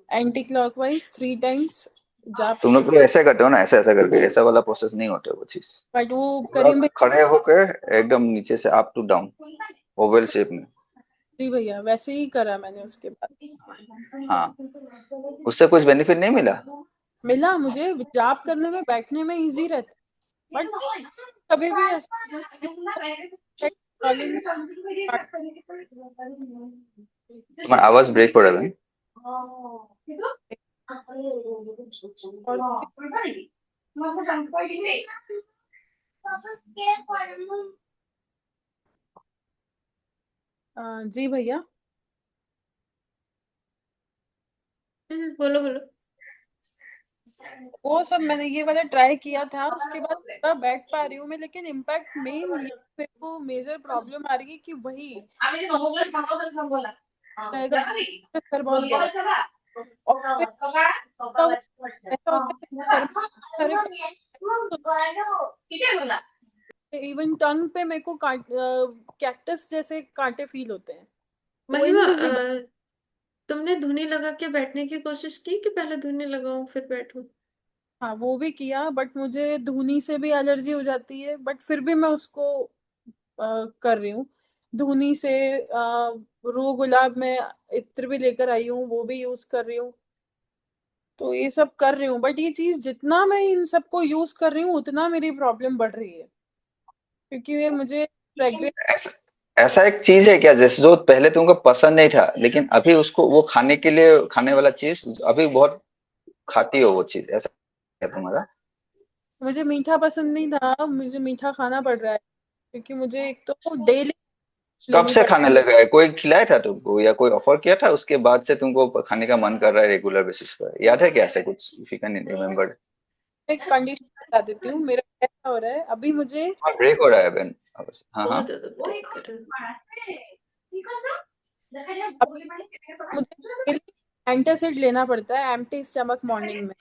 एंटी क्लॉकवाइज 3 टाइम्स जाप। तुम लोग तो ऐसे करते हो ना, ऐसा ऐसा करके, ऐसा वाला प्रोसेस नहीं होता वो चीज। बट वो पूरा करीम भाई, खड़े होके एकदम नीचे से up to down oval shape में। जी भैया वैसे ही करा मैंने उसके बाद। हाँ, उससे कुछ बेनिफिट नहीं मिला? मिला मुझे, जाप करने में बैठने में इजी रहता है, बट कभी भी ऐसा कॉलिंग तुम्हारा आवाज ब्रेक हो रहा है। और जी भैया। बोलो बोलो। वो सब मैंने ये वाला ट्राई किया था, उसके बाद थोड़ा बैठ पा रही हूँ मैं, लेकिन इम्पैक्ट मेन ये मेरे को मेजर प्रॉब्लम आ रही है कि वही जाएगा, सर बहुत बड़ा, और फिर ऐसा होता है सर में सारे इवन टंग पे मेरे को कैक्टस जैसे कांटे फील होते हैं, वो महिमा, इनविजिबल। तुमने धुनी लगा के बैठने की कोशिश की कि पहले धुनी लगाऊं फिर बैठूं? हाँ वो भी किया, बट मुझे धुनी से भी एलर्जी हो जाती है, बट फिर भी मैं उसको कर रही हूँ। धुनी से रो गुलाब में इत्र भी लेकर आई हूँ, वो भी यूज कर रही हूँ। तो ये सब कर रही हूँ, बट ये चीज जितना मैं इन सबको यूज कर रही हूँ उतना मेरी प्रॉब्लम बढ़ रही है, क्योंकि ये मुझे फ्रेग्रेंस। ऐसा ऐसा एक चीज है क्या जैसे जो पहले तुमको पसंद नहीं था, लेकिन अभी उसको वो खाने के लिए खाने वाला चीज अभी बहुत खाती हो वो चीज, ऐसा है तुम्हारा? मुझे मीठा पसंद नहीं था, मुझे मीठा खाना पड़ रहा है, क्योंकि मुझे एक तो डेली कब लेनी से पड़ती खाने लगा है? कोई खिलाया था तुमको या कोई ऑफर किया था उसके बाद से तुमको खाने का मन कर रहा है रेगुलर बेसिस पर? याद है क्या ऐसे कुछ, इफ यू कैन रिमेम्बर? है। एक कंडीशन बता देती हूँ, मेरा कैसा हो रहा है अभी मुझे। हाँ, ब्रेक हो रहा है बहन। हाँ हाँ। बहुत ज्यादा ब्रेक कर रहे अब मुझे एंटासिड लेना पड़ता है एम्प्टी स्टमक मॉर्निंग में।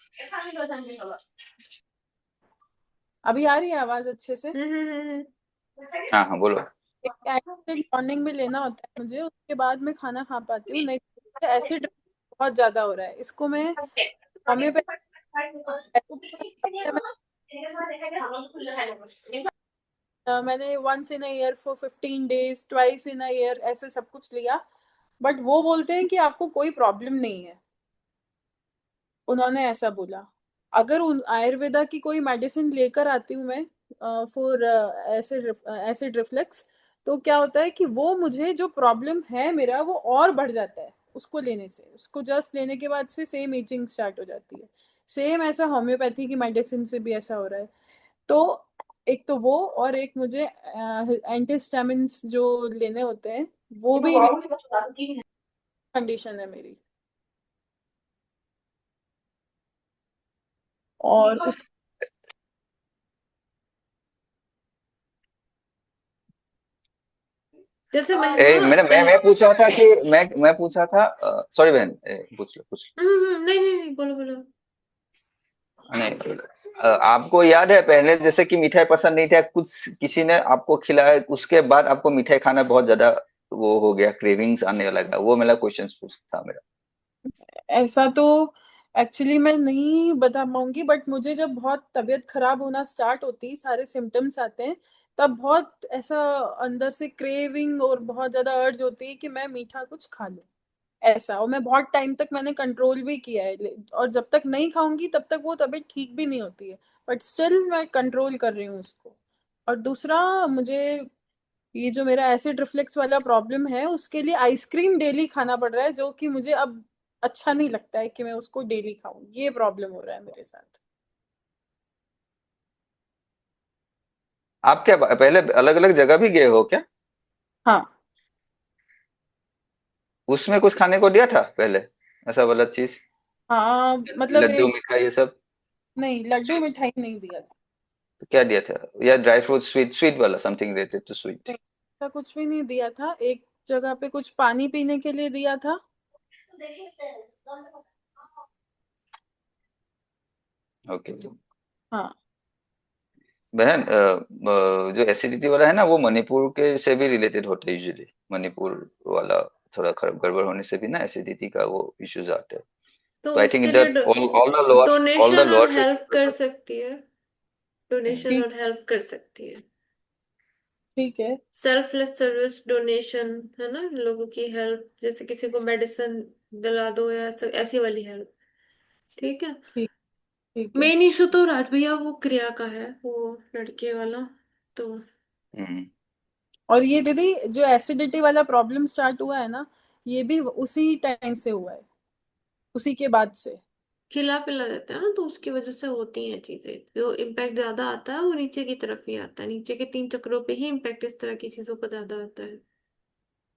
अभी आ रही है आवाज अच्छे से? हैं। हाँ हाँ बोलो। एक एंटासिड मॉर्निंग में लेना होता है मुझे, उसके बाद मैं खाना खा पाती हूँ, नहीं तो एसिड बहुत ज्यादा हो रहा है। इसको मैं होम्योपैथी मैंने once in a year for 15 days, twice in a year, ऐसे सब कुछ लिया। बट वो बोलते हैं कि आपको कोई प्रॉब्लम नहीं है, उन्होंने ऐसा बोला। अगर उन आयुर्वेदा की कोई मेडिसिन लेकर आती हूँ मैं फॉर एसिड रिफ्लेक्स, तो क्या होता है कि वो मुझे जो प्रॉब्लम है मेरा वो और बढ़ जाता है उसको लेने से। उसको जस्ट लेने के बाद से सेम ईचिंग स्टार्ट हो जाती है। सेम ऐसा होम्योपैथी की मेडिसिन से भी ऐसा हो रहा है। तो एक तो वो, और एक मुझे एंटीहिस्टामिन्स जो लेने होते हैं वो भी कंडीशन है मेरी। और उस जैसे ए, महिमा मैं पूछ रहा था कि मैं पूछ रहा था। सॉरी बहन, पूछ लो पूछ नहीं नहीं नहीं, बोलो बोलो। लो। नहीं, आपको याद है पहले जैसे कि मिठाई पसंद नहीं था, कुछ किसी ने आपको खिलाया, उसके बाद आपको मिठाई खाना बहुत ज्यादा वो हो गया, क्रेविंग्स आने लगा? वो मेरा क्वेश्चन पूछ था मेरा। ऐसा तो एक्चुअली मैं नहीं बता पाऊंगी, बट मुझे जब बहुत तबीयत खराब होना स्टार्ट होती, सारे सिम्टम्स आते हैं, तब बहुत ऐसा अंदर से क्रेविंग और बहुत ज्यादा अर्ज होती है कि मैं मीठा कुछ खा लूं। ऐसा, और मैं बहुत टाइम तक मैंने कंट्रोल भी किया है, और जब तक नहीं खाऊंगी तब तक वो तबीयत ठीक भी नहीं होती है। बट स्टिल मैं कंट्रोल कर रही हूँ उसको। और दूसरा, मुझे ये जो मेरा एसिड रिफ्लेक्स वाला प्रॉब्लम है उसके लिए आइसक्रीम डेली खाना पड़ रहा है, जो कि मुझे अब अच्छा नहीं लगता है कि मैं उसको डेली खाऊं। ये प्रॉब्लम हो रहा है मेरे साथ। आप क्या पहले अलग अलग जगह भी गए हो क्या? हाँ। उसमें कुछ खाने को दिया था पहले, ऐसा वाला चीज? हाँ मतलब लड्डू एक, मिठाई ये सब? नहीं लड्डू मिठाई नहीं दिया था। तो क्या दिया था? या ड्राई फ्रूट, स्वीट स्वीट वाला, समथिंग रिलेटेड टू स्वीट? नहीं, ऐसा कुछ भी नहीं दिया था। एक जगह पे कुछ पानी पीने के लिए दिया था। ओके। हाँ। बहन, जो एसिडिटी वाला है ना, वो मणिपुर के से भी रिलेटेड होता है यूजुअली। मणिपुर वाला थोड़ा खराब गड़बड़ होने से भी ना एसिडिटी का वो इश्यूज आते हैं। तो तो आई थिंक उसके लिए इधर ऑल द डोनेशन और लोअर हेल्प फेस्टिवल्स कर में। सकती है। डोनेशन ठीक। और हेल्प कर सकती है। ठीक है। सेल्फलेस सर्विस डोनेशन, है ना, लोगों की हेल्प, जैसे किसी को मेडिसिन दिला दो या ऐसी वाली हेल्प। ठीक है। ठीक। ठीक है। मेन इशू तो राज भैया वो क्रिया का है, वो लड़के वाला। तो हम्म। और ये दीदी जो एसिडिटी वाला प्रॉब्लम स्टार्ट हुआ है ना, ये भी उसी टाइम से हुआ है, उसी के बाद से। खिला पिला देते हैं ना, तो उसकी वजह से होती हैं चीजें। जो इम्पैक्ट ज्यादा आता है वो नीचे की तरफ ही आता है, नीचे के 3 चक्रों पे ही इम्पैक्ट इस तरह की चीजों का ज्यादा आता है।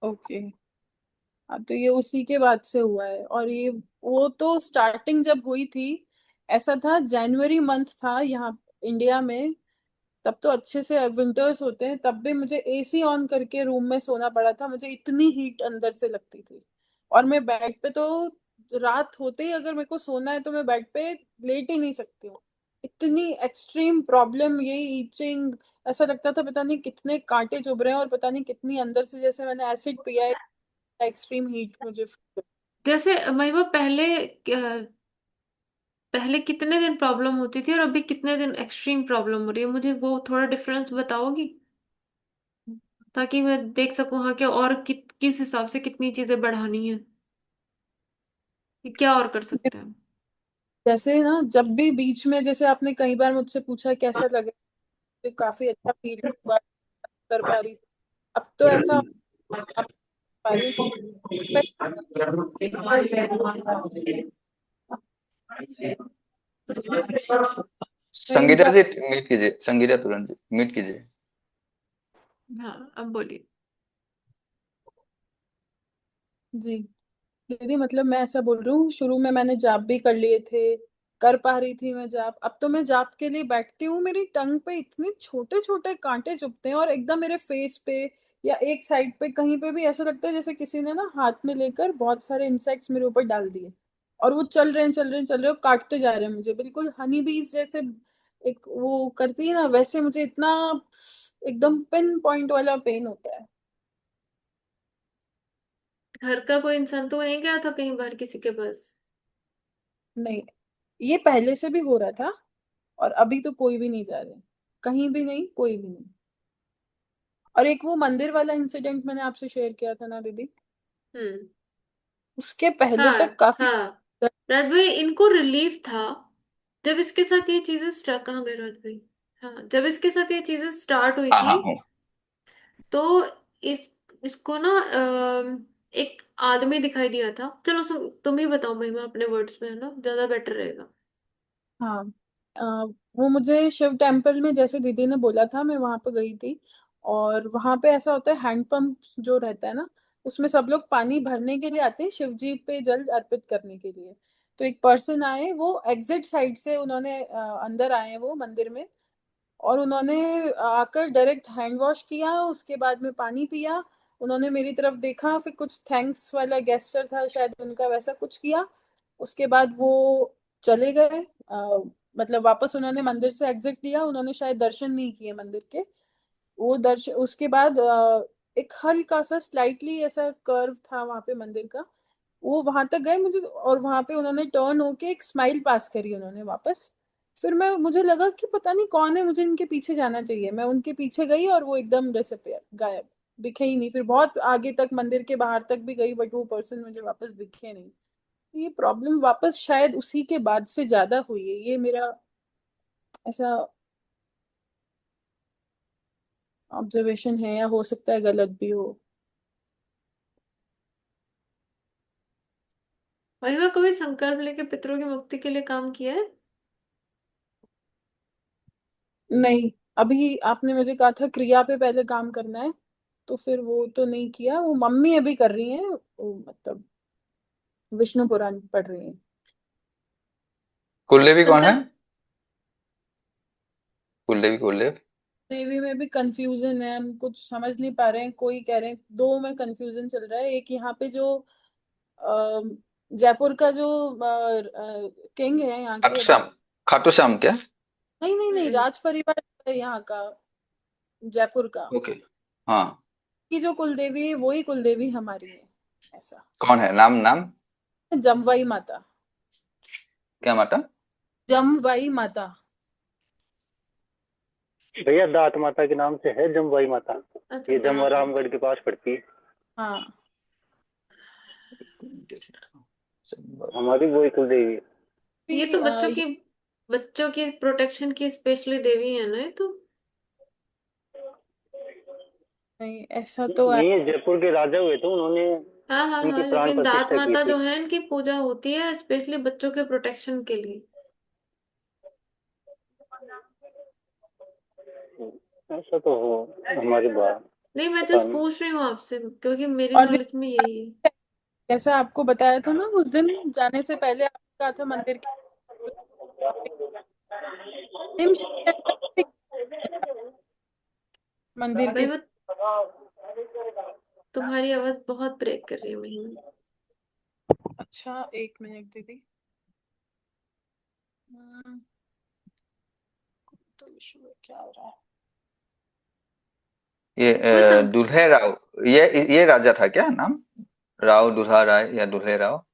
ओके। हाँ, तो ये उसी के बाद से हुआ है। और ये वो तो स्टार्टिंग जब हुई थी, ऐसा था जनवरी मंथ था यहाँ इंडिया में, तब तो अच्छे से विंटर्स होते हैं, तब भी मुझे एसी ऑन करके रूम में सोना पड़ा था, मुझे इतनी हीट अंदर से लगती थी। और मैं बेड पे तो रात होते ही अगर मेरे को सोना है तो मैं बेड पे लेट ही नहीं सकती हूँ। इतनी एक्सट्रीम प्रॉब्लम, यही ईचिंग, ऐसा लगता था पता नहीं कितने कांटे चुभ रहे हैं, और पता नहीं कितनी अंदर से जैसे मैंने एसिड पिया है। एक्सट्रीम हीट मुझे जैसे महिमा पहले कितने दिन प्रॉब्लम होती थी और अभी कितने दिन एक्सट्रीम प्रॉब्लम हो रही है, मुझे वो थोड़ा डिफरेंस बताओगी, ताकि मैं देख सकूं हाँ क्या और किस हिसाब से कितनी चीजें बढ़ानी है, कि क्या और कर सकते हैं। जैसे ना, जब भी बीच में, जैसे आपने कई बार मुझसे पूछा कैसा लगे, तो काफी अच्छा फील हुआ, कर पा रही। अब तो ऐसा अब पा रही हूँ कि मैं इन संगीता जी म्यूट कीजिए, संगीता तुरंत जी म्यूट कीजिए। हाँ अब बोलिए। जी दीदी, मतलब मैं ऐसा बोल रही हूँ, शुरू में मैंने जाप भी कर लिए थे, कर पा रही थी मैं जाप। अब तो मैं जाप के लिए बैठती हूँ, मेरी टंग पे इतने छोटे छोटे कांटे चुभते हैं, और एकदम मेरे फेस पे या एक साइड पे कहीं पे भी ऐसा लगता है जैसे किसी ने ना हाथ में लेकर बहुत सारे इंसेक्ट्स मेरे ऊपर डाल दिए, और वो चल रहे हैं चल रहे हैं चल रहे हैं और काटते जा रहे हैं मुझे, बिल्कुल हनी बीज जैसे एक वो करती है ना, वैसे मुझे इतना एकदम पिन पॉइंट वाला पेन होता है। घर का कोई इंसान तो नहीं गया था कहीं बाहर किसी के पास? नहीं, ये पहले से भी हो रहा था, और अभी तो कोई भी नहीं जा रहे, कहीं भी नहीं, कोई भी नहीं। और एक वो मंदिर वाला इंसिडेंट मैंने आपसे शेयर किया था ना दीदी, हम्म। उसके पहले हाँ तक काफी हाँ। रात भाई, इनको रिलीफ था जब इसके साथ ये चीजें स्टार्ट, कहाँ गए रात भाई? हाँ, जब इसके साथ ये चीजें स्टार्ट हुई हाँ थी, हाँ हाँ। तो इसको ना एक आदमी दिखाई दिया था। चलो तुम ही बताओ भाई, मैं अपने वर्ड्स में, है ना, ज्यादा बेटर रहेगा। हाँ। अ, वो मुझे शिव टेम्पल में, जैसे दीदी ने बोला था, मैं वहां पे गई थी, और वहां पे ऐसा होता है, हैंड पंप जो रहता है ना, उसमें सब लोग पानी भरने के लिए आते हैं शिव जी पे जल अर्पित करने के लिए। तो एक पर्सन आए, वो एग्जिट साइड से उन्होंने अंदर आए वो मंदिर में, और उन्होंने आकर डायरेक्ट हैंड वॉश किया, उसके बाद में पानी पिया, उन्होंने मेरी तरफ देखा, फिर कुछ थैंक्स वाला गेस्चर था शायद उनका, वैसा कुछ किया। उसके बाद वो चले गए। मतलब वापस उन्होंने मंदिर से एग्जिट लिया, उन्होंने शायद दर्शन नहीं किए मंदिर के। वो दर्शन, उसके बाद एक हल्का सा स्लाइटली ऐसा कर्व था वहां पे मंदिर का, वो वहां तक गए मुझे, और वहां पे उन्होंने टर्न होके एक स्माइल पास करी उन्होंने वापस। फिर मैं, मुझे लगा कि पता नहीं कौन है, मुझे इनके पीछे जाना चाहिए, मैं उनके पीछे गई और वो एकदम डिसअपियर, गायब, दिखे ही नहीं। फिर बहुत आगे तक, मंदिर के बाहर तक भी गई, बट वो पर्सन मुझे वापस दिखे नहीं। ये प्रॉब्लम वापस शायद उसी के बाद से ज्यादा हुई है, ये मेरा ऐसा ऑब्जर्वेशन है, या हो सकता है गलत भी हो। भाई, मैं कभी संकल्प लेके पितरों की मुक्ति के लिए काम किया है? नहीं, अभी आपने मुझे कहा था क्रिया पे पहले काम करना है, तो फिर वो तो नहीं किया। वो मम्मी अभी कर रही हैं, वो मतलब विष्णु पुराण पढ़ रही हैं। कुलदेवी कौन है? संकल्प। कुलदेवी कुलदेव। देवी में भी कंफ्यूजन है, हम कुछ समझ नहीं पा रहे हैं, कोई कह रहे हैं, दो में कंफ्यूजन चल रहा है। एक यहाँ पे जो अ, जयपुर का जो किंग है यहाँ के खाटू अभी, श्याम। खाटू श्याम क्या? नहीं नहीं नहीं, राज परिवार है यहाँ का, जयपुर का, ओके। हाँ। की जो कुलदेवी है वही कुलदेवी हमारी है, ऐसा। कौन है? नाम नाम? जमवाई माता। क्या माता? जमवाई माता। भैया दात माता के नाम से है जमवाई माता। अच्छा, ये दांत जमवारामगढ़ माता। के पास पड़ती है। हाँ। हमारी वही कुलदेवी है। ये भी तो बच्चों की प्रोटेक्शन की स्पेशली देवी है ना, ये तो। नहीं, ऐसा तो ये जयपुर के राजा हुए थे, उन्होंने हाँ हाँ इनकी हाँ, प्राण लेकिन दांत प्रतिष्ठा की माता थी। जो है, इनकी पूजा होती है स्पेशली बच्चों के प्रोटेक्शन के लिए। ऐसा तो हो हमारी बात, नहीं, मैं पता जस्ट नहीं। पूछ रही हूँ आपसे, क्योंकि मेरी और नॉलेज में यही है। जैसा आपको बताया था ना उस दिन, जाने से पहले आपने कहा था मंदिर के सेम शिव टेम्पल पे मंदिर भाई के। मैं, तुम्हारी आवाज बहुत ब्रेक कर रही है महिमा। अच्छा, एक मिनट दीदी। हम्म, तो इशू है, क्या हो रहा है? ये कोई दुल्हे राव। ये राजा था क्या नाम? राव दुल्हा राय या दुल्हे राव?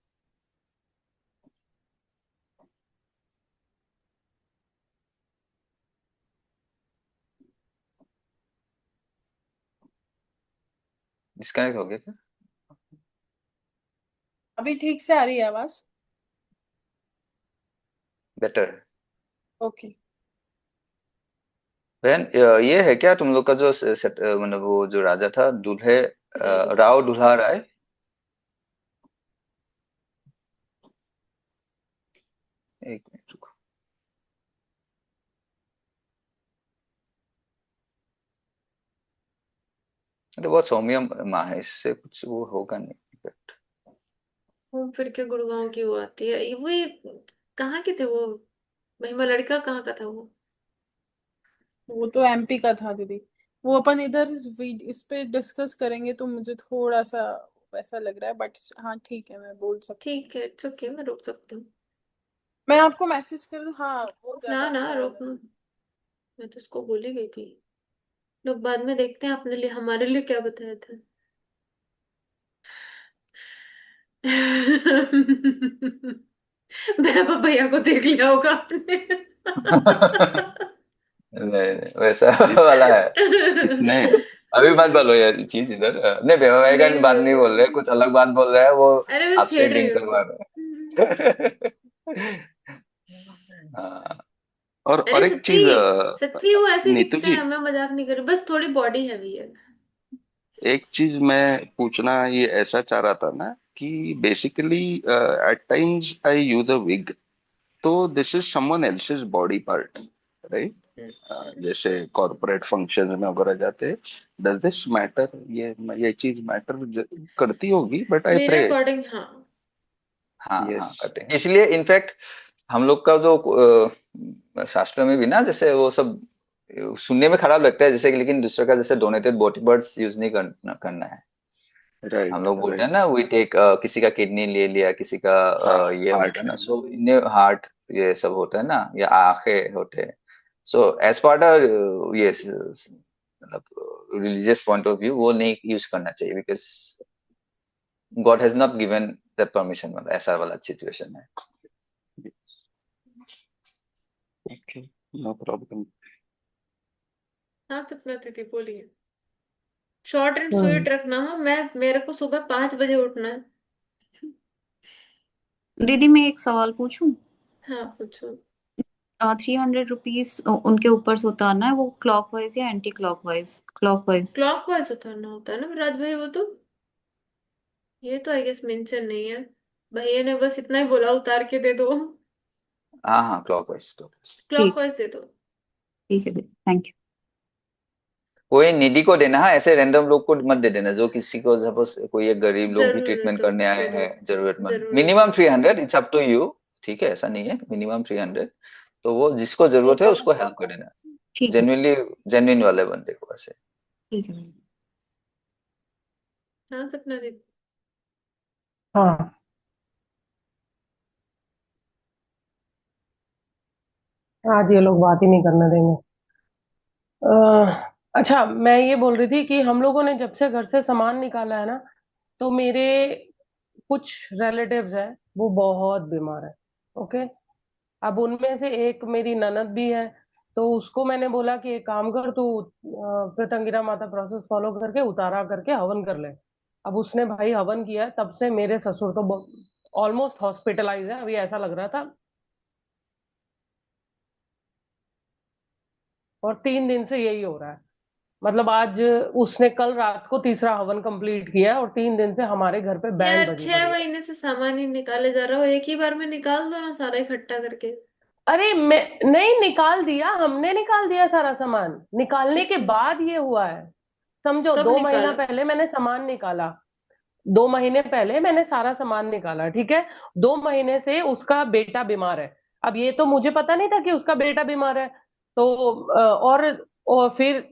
डिस्कनेक्ट हो गया क्या? अभी ठीक से आ रही है आवाज? बेटर। ओके। बहन, ये है क्या तुम लोग का जो मतलब वो जो राजा था दूल्हे राव दुल्हा राय? एक मिनट रुको। ये तो बहुत सौम्य माँ है, इससे कुछ वो होगा नहीं इफेक्ट। घूम फिर के गुड़गांव की वो आती है, वो ये कहाँ के थे वो, महिमा लड़का कहाँ का था वो? वो तो एमपी का था दीदी। वो अपन इधर इस पे डिस्कस करेंगे तो मुझे थोड़ा सा वैसा लग रहा है, बट हाँ ठीक है, मैं बोल सकती ठीक है, इट्स ओके, मैं रोक सकती हूँ। हूँ। मैं आपको मैसेज कर दूँ? हाँ वो ना ज्यादा ना अच्छा रोक, रहेगा। मैं तो उसको बोल ही गई थी। लोग बाद में देखते हैं अपने लिए हमारे लिए क्या बताया था। मैं भैया को देख लिया होगा आपने। नहीं नहीं, वैसा वाला है। किसने? अभी मत बोलो ये चीज इधर। नहीं बेमा भाई का नहीं बात नहीं बोल रहे, बोलूंगी। कुछ अलग बात बोल रहा है वो। अरे मैं आपसे छेड़ रही डिंग हूँ उनको। करवा रहे हैं। हाँ, और अरे एक सच्ची, चीज सच्ची वो ऐसे ही नीतू दिखते जी, हैं, मैं मजाक नहीं कर रही, बस थोड़ी बॉडी हैवी है। एक चीज मैं पूछना ये ऐसा चाह रहा था ना कि basically at times I use a wig, तो this is someone else's body part, right? जैसे कॉर्पोरेट फंक्शन में वगैरह जाते, डज दिस मैटर? ये चीज मैटर करती होगी, बट आई मेरे प्रे। अकॉर्डिंग हाँ। हाँ यस। हाँ करते हैं। इसलिए इनफैक्ट हम लोग का जो शास्त्र में भी ना, जैसे वो सब सुनने में खराब लगता है जैसे कि, लेकिन दूसरे का जैसे डोनेटेड बॉडी पार्ट्स यूज नहीं करना है। हम राइट लोग बोलते हैं राइट। ना, वी टेक, किसी का किडनी ले लिया, किसी का हाँ, ये हार्ट। होता है ना, सो इन्हें हार्ट ये सब होता है ना, या आंखें होते हैं। सो एज पार्ट ये मतलब रिलीजियस पॉइंट ऑफ व्यू वो नहीं यूज करना चाहिए, because God has not given that permission, मतलब ऐसा वाला सिचुएशन है। Okay, no problem. हाँ सपना दीदी बोलिए। शॉर्ट एंड हम्म स्वीट रखना, हाँ, मैं मेरे को सुबह 5 बजे उठना है। दीदी मैं एक सवाल पूछूं? हाँ पूछो। 300 रुपीज उनके ऊपर से उतारना है, वो क्लॉकवाइज या एंटी क्लॉकवाइज? क्लॉकवाइज। क्लॉकवाइज उतारना होता है ना राज भाई, वो तो ये तो आई गेस मेंशन नहीं है। भैया ने बस इतना ही बोला उतार के दे दो। हाँ हाँ क्लॉकवाइज क्लॉकवाइज। ठीक क्लॉकवाइज दे दो। ठीक है दीदी, थैंक यू। कोई निडी को देना, हाँ ऐसे रैंडम लोग को मत दे देना, जो किसी को सपोज कोई एक गरीब लोग भी ट्रीटमेंट जरूरतों करने आए जरूर हैं, जरूरतमंद, मिनिमम जरूरतमंद। 300, इट्स अप टू यू। ठीक है, ऐसा नहीं है, मिनिमम 300। तो वो जिसको जरूरत है उसको हेल्प कर देना, ठीक है। जेन्युइनली, जेन्युइन वाले बंदे को ऐसे। ठीक है दीदी। हाँ सपना दीदी। हाँ आज ये लोग बात ही नहीं करने देंगे। अच्छा, मैं ये बोल रही थी कि हम लोगों ने जब से घर से सामान निकाला है ना, तो मेरे कुछ रिलेटिव्स हैं, वो बहुत बीमार है। ओके। अब उनमें से एक मेरी ननद भी है, तो उसको मैंने बोला कि एक काम कर तू, पृथंगिरा माता प्रोसेस फॉलो करके उतारा करके हवन कर ले। अब उसने भाई हवन किया, तब से मेरे ससुर तो ऑलमोस्ट हॉस्पिटलाइज है, अभी ऐसा लग रहा था। और 3 दिन से यही हो रहा है। मतलब आज उसने कल रात को तीसरा हवन कंप्लीट किया है, और 3 दिन से हमारे घर पे बैंड यार बजी छह पड़ी है। महीने से सामान ही निकाले जा रहा हो, एक ही बार में निकाल दो ना सारा इकट्ठा करके। अरे मैं नहीं निकाल दिया, हमने निकाल दिया सारा सामान, निकालने फिर के क्यों? बाद ये हुआ है। समझो कब 2 महीना निकाला? पहले मैंने सामान निकाला। 2 महीने पहले मैंने सारा सामान निकाला, ठीक है। 2 महीने से उसका बेटा बीमार है। अब ये तो मुझे पता नहीं था कि उसका बेटा बीमार है। तो और फिर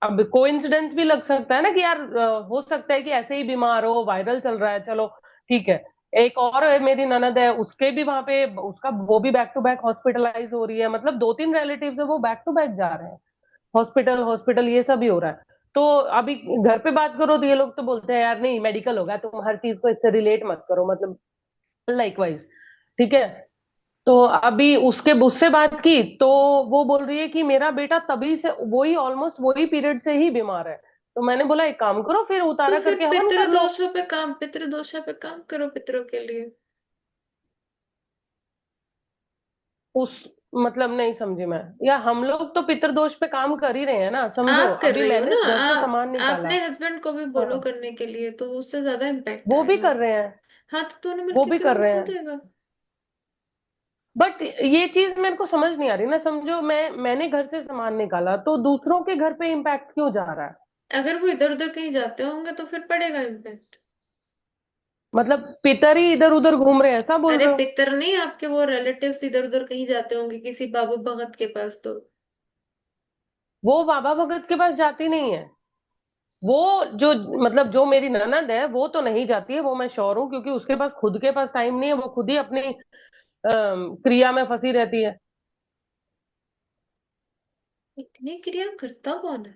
अब कोइंसिडेंस भी लग सकता है ना कि यार, हो सकता है कि ऐसे ही बीमार हो, वायरल चल रहा है, चलो ठीक है। एक और है, मेरी ननद है, उसके भी वहां पे उसका वो भी बैक टू बैक हॉस्पिटलाइज हो रही है। मतलब 2-3 रिलेटिव्स है, वो बैक टू बैक जा रहे हैं हॉस्पिटल हॉस्पिटल, ये सब ही हो रहा है। तो अभी घर पे बात करो तो ये लोग तो बोलते हैं यार नहीं मेडिकल होगा, तुम हर चीज को इससे रिलेट मत करो, मतलब लाइकवाइज। ठीक है। तो अभी उसके उससे बात की तो वो बोल रही है कि मेरा बेटा तभी से वही ऑलमोस्ट वही पीरियड से ही बीमार है। तो मैंने बोला एक काम करो, फिर तो उतारा फिर करके हवन कर लो। पितृदोषों पे काम करो पितरों के लिए। उस मतलब नहीं समझी मैं, या हम लोग तो पितृदोष पे काम कर ही रहे हैं ना, समझो आप कर अभी रही हो मैंने ना, घर से आप सामान निकाला। अपने हस्बैंड को भी बोलो हाँ करने के लिए, तो उससे ज्यादा इम्पैक्ट वो भी आएगा। कर रहे हैं, हाँ तो दोनों वो मिलके भी कर काम रहे तो हैं। देगा। बट ये चीज मेरे को समझ नहीं आ रही ना, समझो मैंने घर से सामान निकाला तो दूसरों के घर पे इम्पैक्ट क्यों जा रहा है? अगर वो इधर उधर कहीं जाते होंगे तो फिर पड़ेगा इम्पैक्ट। मतलब पितर ही इधर उधर घूम रहे हैं, ऐसा बोल अरे रहे हो? पितर नहीं, आपके वो रिलेटिव्स इधर उधर कहीं जाते होंगे किसी बाबू भगत के पास तो। वो बाबा भगत के पास जाती नहीं है। वो जो मतलब जो मेरी ननद है वो तो नहीं जाती है, वो मैं श्योर हूँ, क्योंकि उसके पास खुद के पास टाइम नहीं है, वो खुद ही अपनी क्रिया में फंसी रहती है। इतनी क्रिया करता कौन है?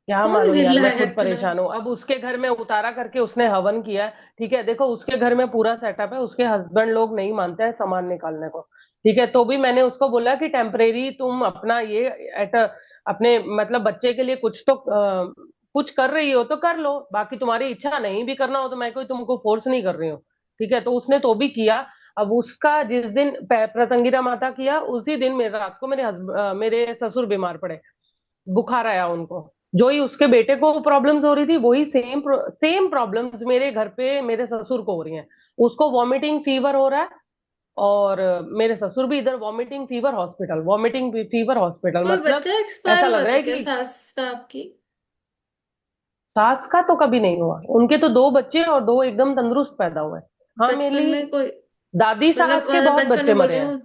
क्या कौन मालूम यार, मिला मैं है खुद इतना? परेशान हूँ। अब उसके घर में उतारा करके उसने हवन किया है, ठीक है, देखो उसके घर में पूरा सेटअप है, उसके हस्बैंड लोग नहीं मानते हैं सामान निकालने को, ठीक है, तो भी मैंने उसको बोला कि टेम्परेरी तुम अपना ये एट अपने मतलब बच्चे के लिए कुछ तो कुछ कर रही हो तो कर लो, बाकी तुम्हारी इच्छा नहीं भी करना हो तो मैं कोई तुमको फोर्स नहीं कर रही हूँ, ठीक है, तो उसने तो भी किया। अब उसका जिस दिन प्रतंगिरा माता किया उसी दिन मेरे रात को मेरे ससुर बीमार पड़े, बुखार आया उनको। जो ही उसके बेटे को प्रॉब्लम्स हो रही थी वही सेम प्रॉब्लम्स मेरे घर पे मेरे ससुर को हो रही हैं। उसको वॉमिटिंग फीवर हो रहा है, और मेरे ससुर भी इधर vomiting fever hospital, vomiting fever hospital, कोई मतलब बच्चा एक्सपायर ऐसा लग हुआ रहा था है क्या कि सास का आपकी? सास का तो कभी नहीं हुआ, उनके तो दो बच्चे और दो एकदम तंदुरुस्त पैदा हुए। हाँ, बचपन मेरी में कोई, दादी मतलब सास के बहुत बचपन बच्चे में बोल मरे रही हैं। हूँ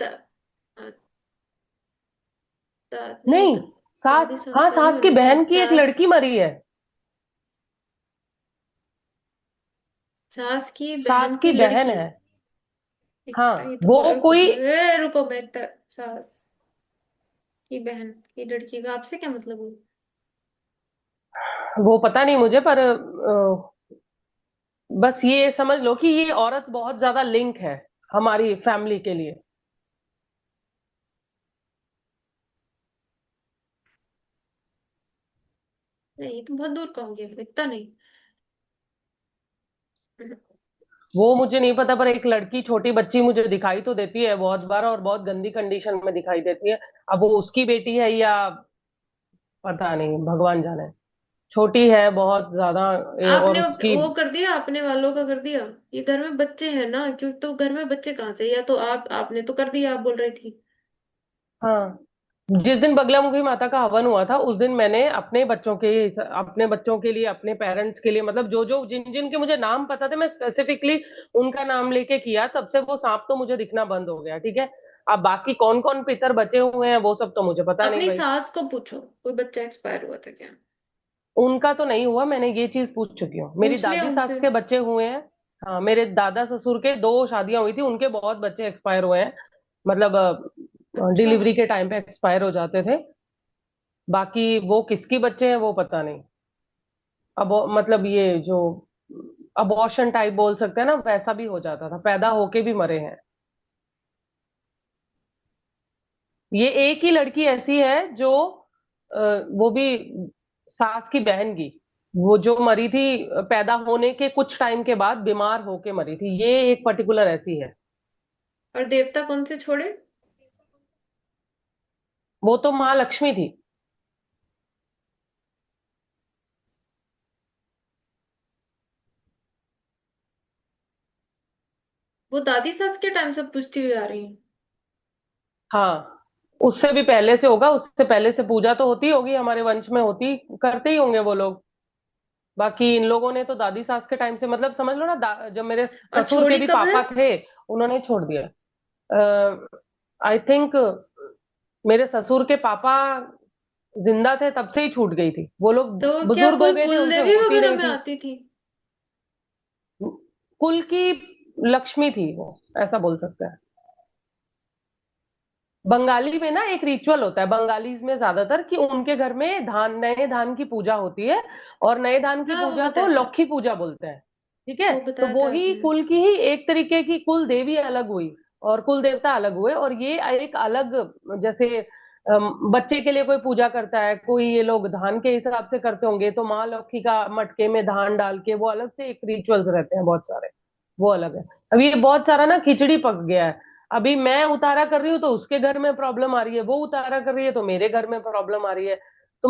नहीं नहीं, तो दादी सास, सास हाँ, थोड़ी सास की होनी चाहिए बहन की एक सास। लड़की मरी है। सास की बहन सास की की बहन लड़की? है। हाँ, ये तो वो कोई, रुको मैं सास की बहन की लड़की का आपसे क्या मतलब हुआ? वो पता नहीं मुझे, पर बस ये समझ लो कि ये औरत बहुत ज्यादा लिंक है हमारी फैमिली के लिए। नहीं, ये तो बहुत दूर का हो गया, इतना नहीं। वो मुझे नहीं पता, पर एक लड़की छोटी बच्ची मुझे दिखाई तो देती है बहुत बार, और बहुत गंदी कंडीशन में दिखाई देती है। अब वो उसकी बेटी है या पता नहीं, भगवान जाने। छोटी है बहुत ज्यादा, और आपने उसकी, वो कर दिया, अपने वालों का कर दिया? ये घर में बच्चे हैं ना, क्यों? तो घर में बच्चे कहाँ से? या तो आपने तो कर दिया, आप बोल रही थी। हाँ, जिस दिन बगलामुखी माता का हवन हुआ था उस दिन मैंने अपने बच्चों के लिए, अपने पेरेंट्स के लिए, मतलब जो जो जिन जिन के मुझे नाम पता थे मैं स्पेसिफिकली उनका नाम लेके किया, तब से वो सांप तो मुझे दिखना बंद हो गया, ठीक है। अब बाकी कौन कौन पितर बचे हुए हैं वो सब तो मुझे पता नहीं अपनी भाई। सास को पूछो कोई बच्चा एक्सपायर हुआ था क्या? उनका तो नहीं हुआ, मैंने ये चीज पूछ चुकी हूँ, मेरी पूछ लिया दादी सास उनसे? के बच्चे हुए हैं। हाँ, मेरे दादा ससुर के दो शादियां हुई थी, उनके बहुत बच्चे एक्सपायर हुए हैं, मतलब अच्छा। डिलीवरी के टाइम पे एक्सपायर हो जाते थे। बाकी वो किसकी बच्चे हैं वो पता नहीं। अब मतलब ये जो अबॉर्शन टाइप बोल सकते हैं ना, वैसा भी हो जाता था, पैदा होके भी मरे हैं। ये एक ही लड़की ऐसी है जो वो भी सास की बहन की, वो जो मरी थी पैदा होने के कुछ टाइम के बाद बीमार होके मरी थी, ये एक पर्टिकुलर ऐसी है। और देवता कौन से छोड़े? वो तो माँ लक्ष्मी थी। वो दादी सास के टाइम से पूछती हुई आ रही है। हाँ, उससे भी पहले से होगा, उससे पहले से पूजा तो होती होगी, हमारे वंश में होती, करते ही होंगे वो लोग। बाकी इन लोगों ने तो दादी सास के टाइम से, मतलब समझ लो ना, जब मेरे और ससुर के छोड़ी भी कब है? पापा थे उन्होंने छोड़ दिया। आई थिंक मेरे ससुर के पापा जिंदा थे तब से ही छूट गई थी, वो लोग तो क्या बुजुर्ग हो कोई गए थे, कुल उनसे देवी होती वगैरह नहीं में थी। आती थी? कुल की लक्ष्मी थी वो, ऐसा बोल सकते हैं। बंगाली में ना एक रिचुअल होता है, बंगालीज में ज्यादातर, कि उनके घर में नए धान की पूजा होती है, और नए धान की हाँ, वो पूजा को बताया था। लौकी पूजा बोलते हैं, ठीक है। वो तो बताया था वही आपने। कुल की ही एक तरीके की कुल देवी अलग हुई और कुल देवता अलग हुए, और ये एक अलग, जैसे बच्चे के लिए कोई पूजा करता है, कोई ये लोग धान के हिसाब से करते होंगे, तो माँ लौकी का मटके में धान डाल के वो अलग से एक रिचुअल्स रहते हैं बहुत सारे, वो अलग है। अभी ये बहुत सारा ना खिचड़ी पक गया है। अभी मैं उतारा कर रही हूँ तो उसके घर में प्रॉब्लम आ रही है, वो उतारा कर रही है तो मेरे घर में प्रॉब्लम आ रही है। तो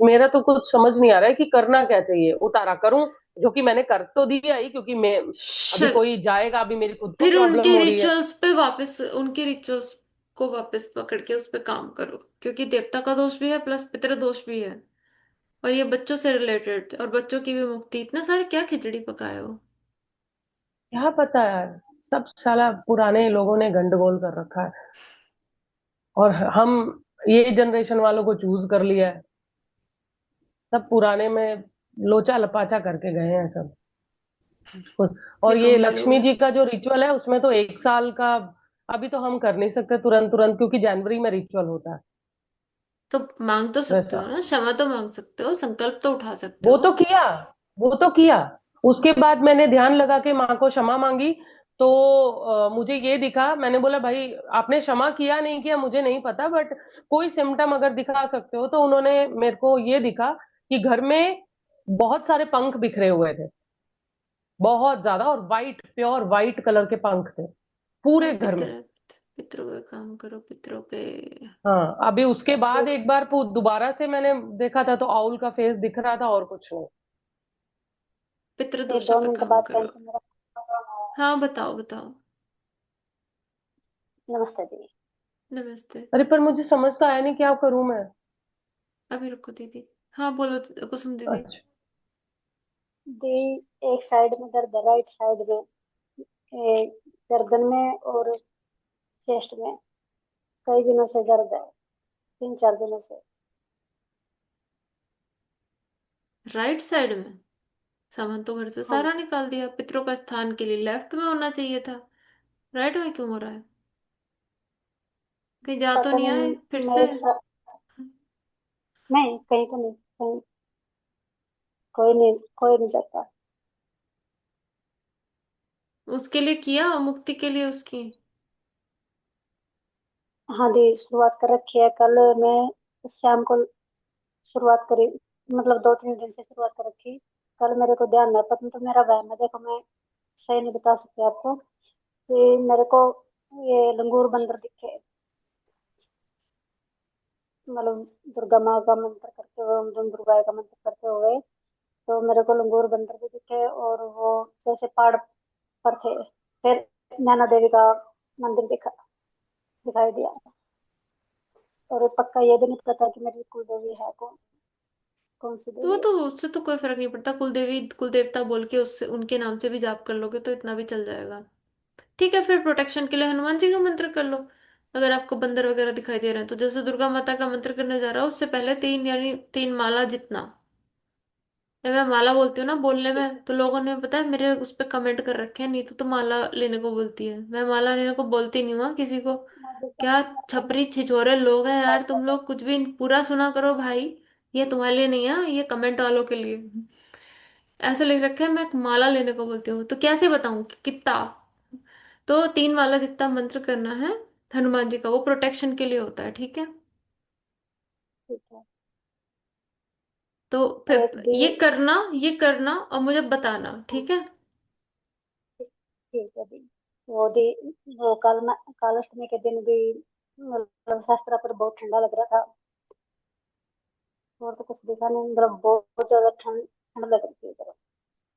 मेरा तो कुछ समझ नहीं आ रहा है कि करना क्या चाहिए, उतारा करूं, जो कि मैंने कर तो दिया ही, क्योंकि मैं, अभी श- कोई जाएगा, अभी मेरी खुद को फिर प्रॉब्लम उनके हो रही है। रिचुअल्स पे वापस, उनके रिचुअल्स को वापस पकड़ के उस पे काम करो, क्योंकि देवता का दोष भी है प्लस पितृ दोष भी है। और ये बच्चों से रिलेटेड, और बच्चों की भी मुक्ति, इतने सारे क्या खिचड़ी पकाए हो? क्या पता यार, सब साला पुराने लोगों ने गंडगोल कर रखा है, और हम ये जनरेशन वालों को चूज कर लिया है। सब पुराने में लोचा लपाचा करके गए हैं सब। और ये निकम्मे लोग लक्ष्मी हैं। जी का जो रिचुअल है उसमें तो 1 साल का, अभी तो हम कर नहीं सकते तुरंत तुरंत, क्योंकि जनवरी में रिचुअल होता है तो मांग तो सकते वैसा। हो ना, क्षमा तो मांग सकते हो, संकल्प तो उठा सकते वो हो। तो किया, वो तो किया। उसके बाद मैंने ध्यान लगा के माँ को क्षमा मांगी, तो मुझे ये दिखा, मैंने बोला भाई आपने क्षमा किया नहीं किया मुझे नहीं पता, बट कोई सिम्टम अगर दिखा सकते हो, तो उन्होंने मेरे को ये दिखा कि घर में बहुत सारे पंख बिखरे हुए थे, बहुत ज्यादा, और वाइट, प्योर वाइट कलर के पंख थे पूरे तो घर में। पितरों पे काम करो, पितरों पे। हाँ, अभी उसके बाद एक बार दोबारा से मैंने देखा था तो आउल का फेस दिख रहा था, और कुछ नहीं। पितृ ये दोषों दो पे मिनट काम बाद करो। कहीं से मेरा फोन आया है। हाँ बताओ बताओ। नमस्ते दी। नमस्ते। अरे पर मुझे समझ तो आया नहीं, क्या करूं मैं। अभी रुको दीदी। हाँ बोलो कुसुम दीदी। अच्छा। दी, एक साइड में दर्द है, राइट साइड में, गर्दन में और चेस्ट में कई दिनों से दर्द है, 3-4 दिनों से। राइट साइड में? सामान तो घर से हाँ, सारा निकाल दिया, पितरों का स्थान के लिए लेफ्ट में होना चाहिए था, राइट में क्यों हो रहा है? कहीं जा तो पता नहीं नहीं। आए फिर मैं से? नहीं, कहीं तो नहीं, कहीं कोई नहीं जाता। उसके लिए किया मुक्ति के लिए उसकी? हाँ दी, शुरुआत कर रखी है। कल मैं शाम को शुरुआत करी, मतलब 2-3 दिन से शुरुआत कर रखी। कल मेरे को ध्यान है, पता तो मेरा वहम है, देखो मैं सही नहीं बता सकती आपको कि मेरे को ये लंगूर बंदर दिखे, मतलब दुर्गा माँ का मंत्र करते हुए, ओम दुर्गा का मंत्र करते हुए, तो मेरे को लंगूर बंदर भी दिखे, और वो जैसे पहाड़ पर थे। फिर नैना देवी का मंदिर दिखाई दिया। और पक्का ये भी नहीं पता कि मेरी कुल देवी है कौन सी तो वो देवी है। तो, उससे तो कोई फर्क नहीं पड़ता, कुल देवी कुल देवता बोल के उससे उनके नाम से भी जाप कर लोगे तो इतना भी चल जाएगा। ठीक है, फिर प्रोटेक्शन के लिए हनुमान जी का मंत्र कर लो। अगर आपको बंदर वगैरह दिखाई दे रहे हैं तो जैसे दुर्गा माता का मंत्र करने जा रहा हो उससे पहले 3, यानी 3 माला जितना। जब मैं माला बोलती हूँ ना बोलने में, तो लोगों ने पता है मेरे उस पर कमेंट कर रखे हैं, नहीं तो माला लेने को बोलती है। मैं माला लेने को बोलती नहीं हुआ किसी को। क्या छपरी छिछोरे लोग हैं यार तुम लोग, कुछ भी पूरा सुना करो भाई। ये तुम्हारे लिए नहीं है, ये कमेंट वालों के लिए। ऐसा लिख रखा है मैं माला लेने को बोलती हूँ, तो कैसे बताऊं कि कितना। तो 3 माला जितना मंत्र करना है हनुमान जी का, वो प्रोटेक्शन के लिए होता है, ठीक है। ठीक है। तो एक फिर दी, ये करना और मुझे बताना, ठीक है। ठीक है दी। वो दी, वो काल अष्टमी के दिन भी मतलब शास्त्रा पर बहुत ठंडा लग रहा था, और तो कुछ दिखा नहीं, मतलब बहुत ज्यादा ठंड ठंड लग रही थी इधर,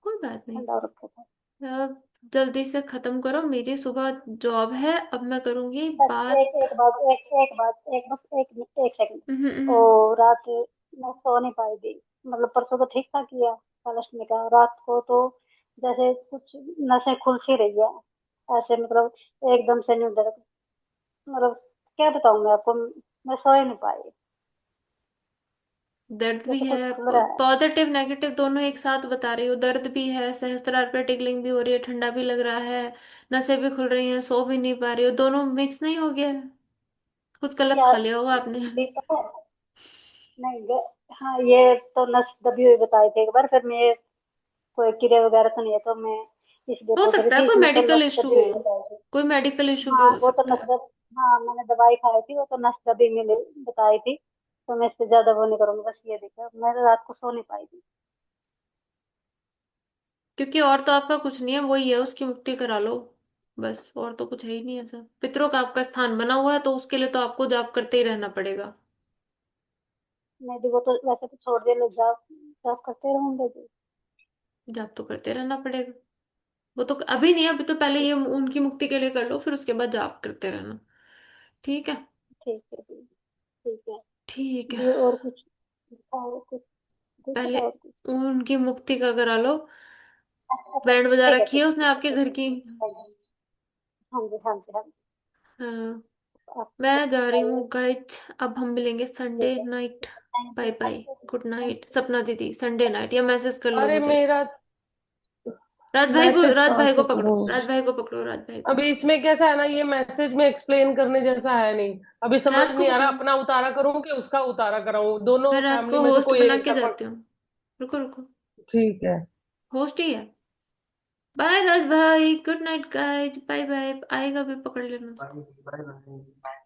कोई बात नहीं। ठंडा हो रखा था। अब जल्दी से खत्म करो, मेरी सुबह जॉब है, अब मैं करूंगी बस एक बात। एक बात, एक बात, एक बस एक सेकंड। हम्म। और रात मैं सो नहीं पाई थी, मतलब परसों तो ठीक था किया काल अष्टमी का, रात को तो जैसे कुछ नसें खुल सी रही है, ऐसे मतलब एकदम से नहीं दर्द, मतलब क्या बताऊं मैं आपको, मैं सो ही नहीं पाई, दर्द भी जैसे कुछ है, खुल रहा है। पॉजिटिव नेगेटिव दोनों एक साथ बता रही हूँ, दर्द भी है, सहस्त्रार पे टिकलिंग भी हो रही है, ठंडा भी लग रहा है, नसें भी खुल रही हैं, सो भी नहीं पा रही हो, दोनों मिक्स नहीं हो गया है? कुछ गलत खा यार लिया होगा आपने। भी पता है, नहीं हाँ ये तो नस दबी हुई बताई थी एक बार, फिर मैं कोई कीड़े वगैरह तो नहीं है, तो मैं इसलिए हो पूछ रही सकता है थी, कोई इसमें तो मेडिकल नस इशू दबी हो, हुई बताई थी। कोई मेडिकल इशू भी हाँ हो वो तो सकता है। हाँ मैंने दवाई खाई थी, वो तो नस दबी मिली बताई थी, तो मैं इस पे ज्यादा वो नहीं करूंगी, बस ये देखा मैं रात को सो नहीं पाई थी। क्योंकि और तो आपका कुछ नहीं है, वही है, उसकी मुक्ति करा लो बस, और तो कुछ है ही नहीं ऐसा। पितरों का आपका स्थान बना हुआ है तो उसके लिए तो आपको जाप करते ही रहना पड़ेगा। मैं भी वो तो वैसे तो छोड़ दिया, लोग जॉब जॉब करते रहूंगे जी। जाप तो करते रहना पड़ेगा। वो तो अभी नहीं, अभी तो पहले ये उनकी मुक्ति के लिए कर लो, फिर उसके बाद जाप करते रहना, ठीक है। ठीक है जी, ठीक है ठीक है। जी। और कुछ दिखाओ, कुछ कुछ पहले और कुछ। उनकी मुक्ति का करा लो। बैंड बजा ठीक है रखी ठीक है है उसने आपके घर की। हाँ जी हाँ जी हाँ जी। हाँ। आप मैं जा रही हूँ बताइए। गाइज, अब हम मिलेंगे संडे ठीक है, night. Thank bye you bye, thank you good thank night Sapna दीदी, संडे नाइट, या मैसेज कर लो अरे मुझे। मेरा राज मैसेज भाई कहाँ को से पकड़ो, करूँ? राज भाई को पकड़ो, राज भाई को। अभी इसमें कैसा है ना, ये मैसेज में एक्सप्लेन करने जैसा है नहीं। अभी समझ राज को नहीं आ रहा पकड़ो, अपना उतारा करूं कि उसका उतारा कराऊं, मैं दोनों राज फैमिली को में से होस्ट कोई बना एक के का जाती हूँ। रुको रुको, ठीक है। होस्ट ही है। बाय राज भाई, good night guys, bye bye, आएगा भी पकड़ लेना उसको। Bye bye.